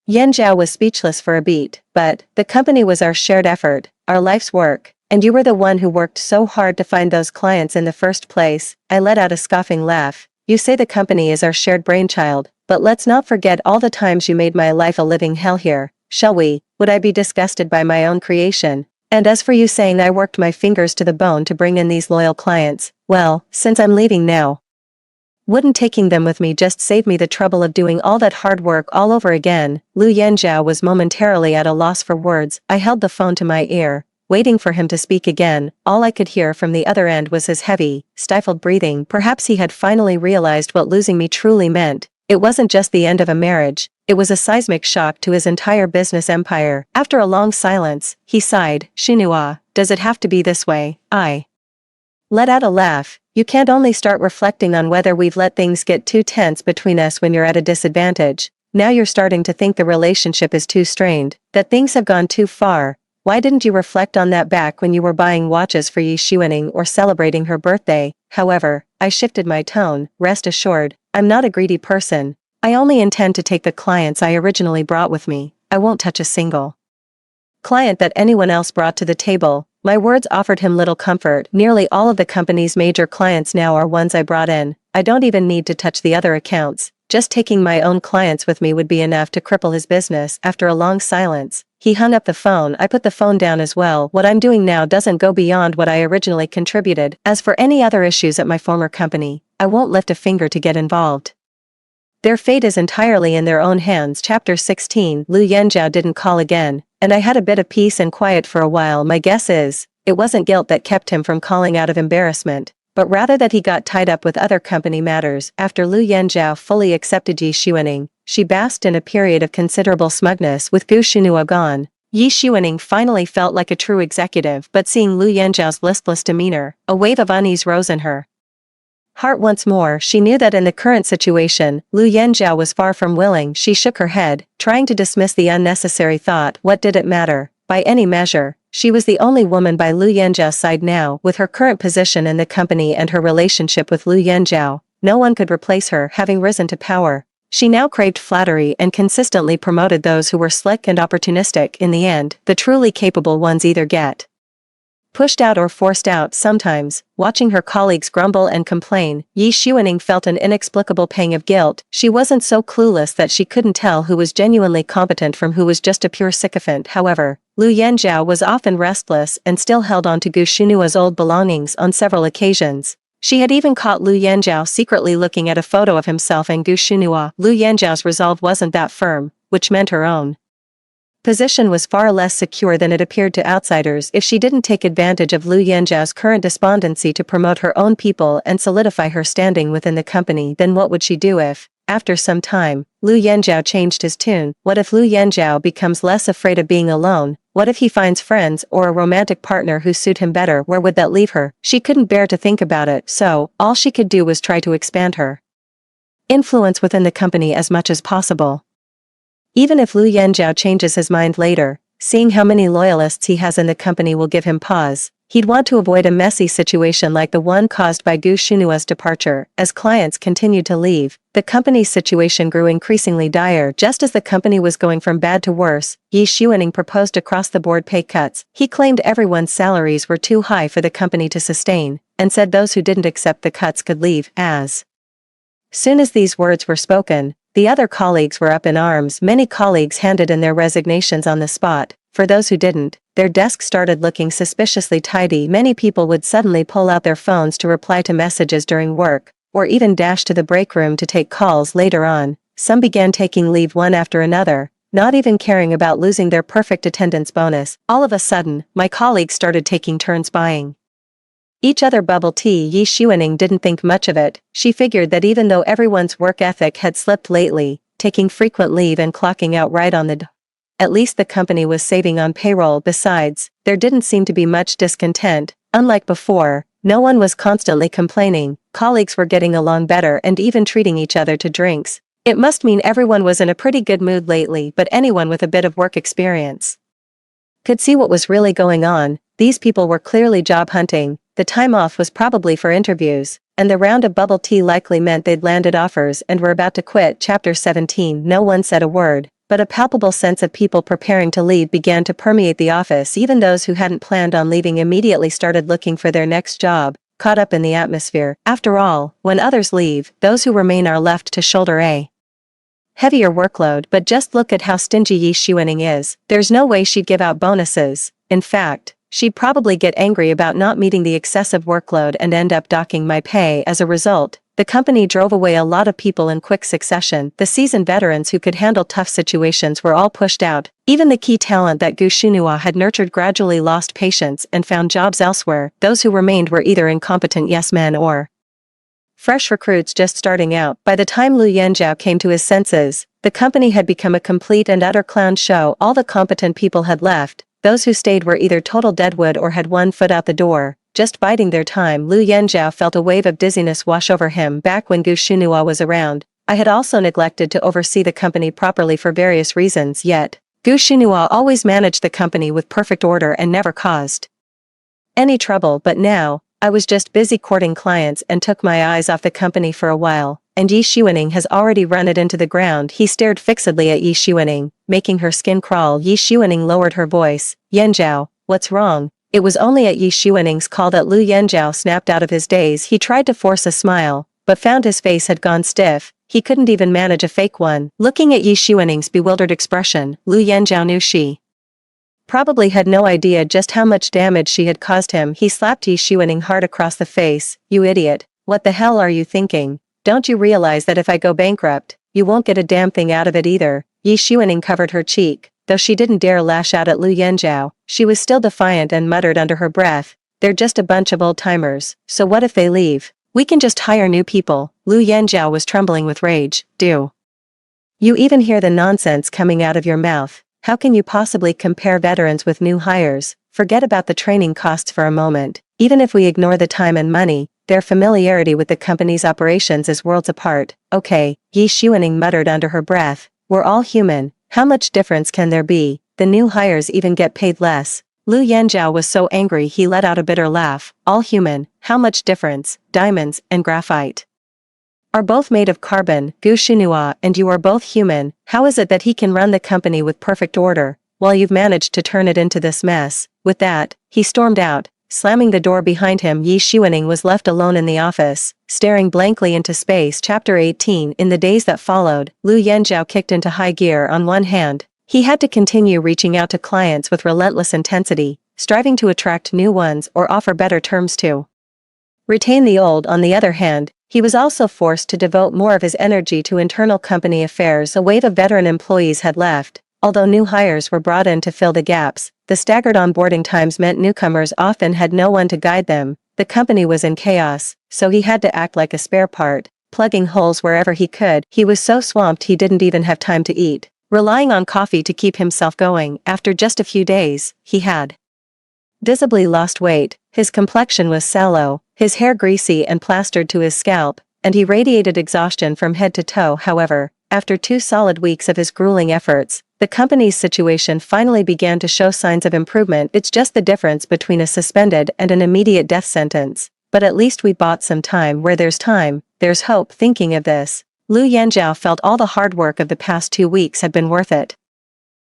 Yanzhao was speechless for a beat. "But the company was our shared effort, our life's work. And you were the one who worked so hard to find those clients in the first place." I let out a scoffing laugh. "You say the company is our shared brainchild, but let's not forget all the times you made my life a living hell here, shall we? Would I be disgusted by my own creation? And as for you saying I worked my fingers to the bone to bring in these loyal clients, well, since I'm leaving now, wouldn't taking them with me just save me the trouble of doing all that hard work all over again?" Lu Yanzhao was momentarily at a loss for words. I held the phone to my ear, waiting for him to speak again. All I could hear from the other end was his heavy, stifled breathing. Perhaps he had finally realized what losing me truly meant. It wasn't just the end of a marriage, it was a seismic shock to his entire business empire. After a long silence, he sighed, "Xinhua, does it have to be this way?" I let out a laugh. "You can't only start reflecting on whether we've let things get too tense between us when you're at a disadvantage. Now you're starting to think the relationship is too strained, that things have gone too far. Why didn't you reflect on that back when you were buying watches for Yi Xuaning or celebrating her birthday?" However, I shifted my tone. "Rest assured, I'm not a greedy person. I only intend to take the clients I originally brought with me. I won't touch a single client that anyone else brought to the table." My words offered him little comfort. Nearly all of the company's major clients now are ones I brought in. I don't even need to touch the other accounts. Just taking my own clients with me would be enough to cripple his business. After a long silence, he hung up the phone. I put the phone down as well. What I'm doing now doesn't go beyond what I originally contributed. As for any other issues at my former company, I won't lift a finger to get involved. Their fate is entirely in their own hands. Chapter 16. Lu Yanzhao didn't call again, and I had a bit of peace and quiet for a while. My guess is, it wasn't guilt that kept him from calling out of embarrassment, but rather that he got tied up with other company matters. After Lu Yanzhao fully accepted Yi Xuaning, she basked in a period of considerable smugness. With Gu Xinhua gone, Yi Xuaning finally felt like a true executive. But seeing Lu Yanzhao's listless demeanor, a wave of unease rose in her heart once more. She knew that in the current situation, Lu Yanzhao was far from willing. She shook her head, trying to dismiss the unnecessary thought. What did it matter? By any measure, she was the only woman by Lu Yanzhao's side now. With her current position in the company and her relationship with Lu Yanzhao, no one could replace her. Having risen to power, she now craved flattery and consistently promoted those who were slick and opportunistic. In the end, the truly capable ones either get pushed out or forced out. Sometimes, watching her colleagues grumble and complain, Yi Xuaning felt an inexplicable pang of guilt. She wasn't so clueless that she couldn't tell who was genuinely competent from who was just a pure sycophant. However, Lu Yanzhao was often restless and still held on to Gu Xunua's old belongings on several occasions. She had even caught Lu Yanzhao secretly looking at a photo of himself and Gu Xunua. Lu Yanzhao's resolve wasn't that firm, which meant her own position was far less secure than it appeared to outsiders if she didn't take advantage of Lu Yanzhao's current despondency to promote her own people and solidify her standing within the company. Then what would she do if, after some time, Lu Yanzhao changed his tune? What if Lu Yanzhao becomes less afraid of being alone? What if he finds friends or a romantic partner who suit him better? Where would that leave her? She couldn't bear to think about it, so all she could do was try to expand her influence within the company as much as possible. Even if Lu Yanzhao changes his mind later, seeing how many loyalists he has in the company will give him pause. He'd want to avoid a messy situation like the one caused by Gu Xunua's departure. As clients continued to leave, the company's situation grew increasingly dire. Just as the company was going from bad to worse, Yi Xuaning proposed across-the-board pay cuts. He claimed everyone's salaries were too high for the company to sustain, and said those who didn't accept the cuts could leave. As soon as these words were spoken, the other colleagues were up in arms. Many colleagues handed in their resignations on the spot. For those who didn't, their desks started looking suspiciously tidy. Many people would suddenly pull out their phones to reply to messages during work, or even dash to the break room to take calls later on. Some began taking leave one after another, not even caring about losing their perfect attendance bonus. All of a sudden, my colleagues started taking turns buying each other bubble tea. Yi Xuaning didn't think much of it. She figured that even though everyone's work ethic had slipped lately, taking frequent leave and clocking out right on the at least the company was saving on payroll. Besides, there didn't seem to be much discontent. Unlike before, no one was constantly complaining. Colleagues were getting along better and even treating each other to drinks. It must mean everyone was in a pretty good mood lately, but anyone with a bit of work experience could see what was really going on. These people were clearly job hunting. The time off was probably for interviews, and the round of bubble tea likely meant they'd landed offers and were about to quit. Chapter 17. No one said a word, but a palpable sense of people preparing to leave began to permeate the office. Even those who hadn't planned on leaving immediately started looking for their next job, caught up in the atmosphere. After all, when others leave, those who remain are left to shoulder a heavier workload. But just look at how stingy Yi Xuaning is. There's no way she'd give out bonuses. In fact, she'd probably get angry about not meeting the excessive workload and end up docking my pay. As a result, the company drove away a lot of people in quick succession. The seasoned veterans who could handle tough situations were all pushed out. Even the key talent that Gu Xunua had nurtured gradually lost patience and found jobs elsewhere. Those who remained were either incompetent yes-men or fresh recruits just starting out. By the time Lu Yanzhao came to his senses, the company had become a complete and utter clown show. All the competent people had left. Those who stayed were either total deadwood or had one foot out the door, just biding their time. Lu Yanzhao felt a wave of dizziness wash over him. Back when Gu Xunua was around, I had also neglected to oversee the company properly for various reasons. Yet, Gu Xunua always managed the company with perfect order and never caused any trouble. But now, I was just busy courting clients and took my eyes off the company for a while, and Yi Xuaning has already run it into the ground. He stared fixedly at Yi Xuaning, making her skin crawl. Yi Xuaning lowered her voice. Yanzhao, what's wrong? It was only at Yi Xuaning's call that Lu Yanzhao snapped out of his daze. He tried to force a smile, but found his face had gone stiff. He couldn't even manage a fake one. Looking at Yi Xuaning's bewildered expression, Lu Yanzhao knew she probably had no idea just how much damage she had caused him. He slapped Yi Xuaning hard across the face. You idiot. What the hell are you thinking? Don't you realize that if I go bankrupt, you won't get a damn thing out of it either? Yi Xuaning covered her cheek. Though she didn't dare lash out at Lu Yanzhao, she was still defiant and muttered under her breath, they're just a bunch of old-timers, so what if they leave? We can just hire new people. Lu Yanzhao was trembling with rage. Do you even hear the nonsense coming out of your mouth? How can you possibly compare veterans with new hires? Forget about the training costs for a moment. Even if we ignore the time and money, their familiarity with the company's operations is worlds apart. Okay, Yi Xuaning muttered under her breath. We're all human. How much difference can there be? The new hires even get paid less. Lu Yanzhao was so angry he let out a bitter laugh. All human. How much difference? Diamonds and graphite are both made of carbon. Gu Xunua and you are both human. How is it that he can run the company with perfect order, while you've managed to turn it into this mess? With that, he stormed out, slamming the door behind him. Yi Xuaning was left alone in the office, staring blankly into space. Chapter 18. In the days that followed, Lu Yanzhao kicked into high gear. On one hand, He had to continue reaching out to clients with relentless intensity, striving to attract new ones or offer better terms to retain the old. On the other hand, he was also forced to devote more of his energy to internal company affairs. A wave of veteran employees had left, although new hires were brought in to fill the gaps. The staggered onboarding times meant newcomers often had no one to guide them. The company was in chaos, so he had to act like a spare part, plugging holes wherever he could. He was so swamped he didn't even have time to eat, relying on coffee to keep himself going. After just a few days, he had visibly lost weight. His complexion was sallow, his hair greasy and plastered to his scalp, and he radiated exhaustion from head to toe. However, after 2 solid weeks of his grueling efforts, the company's situation finally began to show signs of improvement. It's just the difference between a suspended and an immediate death sentence. But at least we bought some time. Where there's time, there's hope. Thinking of this, Lu Yanzhao felt all the hard work of the past 2 weeks had been worth it.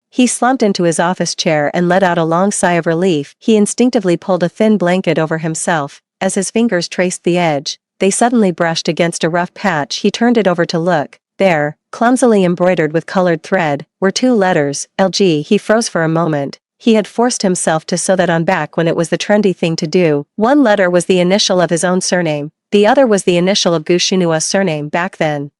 He slumped into his office chair and let out a long sigh of relief. He instinctively pulled a thin blanket over himself. As his fingers traced the edge, they suddenly brushed against a rough patch. He turned it over to look. There, clumsily embroidered with colored thread, were 2 letters, LG. He froze for a moment. He had forced himself to sew that on back when it was the trendy thing to do. One letter was the initial of his own surname, the other was the initial of Gu Xunua's surname. Back then,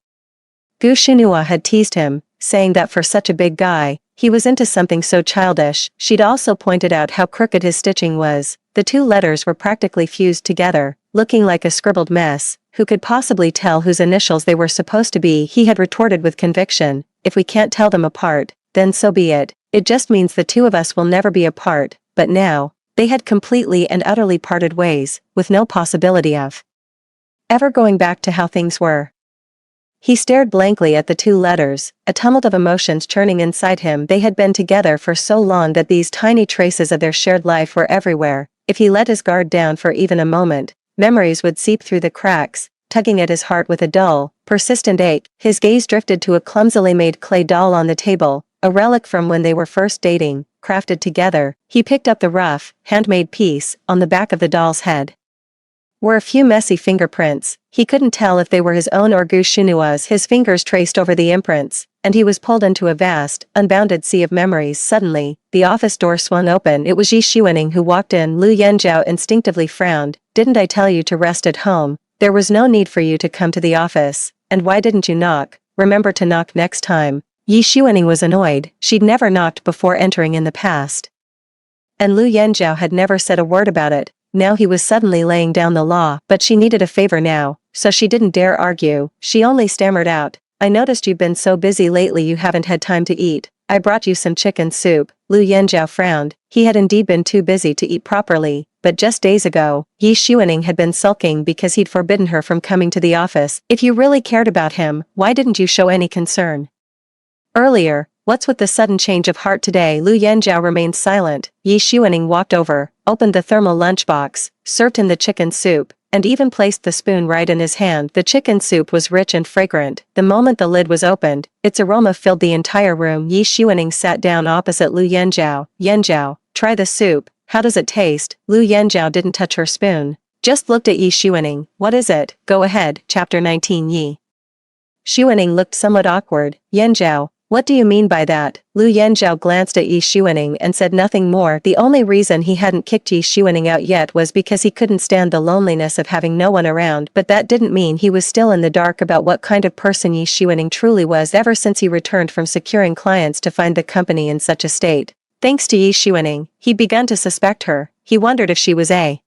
Gu Xunua had teased him, saying that for such a big guy, he was into something so childish. She'd also pointed out how crooked his stitching was. The 2 letters were practically fused together, looking like a scribbled mess. Who could possibly tell whose initials they were supposed to be? He had retorted with conviction. If we can't tell them apart, then so be it. It just means the 2 of us will never be apart. But now, they had completely and utterly parted ways, with no possibility of ever going back to how things were. He stared blankly at the 2 letters, a tumult of emotions churning inside him. They had been together for so long that these tiny traces of their shared life were everywhere. If he let his guard down for even a moment, memories would seep through the cracks, tugging at his heart with a dull, persistent ache. His gaze drifted to a clumsily made clay doll on the table, a relic from when they were first dating, crafted together. He picked up the rough, handmade piece. On the back of the doll's head were a few messy fingerprints. He couldn't tell if they were his own or Gu Xunua's. His fingers traced over the imprints, and he was pulled into a vast, unbounded sea of memories. Suddenly, the office door swung open. It was Yi Xuaning who walked in. Lu Yanzhao instinctively frowned. Didn't I tell you to rest at home? There was no need for you to come to the office. And why didn't you knock? Remember to knock next time. Yi Xuaning was annoyed. She'd never knocked before entering in the past, and Lu Yanzhao had never said a word about it. Now he was suddenly laying down the law. But she needed a favor now, so she didn't dare argue. She only stammered out, I noticed you've been so busy lately you haven't had time to eat. I brought you some chicken soup. Lu Yanzhao frowned. He had indeed been too busy to eat properly, but just days ago, Yi Xuaning had been sulking because he'd forbidden her from coming to the office. If you really cared about him, why didn't you show any concern earlier? What's with the sudden change of heart today? Lu Yanzhao remained silent. Yi Xuaning walked over, opened the thermal lunchbox, served him the chicken soup, and even placed the spoon right in his hand. The chicken soup was rich and fragrant. The moment the lid was opened, its aroma filled the entire room. Yi Xuaning sat down opposite Lu Yanzhao. Yanzhao, try the soup. How does it taste? Lu Yanzhao didn't touch her spoon, just looked at Yi Xuaning. What is it? Go ahead. Chapter 19. Yi Xuaning looked somewhat awkward. Yanzhao, what do you mean by that? Lu Yanzhao glanced at Yi Xuaning and said nothing more. The only reason he hadn't kicked Yi Xuaning out yet was because he couldn't stand the loneliness of having no one around, but that didn't mean he was still in the dark about what kind of person Yi Xuaning truly was. Ever since he returned from securing clients to find the company in such a state, thanks to Yi Xuaning, he'd begun to suspect her. He wondered if she was a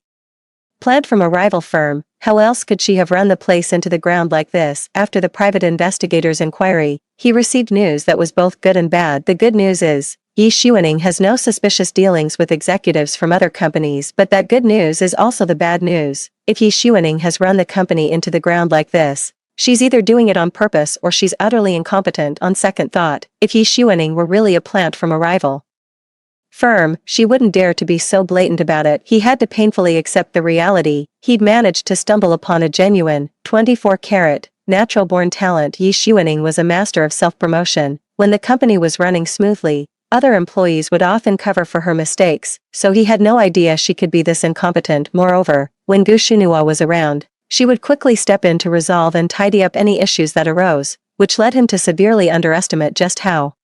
plant from a rival firm. How else could she have run the place into the ground like this? After the private investigator's inquiry, he received news that was both good and bad. The good news is, Yi Xuaning has no suspicious dealings with executives from other companies, but that good news is also the bad news. If Yi Xuaning has run the company into the ground like this, she's either doing it on purpose or she's utterly incompetent. On second thought, if Yi Xuaning were really a plant from a rival firm, she wouldn't dare to be so blatant about it. He had to painfully accept the reality. He'd managed to stumble upon a genuine, 24-carat, natural-born talent. Yi Xuaning was a master of self-promotion. When the company was running smoothly, other employees would often cover for her mistakes, so he had no idea she could be this incompetent. Moreover, when Gu Xunua was around, she would quickly step in to resolve and tidy up any issues that arose, which led him to severely underestimate just how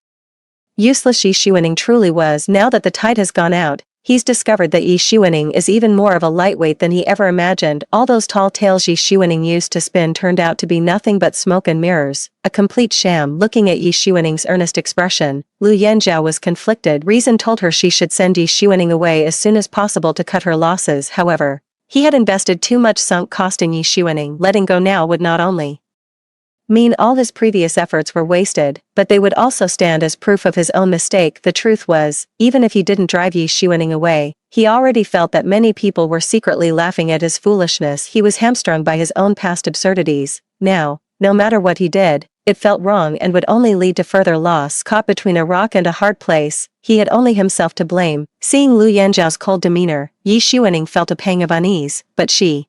useless Yi Xuaning truly was. Now that the tide has gone out, he's discovered that Yi Xuaning is even more of a lightweight than he ever imagined. All those tall tales Yi Xuaning used to spin turned out to be nothing but smoke and mirrors, a complete sham. Looking at Yi Xuaning's earnest expression, Lu Yanzhao was conflicted. Reason told her she should send Yi Xuaning away as soon as possible to cut her losses. However, he had invested too much sunk cost in Yi Xuaning. Letting go now would not only mean all his previous efforts were wasted, but they would also stand as proof of his own mistake. The truth was, even if he didn't drive Yi Xuaning away, he already felt that many people were secretly laughing at his foolishness. He was hamstrung by his own past absurdities. Now, no matter what he did, it felt wrong and would only lead to further loss. Caught between a rock and a hard place, he had only himself to blame. Seeing Lu Yanzhao's cold demeanor, Yi Xuaning felt a pang of unease, but she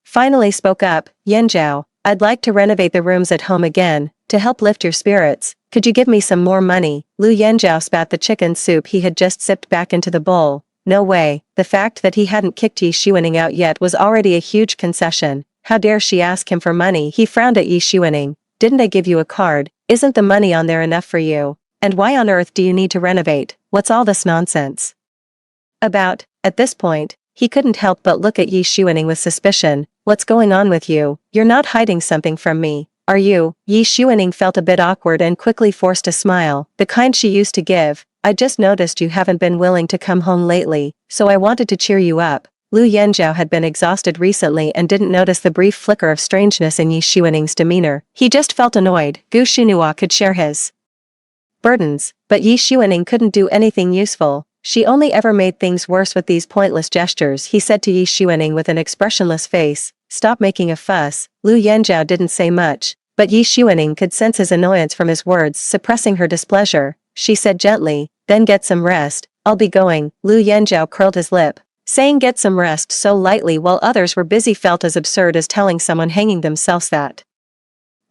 finally spoke up. Yanzhao, I'd like to renovate the rooms at home again, to help lift your spirits. Could you give me some more money? Lu Yanzhao spat the chicken soup he had just sipped back into the bowl. No way. The fact that he hadn't kicked Yi Xuaning out yet was already a huge concession. How dare she ask him for money? He frowned at Yi Xuaning. Didn't I give you a card? Isn't the money on there enough for you? And why on earth do you need to renovate? What's all this nonsense about? At this point, he couldn't help but look at Yi Xuaning with suspicion. What's going on with you? You're not hiding something from me, are you? Yi Xuaning felt a bit awkward and quickly forced a smile, the kind she used to give. I just noticed you haven't been willing to come home lately, so I wanted to cheer you up. Lu Yanzhao had been exhausted recently and didn't notice the brief flicker of strangeness in Yi Xuaning's demeanor. He just felt annoyed. Gu Xinhua could share his burdens, but Yi Xuaning couldn't do anything useful. She only ever made things worse with these pointless gestures. He said to Yi Xuaning with an expressionless face, stop making a fuss. Lu Yanzhao didn't say much, but Yi Xuaning could sense his annoyance from his words. Suppressing her displeasure, she said gently, then get some rest. I'll be going. Lu Yanzhao curled his lip. Saying get some rest so lightly while others were busy felt as absurd as telling someone hanging themselves that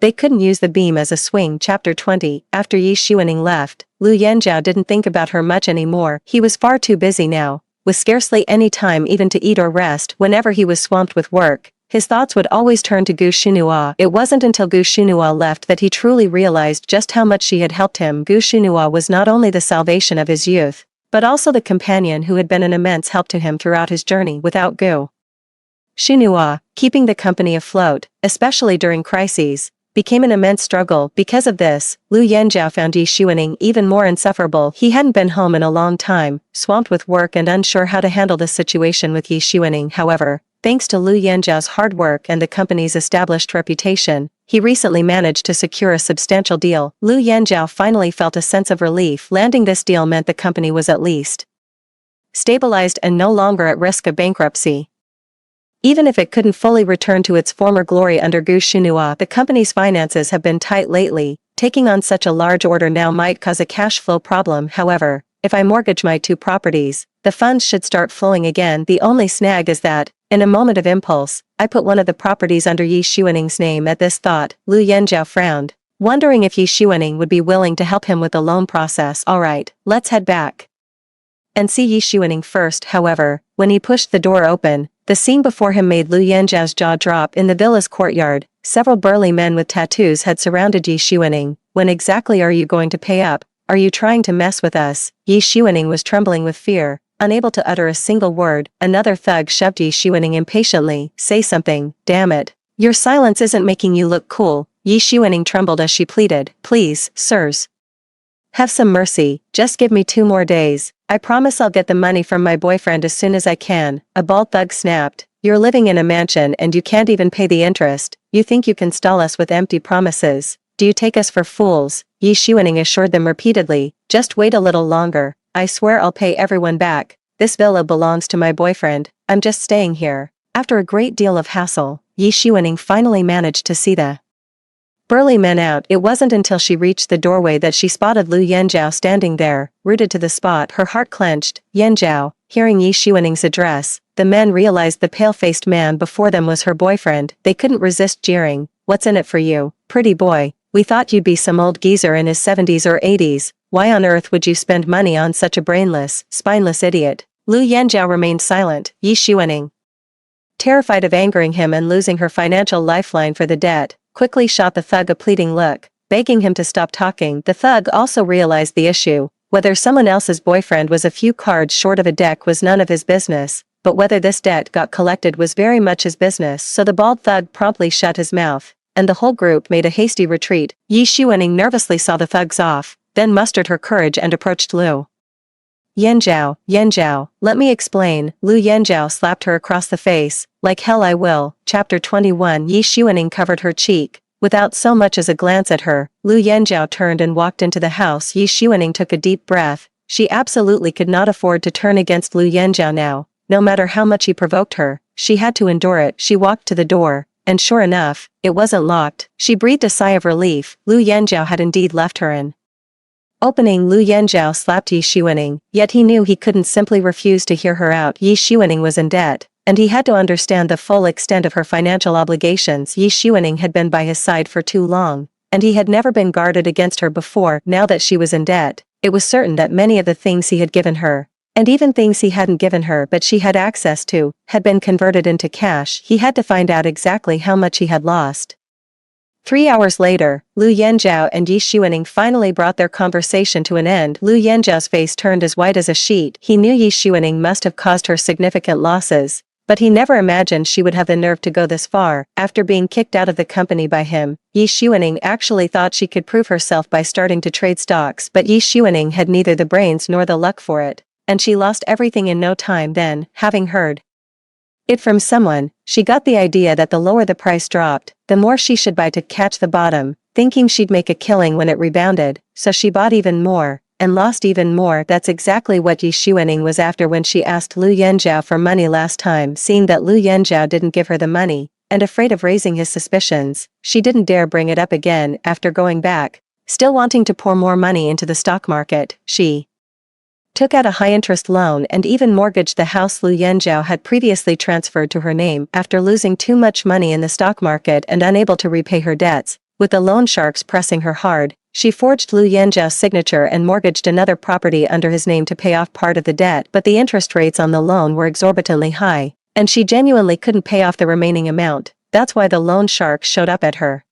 they couldn't use the beam as a swing. Chapter 20. After Yi Xuaning left, Lu Yanzhao didn't think about her much anymore. He was far too busy now, with scarcely any time even to eat or rest. Whenever he was swamped with work, his thoughts would always turn to Gu Xinhua. It wasn't until Gu Xinhua left that he truly realized just how much she had helped him. Gu Xinhua was not only the salvation of his youth, but also the companion who had been an immense help to him throughout his journey. Without Gu Xinhua, keeping the company afloat, especially during crises, became an immense struggle. Because of this, Lu Yanzhao found Yi Xuaning even more insufferable. He hadn't been home in a long time, swamped with work and unsure how to handle the situation with Yi Xuaning. However, thanks to Lu Yanzhao's hard work and the company's established reputation, he recently managed to secure a substantial deal. Lu Yanzhao finally felt a sense of relief. Landing this deal meant the company was at least stabilized and no longer at risk of bankruptcy. Even if it couldn't fully return to its former glory under Gu Xinhua, the company's finances have been tight lately. Taking on such a large order now might cause a cash flow problem. However, if I mortgage my 2 properties, the funds should start flowing again. The only snag is that, in a moment of impulse, I put one of the properties under Yi Xuaning's name. At this thought, Lu Yanzhao frowned, wondering if Yi Xuaning would be willing to help him with the loan process. Alright, let's head back and see Yi Xuaning first. However, when he pushed the door open, the scene before him made Lu Yanzhao's jaw drop. In the villa's courtyard, several burly men with tattoos had surrounded Yi Xuaning. When exactly are you going to pay up? Are you trying to mess with us? Yi Xuaning was trembling with fear, unable to utter a single word. Another thug shoved Yi Xuaning impatiently. Say something, damn it. Your silence isn't making you look cool. Yi Xuaning trembled as she pleaded. Please, sirs, have some mercy, just give me 2 more days. I promise I'll get the money from my boyfriend as soon as I can. A bald thug snapped. You're living in a mansion and you can't even pay the interest. You think you can stall us with empty promises? Do you take us for fools? Yi Xuaning assured them repeatedly. Just wait a little longer. I swear I'll pay everyone back. This villa belongs to my boyfriend. I'm just staying here. After a great deal of hassle, Yi Xuaning finally managed to see the burly men out. It wasn't until she reached the doorway that she spotted Lu Yanzhao standing there, rooted to the spot. Her heart clenched. Yanzhao, hearing Yi Xuaning's address, the men realized the pale-faced man before them was her boyfriend. They couldn't resist jeering. What's in it for you, pretty boy? We thought you'd be some old geezer in his 70s or 80s. Why on earth would you spend money on such a brainless, spineless idiot? Lu Yanzhao remained silent. Yi Xuaning, terrified of angering him and losing her financial lifeline for the debt, quickly shot the thug a pleading look. begging him to stop talking. The thug also realized the issue. Whether someone else's boyfriend was a few cards short of a deck was none of his business, but whether this debt got collected was very much his business, so the bald thug promptly shut his mouth, and the whole group made a hasty retreat. Yi Xuening nervously saw the thugs off, then mustered her courage and approached Lu Yanzhao, let me explain. Lu Yanzhao slapped her across the face. Like hell I will. Chapter 21. Yi Xuening covered her cheek. Without so much as a glance at her, Lu Yanzhao turned and walked into the house. Yi Xuening took a deep breath. She absolutely could not afford to turn against Lu Yanzhao now. No matter how much he provoked her, she had to endure it. She walked to the door, and sure enough, it wasn't locked. She breathed a sigh of relief. Lu Yanzhao had indeed left her in. Opening, Lu Yanzhao slapped Yi Xuening, yet he knew he couldn't simply refuse to hear her out. Yi Xuening was in debt, and he had to understand the full extent of her financial obligations. Yi Xuening had been by his side for too long, and he had never been guarded against her before. Now that she was in debt, it was certain that many of the things he had given her, and even things he hadn't given her but she had access to, had been converted into cash. He had to find out exactly how much he had lost. 3 hours later, Lu Yanzhao and Yi Xuening finally brought their conversation to an end. Lu Yanzhao's face turned as white as a sheet. He knew Yi Xuening must have caused her significant losses, but he never imagined she would have the nerve to go this far. After being kicked out of the company by him, Yi Xuening actually thought she could prove herself by starting to trade stocks, but Yi Xuening had neither the brains nor the luck for it, and she lost everything in no time. Then, having heard it from someone, she got the idea that the lower the price dropped, the more she should buy to catch the bottom, thinking she'd make a killing when it rebounded, so she bought even more, and lost even more. That's exactly what Yi Xuening was after when she asked Lu Yanzhao for money last time. Seeing that Lu Yanzhao didn't give her the money, and afraid of raising his suspicions, she didn't dare bring it up again. After going back, still wanting to pour more money into the stock market, she took out a high-interest loan and even mortgaged the house Lu Yanzhao had previously transferred to her name. After losing too much money in the stock market and unable to repay her debts, with the loan sharks pressing her hard, she forged Lu Yanzhao's signature and mortgaged another property under his name to pay off part of the debt. But the interest rates on the loan were exorbitantly high, and she genuinely couldn't pay off the remaining amount. That's why the loan sharks showed up at her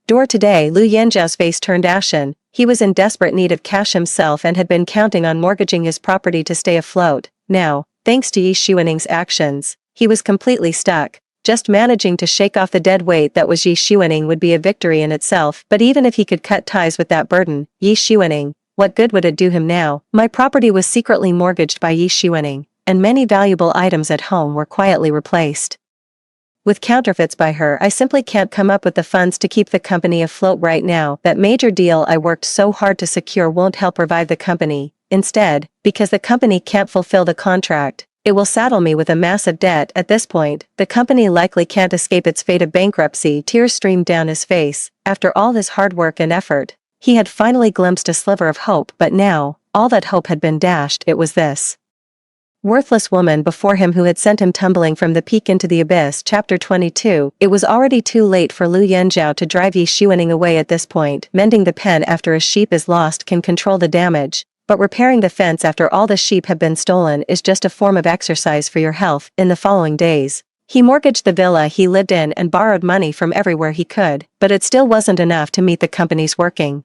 door today. Lu Yanzhao's face turned ashen. He was in desperate need of cash himself and had been counting on mortgaging his property to stay afloat. Now, thanks to Yi Xuening's actions, he was completely stuck. Just managing to shake off the dead weight that was Yi Xuening would be a victory in itself. But even if he could cut ties with that burden, Yi Xuening, what good would it do him now? My property was secretly mortgaged by Yi Xuening, and many valuable items at home were quietly replaced with counterfeits by her. I simply can't come up with the funds to keep the company afloat right now. That major deal I worked so hard to secure won't help revive the company. Instead, because the company can't fulfill the contract, it will saddle me with a massive debt. At this point, the company likely can't escape its fate of bankruptcy. Tears streamed down his face. After all his hard work and effort, he had finally glimpsed a sliver of hope, but now, all that hope had been dashed. It was this worthless woman before him who had sent him tumbling from the peak into the abyss. Chapter 22. It was already too late for Lu Yanzhao to drive Yi Xuening away at this point. Mending the pen after a sheep is lost can control the damage, but repairing the fence after all the sheep have been stolen is just a form of exercise for your health. In the following days, he mortgaged the villa he lived in and borrowed money from everywhere he could, but it still wasn't enough to meet the company's working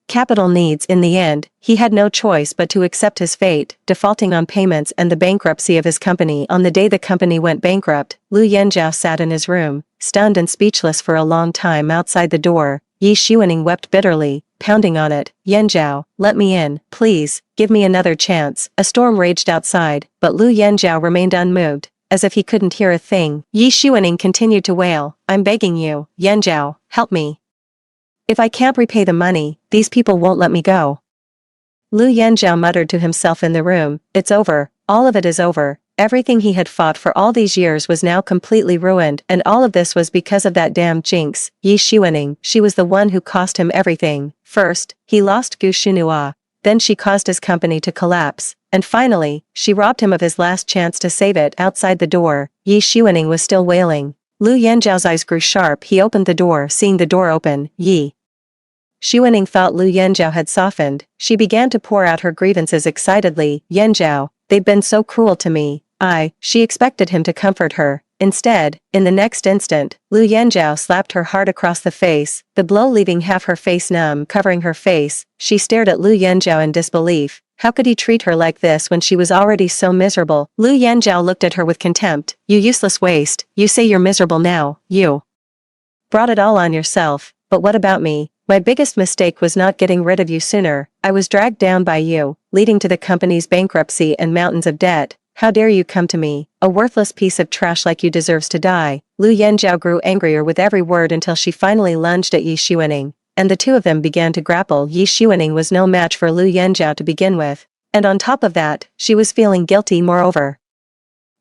capital needs. In the end, he had no choice but to accept his fate, defaulting on payments and the bankruptcy of his company. On the day the company went bankrupt, Lu Yanzhao sat in his room, stunned and speechless for a long time. Outside the door, Yi Xuening wept bitterly, pounding on it. Yanzhao, let me in, please, give me another chance. A storm raged outside, but Lu Yanzhao remained unmoved, as if he couldn't hear a thing. Yi Xuening continued to wail, I'm begging you, Yanzhao, help me. If I can't repay the money, these people won't let me go. Lu Yanzhao muttered to himself in the room, it's over, all of it is over. Everything he had fought for all these years was now completely ruined, and all of this was because of that damn jinx, Yi Xuening. She was the one who cost him everything. First, he lost Gu Xunhua, then she caused his company to collapse, and finally, she robbed him of his last chance to save it. Outside the door, Yi Xuening was still wailing. Lu Yanzhao's eyes grew sharp. He opened the door. Seeing the door open, Yi Xuening thought Lu Yanzhao had softened. She began to pour out her grievances excitedly. Yanzhao, they've been so cruel to me. She expected him to comfort her, Instead, in the next instant, Lu Yanzhao slapped her hard across the face, the blow leaving half her face numb. Covering her face, she stared at Lu Yanzhao in disbelief. How could he treat her like this when she was already so miserable? Lu Yanzhao looked at her with contempt. You useless waste, you say you're miserable now, you brought it all on yourself, but what about me? My biggest mistake was not getting rid of you sooner. I was dragged down by you, leading to the company's bankruptcy and mountains of debt. How dare you come to me? A worthless piece of trash like you deserves to die. Lu Yanzhao grew angrier with every word until she finally lunged at Yi Xuaning, and the two of them began to grapple. Yi Xuaning was no match for Lu Yanzhao to begin with, and on top of that, she was feeling guilty moreover.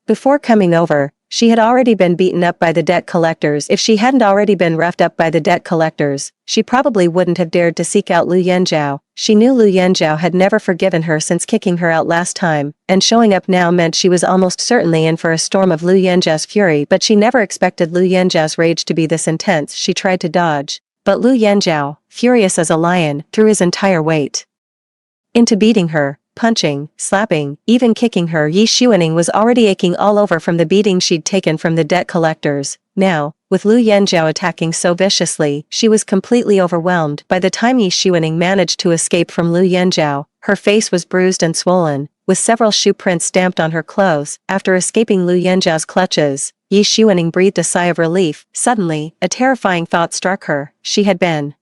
Before coming over, she had already been beaten up by the debt collectors. If she hadn't already been roughed up by the debt collectors, she probably wouldn't have dared to seek out Lu Yanzhao. She knew Lu Yanzhao had never forgiven her since kicking her out last time, and showing up now meant she was almost certainly in for a storm of Lu Yanzhao's fury, but she never expected Lu Yanzhao's rage to be this intense. She tried to dodge, but Lu Yanzhao, furious as a lion, threw his entire weight into beating her. Punching, slapping, even kicking her. Yi Xuaning was already aching all over from the beating she'd taken from the debt collectors. Now, with Lu Yanzhao attacking so viciously, she was completely overwhelmed. By the time Yi Xuaning managed to escape from Lu Yanzhao, her face was bruised and swollen, with several shoe prints stamped on her clothes. After escaping Lu Yanzhao's clutches, Yi Xuaning breathed a sigh of relief. Suddenly, a terrifying thought struck her. She had been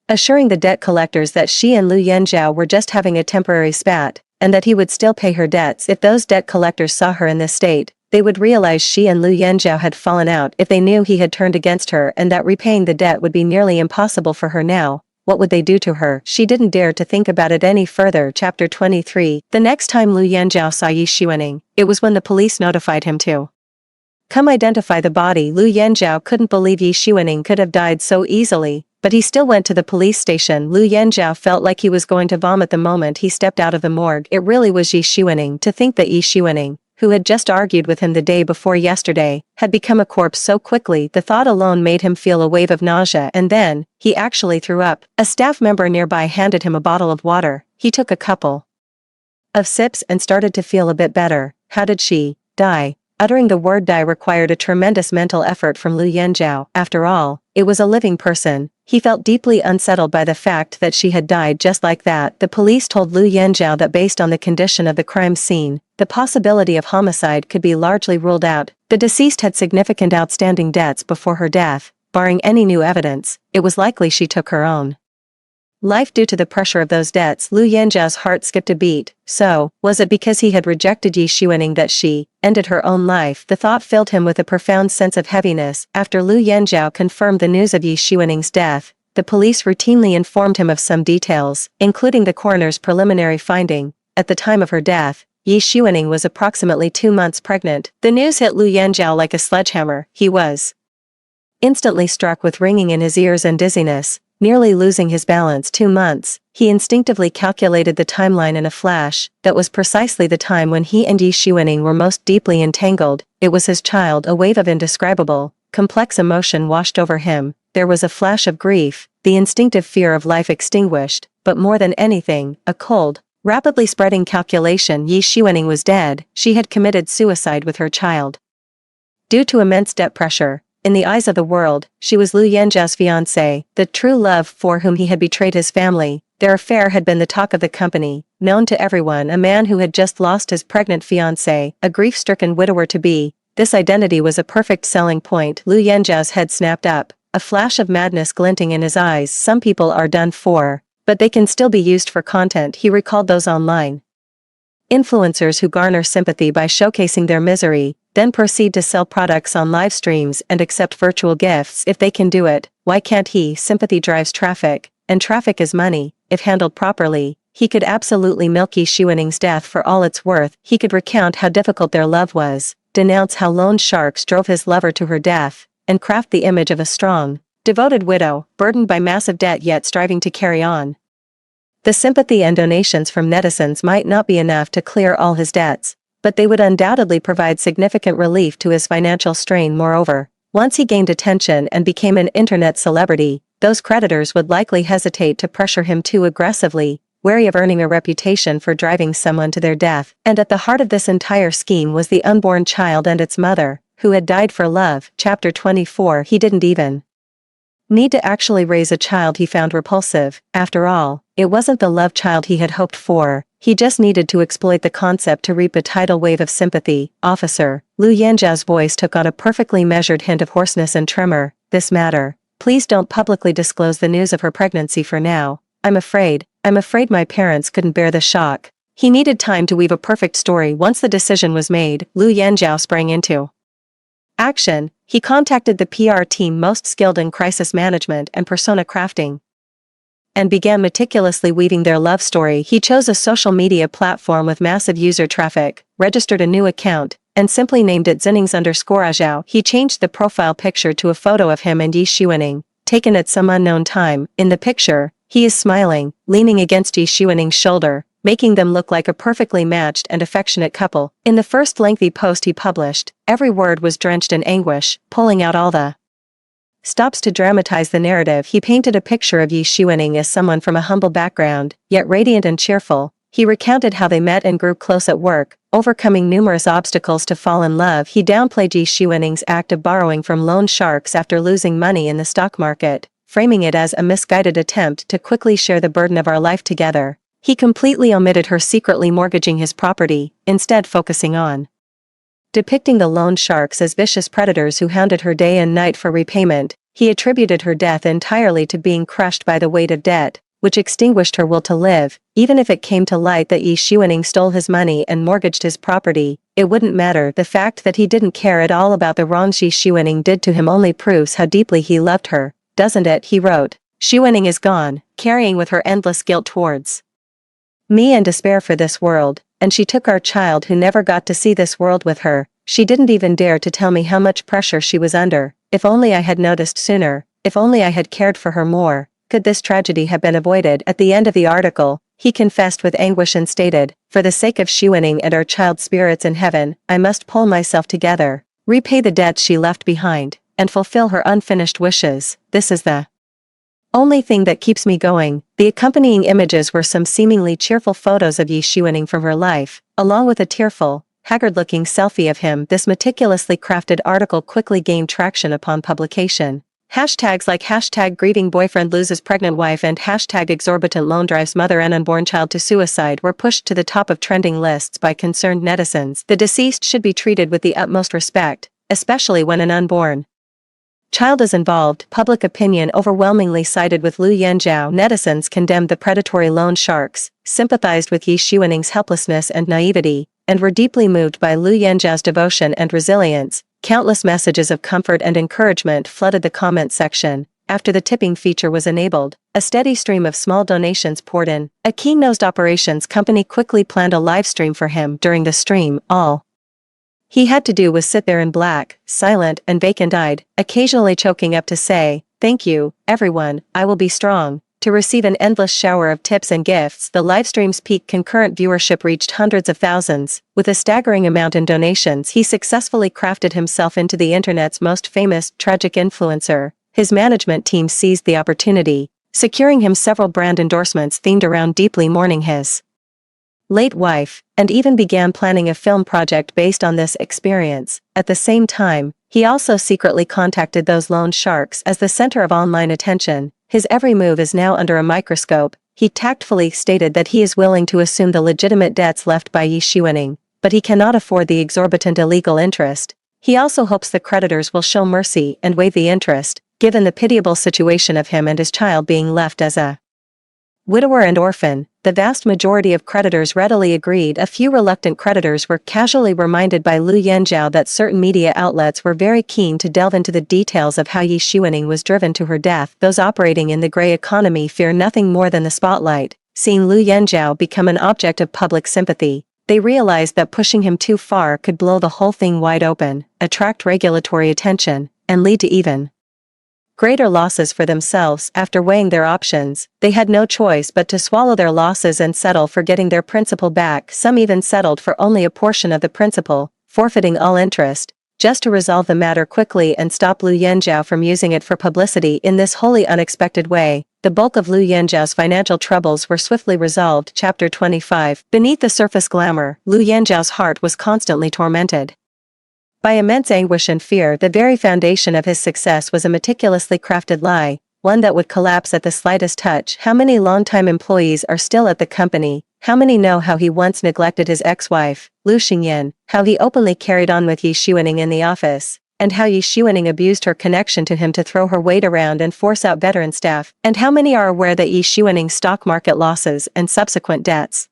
assuring the debt collectors that she and Lu Yanzhao were just having a temporary spat, and that he would still pay her debts. If those debt collectors saw her in this state, they would realize she and Lu Yanzhao had fallen out. If they knew he had turned against her and that repaying the debt would be nearly impossible for her now, what would they do to her? She didn't dare to think about it any further. Chapter 23. The next time Lu Yanzhao saw Yi Xuaning, it was when the police notified him to come identify the body. Lu Yanzhao couldn't believe Yi Xuaning could have died so easily, but he still went to the police station. Lu Yanzhao felt like he was going to vomit the moment he stepped out of the morgue. It really was Yi Xuaning. To think that Yi Xuaning, who had just argued with him the day before yesterday, had become a corpse so quickly. The thought alone made him feel a wave of nausea, and then, he actually threw up. A staff member nearby handed him a bottle of water. He took a couple of sips and started to feel a bit better. How did she die? Uttering the word die required a tremendous mental effort from Lu Yanzhao. After all, it was a living person. He felt deeply unsettled by the fact that she had died just like that. The police told Lu Yanzhao that based on the condition of the crime scene, the possibility of homicide could be largely ruled out. The deceased had significant outstanding debts before her death. Barring any new evidence, it was likely she took her own life due to the pressure of those debts. Lu Yanzhao's heart skipped a beat. So, was it because he had rejected Yi Xuaning that she ended her own life? The thought filled him with a profound sense of heaviness. After Lu Yanzhao confirmed the news of Yi Xuaning's death, the police routinely informed him of some details, including the coroner's preliminary finding. At the time of her death, Yi Xuaning was approximately 2 months pregnant. The news hit Lu Yanzhao like a sledgehammer. He was instantly struck with ringing in his ears and dizziness, nearly losing his balance. 2 months. He instinctively calculated the timeline in a flash. That was precisely the time when he and Yi Xuaning were most deeply entangled. It was his child. A wave of indescribable, complex emotion washed over him. There was a flash of grief, the instinctive fear of life extinguished, but more than anything, a cold, rapidly spreading calculation. Yi Xuaning was dead. She had committed suicide with her child. Due to immense debt pressure, in the eyes of the world, she was Lu Yanzhao's fiancée, the true love for whom he had betrayed his family. Their affair had been the talk of the company, known to everyone. A man who had just lost his pregnant fiancée, a grief-stricken widower-to-be. This identity was a perfect selling point. Lu Yanzhao's head snapped up, a flash of madness glinting in his eyes. Some people are done for, but they can still be used for content. He recalled those online influencers who garner sympathy by showcasing their misery, then proceed to sell products on live streams and accept virtual gifts. If they can do it, why can't he? Sympathy drives traffic, and traffic is money. If handled properly, he could absolutely milk Yi Xuaning's death for all it's worth. He could recount how difficult their love was, denounce how loan sharks drove his lover to her death, and craft the image of a strong, devoted widow, burdened by massive debt yet striving to carry on. The sympathy and donations from netizens might not be enough to clear all his debts, but they would undoubtedly provide significant relief to his financial strain. Moreover, once he gained attention and became an internet celebrity, those creditors would likely hesitate to pressure him too aggressively, wary of earning a reputation for driving someone to their death. And at the heart of this entire scheme was the unborn child and its mother. who had died for love. Chapter 24. He didn't even need to actually raise a child he found repulsive. After all, it wasn't the love child he had hoped for. He just needed to exploit the concept to reap a tidal wave of sympathy. Officer, Lu Yanjiao's voice took on a perfectly measured hint of hoarseness and tremor. This matter. Please don't publicly disclose the news of her pregnancy for now. I'm afraid my parents couldn't bear the shock. He needed time to weave a perfect story. Once the decision was made, Lu Yanjiao sprang into action. He contacted the PR team most skilled in crisis management and persona crafting, and began meticulously weaving their love story. He chose a social media platform with massive user traffic, registered a new account, and simply named it Zinings_Azhao. He changed the profile picture to a photo of him and Yi Xuaning, taken at some unknown time. In the picture, he is smiling, leaning against Yi Xuaning's shoulder, making them look like a perfectly matched and affectionate couple. In the first lengthy post he published, every word was drenched in anguish, pulling out all the stops to dramatize the narrative. He painted a picture of Yi Xuaning as someone from a humble background, yet radiant and cheerful. He recounted how they met and grew close at work, overcoming numerous obstacles to fall in love. He downplayed Yi Xuaning's act of borrowing from loan sharks after losing money in the stock market, framing it as a misguided attempt to quickly share the burden of our life together. He completely omitted her secretly mortgaging his property, instead focusing on depicting the loan sharks as vicious predators who hounded her day and night for repayment. He attributed her death entirely to being crushed by the weight of debt, which extinguished her will to live. Even if it came to light that Yi Xuaning stole his money and mortgaged his property, it wouldn't matter. The fact that he didn't care at all about the wrongs Yi Xuaning did to him only proves how deeply he loved her, doesn't it? He wrote. Xuaning is gone, carrying with her endless guilt towards me and despair for this world, and she took our child who never got to see this world with her. She didn't even dare to tell me how much pressure she was under. If only I had noticed sooner, if only I had cared for her more, could this tragedy have been avoided? At the end of the article, he confessed with anguish and stated, for the sake of Xuaning and our child's spirits in heaven, I must pull myself together, repay the debts she left behind, and fulfill her unfinished wishes. This is the only thing that keeps me going. The accompanying images were some seemingly cheerful photos of Yi Xuaning from her life, along with a tearful, haggard-looking selfie of him. This meticulously crafted article quickly gained traction upon publication. Hashtags like hashtag grieving boyfriend loses pregnant wife and hashtag exorbitant loan drives mother and unborn child to suicide were pushed to the top of trending lists by concerned netizens. The deceased should be treated with the utmost respect, especially when an unborn child is involved. Public opinion overwhelmingly sided with Lu Yanjiao. Netizens condemned the predatory loan sharks, sympathized with Yi Xuaning's helplessness and naivety, and were deeply moved by Lu Yanjiao's devotion and resilience. Countless messages of comfort and encouragement flooded the comment section. After the tipping feature was enabled, a steady stream of small donations poured in. A keen-nosed operations company quickly planned a live stream for him. During the stream, all he had to do was sit there in black, silent and vacant-eyed, occasionally choking up to say, "Thank you, everyone, I will be strong," to receive an endless shower of tips and gifts. The livestream's peak concurrent viewership reached hundreds of thousands. With a staggering amount in donations, he successfully crafted himself into the internet's most famous, tragic influencer. His management team seized the opportunity, securing him several brand endorsements themed around deeply mourning his late wife, and even began planning a film project based on this experience. At the same time, he also secretly contacted those loan sharks as the center of online attention. His every move is now under a microscope. He tactfully stated that he is willing to assume the legitimate debts left by Yi Xuaning, but he cannot afford the exorbitant illegal interest. He also hopes the creditors will show mercy and waive the interest, given the pitiable situation of him and his child being left as a widower and orphan. The vast majority of creditors readily agreed. A few reluctant creditors were casually reminded by Lu Yanjiao that certain media outlets were very keen to delve into the details of how Yi Xuaning was driven to her death. Those operating in the gray economy fear nothing more than the spotlight. Seeing Lu Yanjiao become an object of public sympathy, they realized that pushing him too far could blow the whole thing wide open, attract regulatory attention, and lead to even greater losses for themselves. After weighing their options, they had no choice but to swallow their losses and settle for getting their principal back. Some even settled for only a portion of the principal, forfeiting all interest, just to resolve the matter quickly and stop Lu Yanjiao from using it for publicity. In this wholly unexpected way, the bulk of Lu Yanjiao's financial troubles were swiftly resolved. Chapter 25. Beneath the surface glamour, Lu Yanjiao's heart was constantly tormented By immense anguish and fear, the very foundation of his success was a meticulously crafted lie, one that would collapse at the slightest touch. How many longtime employees are still at the company? How many know how he once neglected his ex-wife, Lu Xingyan, how he openly carried on with Yi Xuaning in the office, and how Yi Xuaning abused her connection to him to throw her weight around and force out veteran staff, and how many are aware that Yi Xuaning's stock market losses and subsequent debts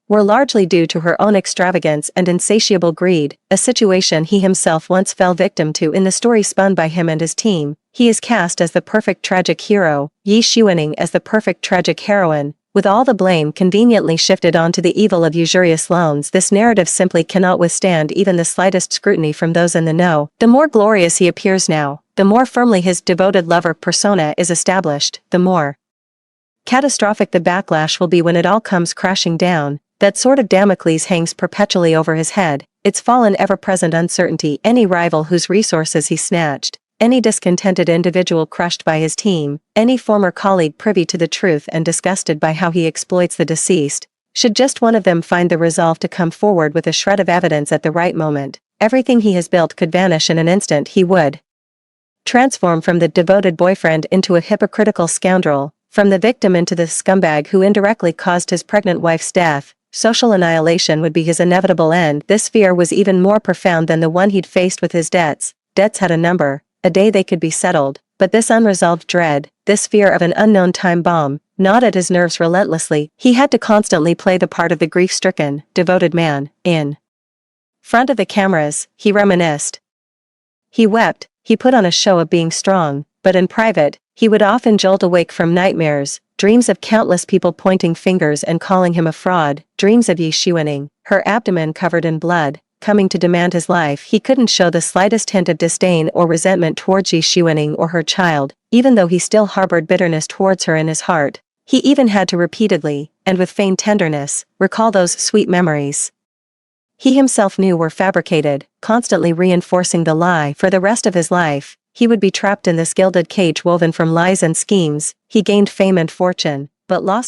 were largely due to her own extravagance and insatiable greed, a situation he himself once fell victim to in the story spun by him and his team. He is cast as the perfect tragic hero, Yi Xuaning as the perfect tragic heroine, with all the blame conveniently shifted onto the evil of usurious loans. This narrative simply cannot withstand even the slightest scrutiny from those in the know. The more glorious he appears now, the more firmly his devoted lover persona is established, the more catastrophic the backlash will be when it all comes crashing down. That sword of Damocles hangs perpetually over his head, its fallen ever-present uncertainty. Any rival whose resources he snatched, any discontented individual crushed by his team, any former colleague privy to the truth and disgusted by how he exploits the deceased, should just one of them find the resolve to come forward with a shred of evidence at the right moment, everything he has built could vanish in an instant. He would transform from the devoted boyfriend into a hypocritical scoundrel, from the victim into the scumbag who indirectly caused his pregnant wife's death. Social annihilation would be his inevitable end. This fear was even more profound than the one he'd faced with his debts. Debts had a number, a day they could be settled, but this unresolved dread, this fear of an unknown time bomb, gnawed at his nerves relentlessly. He had to constantly play the part of the grief-stricken, devoted man. In front of the cameras, he reminisced. He wept, he put on a show of being strong, but in private, he would often jolt awake from nightmares, dreams of countless people pointing fingers and calling him a fraud, dreams of Yi Xuaning, her abdomen covered in blood, coming to demand his life. He couldn't show the slightest hint of disdain or resentment towards Yi Xuaning or her child, even though he still harbored bitterness towards her in his heart. He even had to repeatedly, and with feigned tenderness, recall those sweet memories he himself knew were fabricated, constantly reinforcing the lie. For the rest of his life, he would be trapped in this gilded cage woven from lies and schemes. He gained fame and fortune, but lost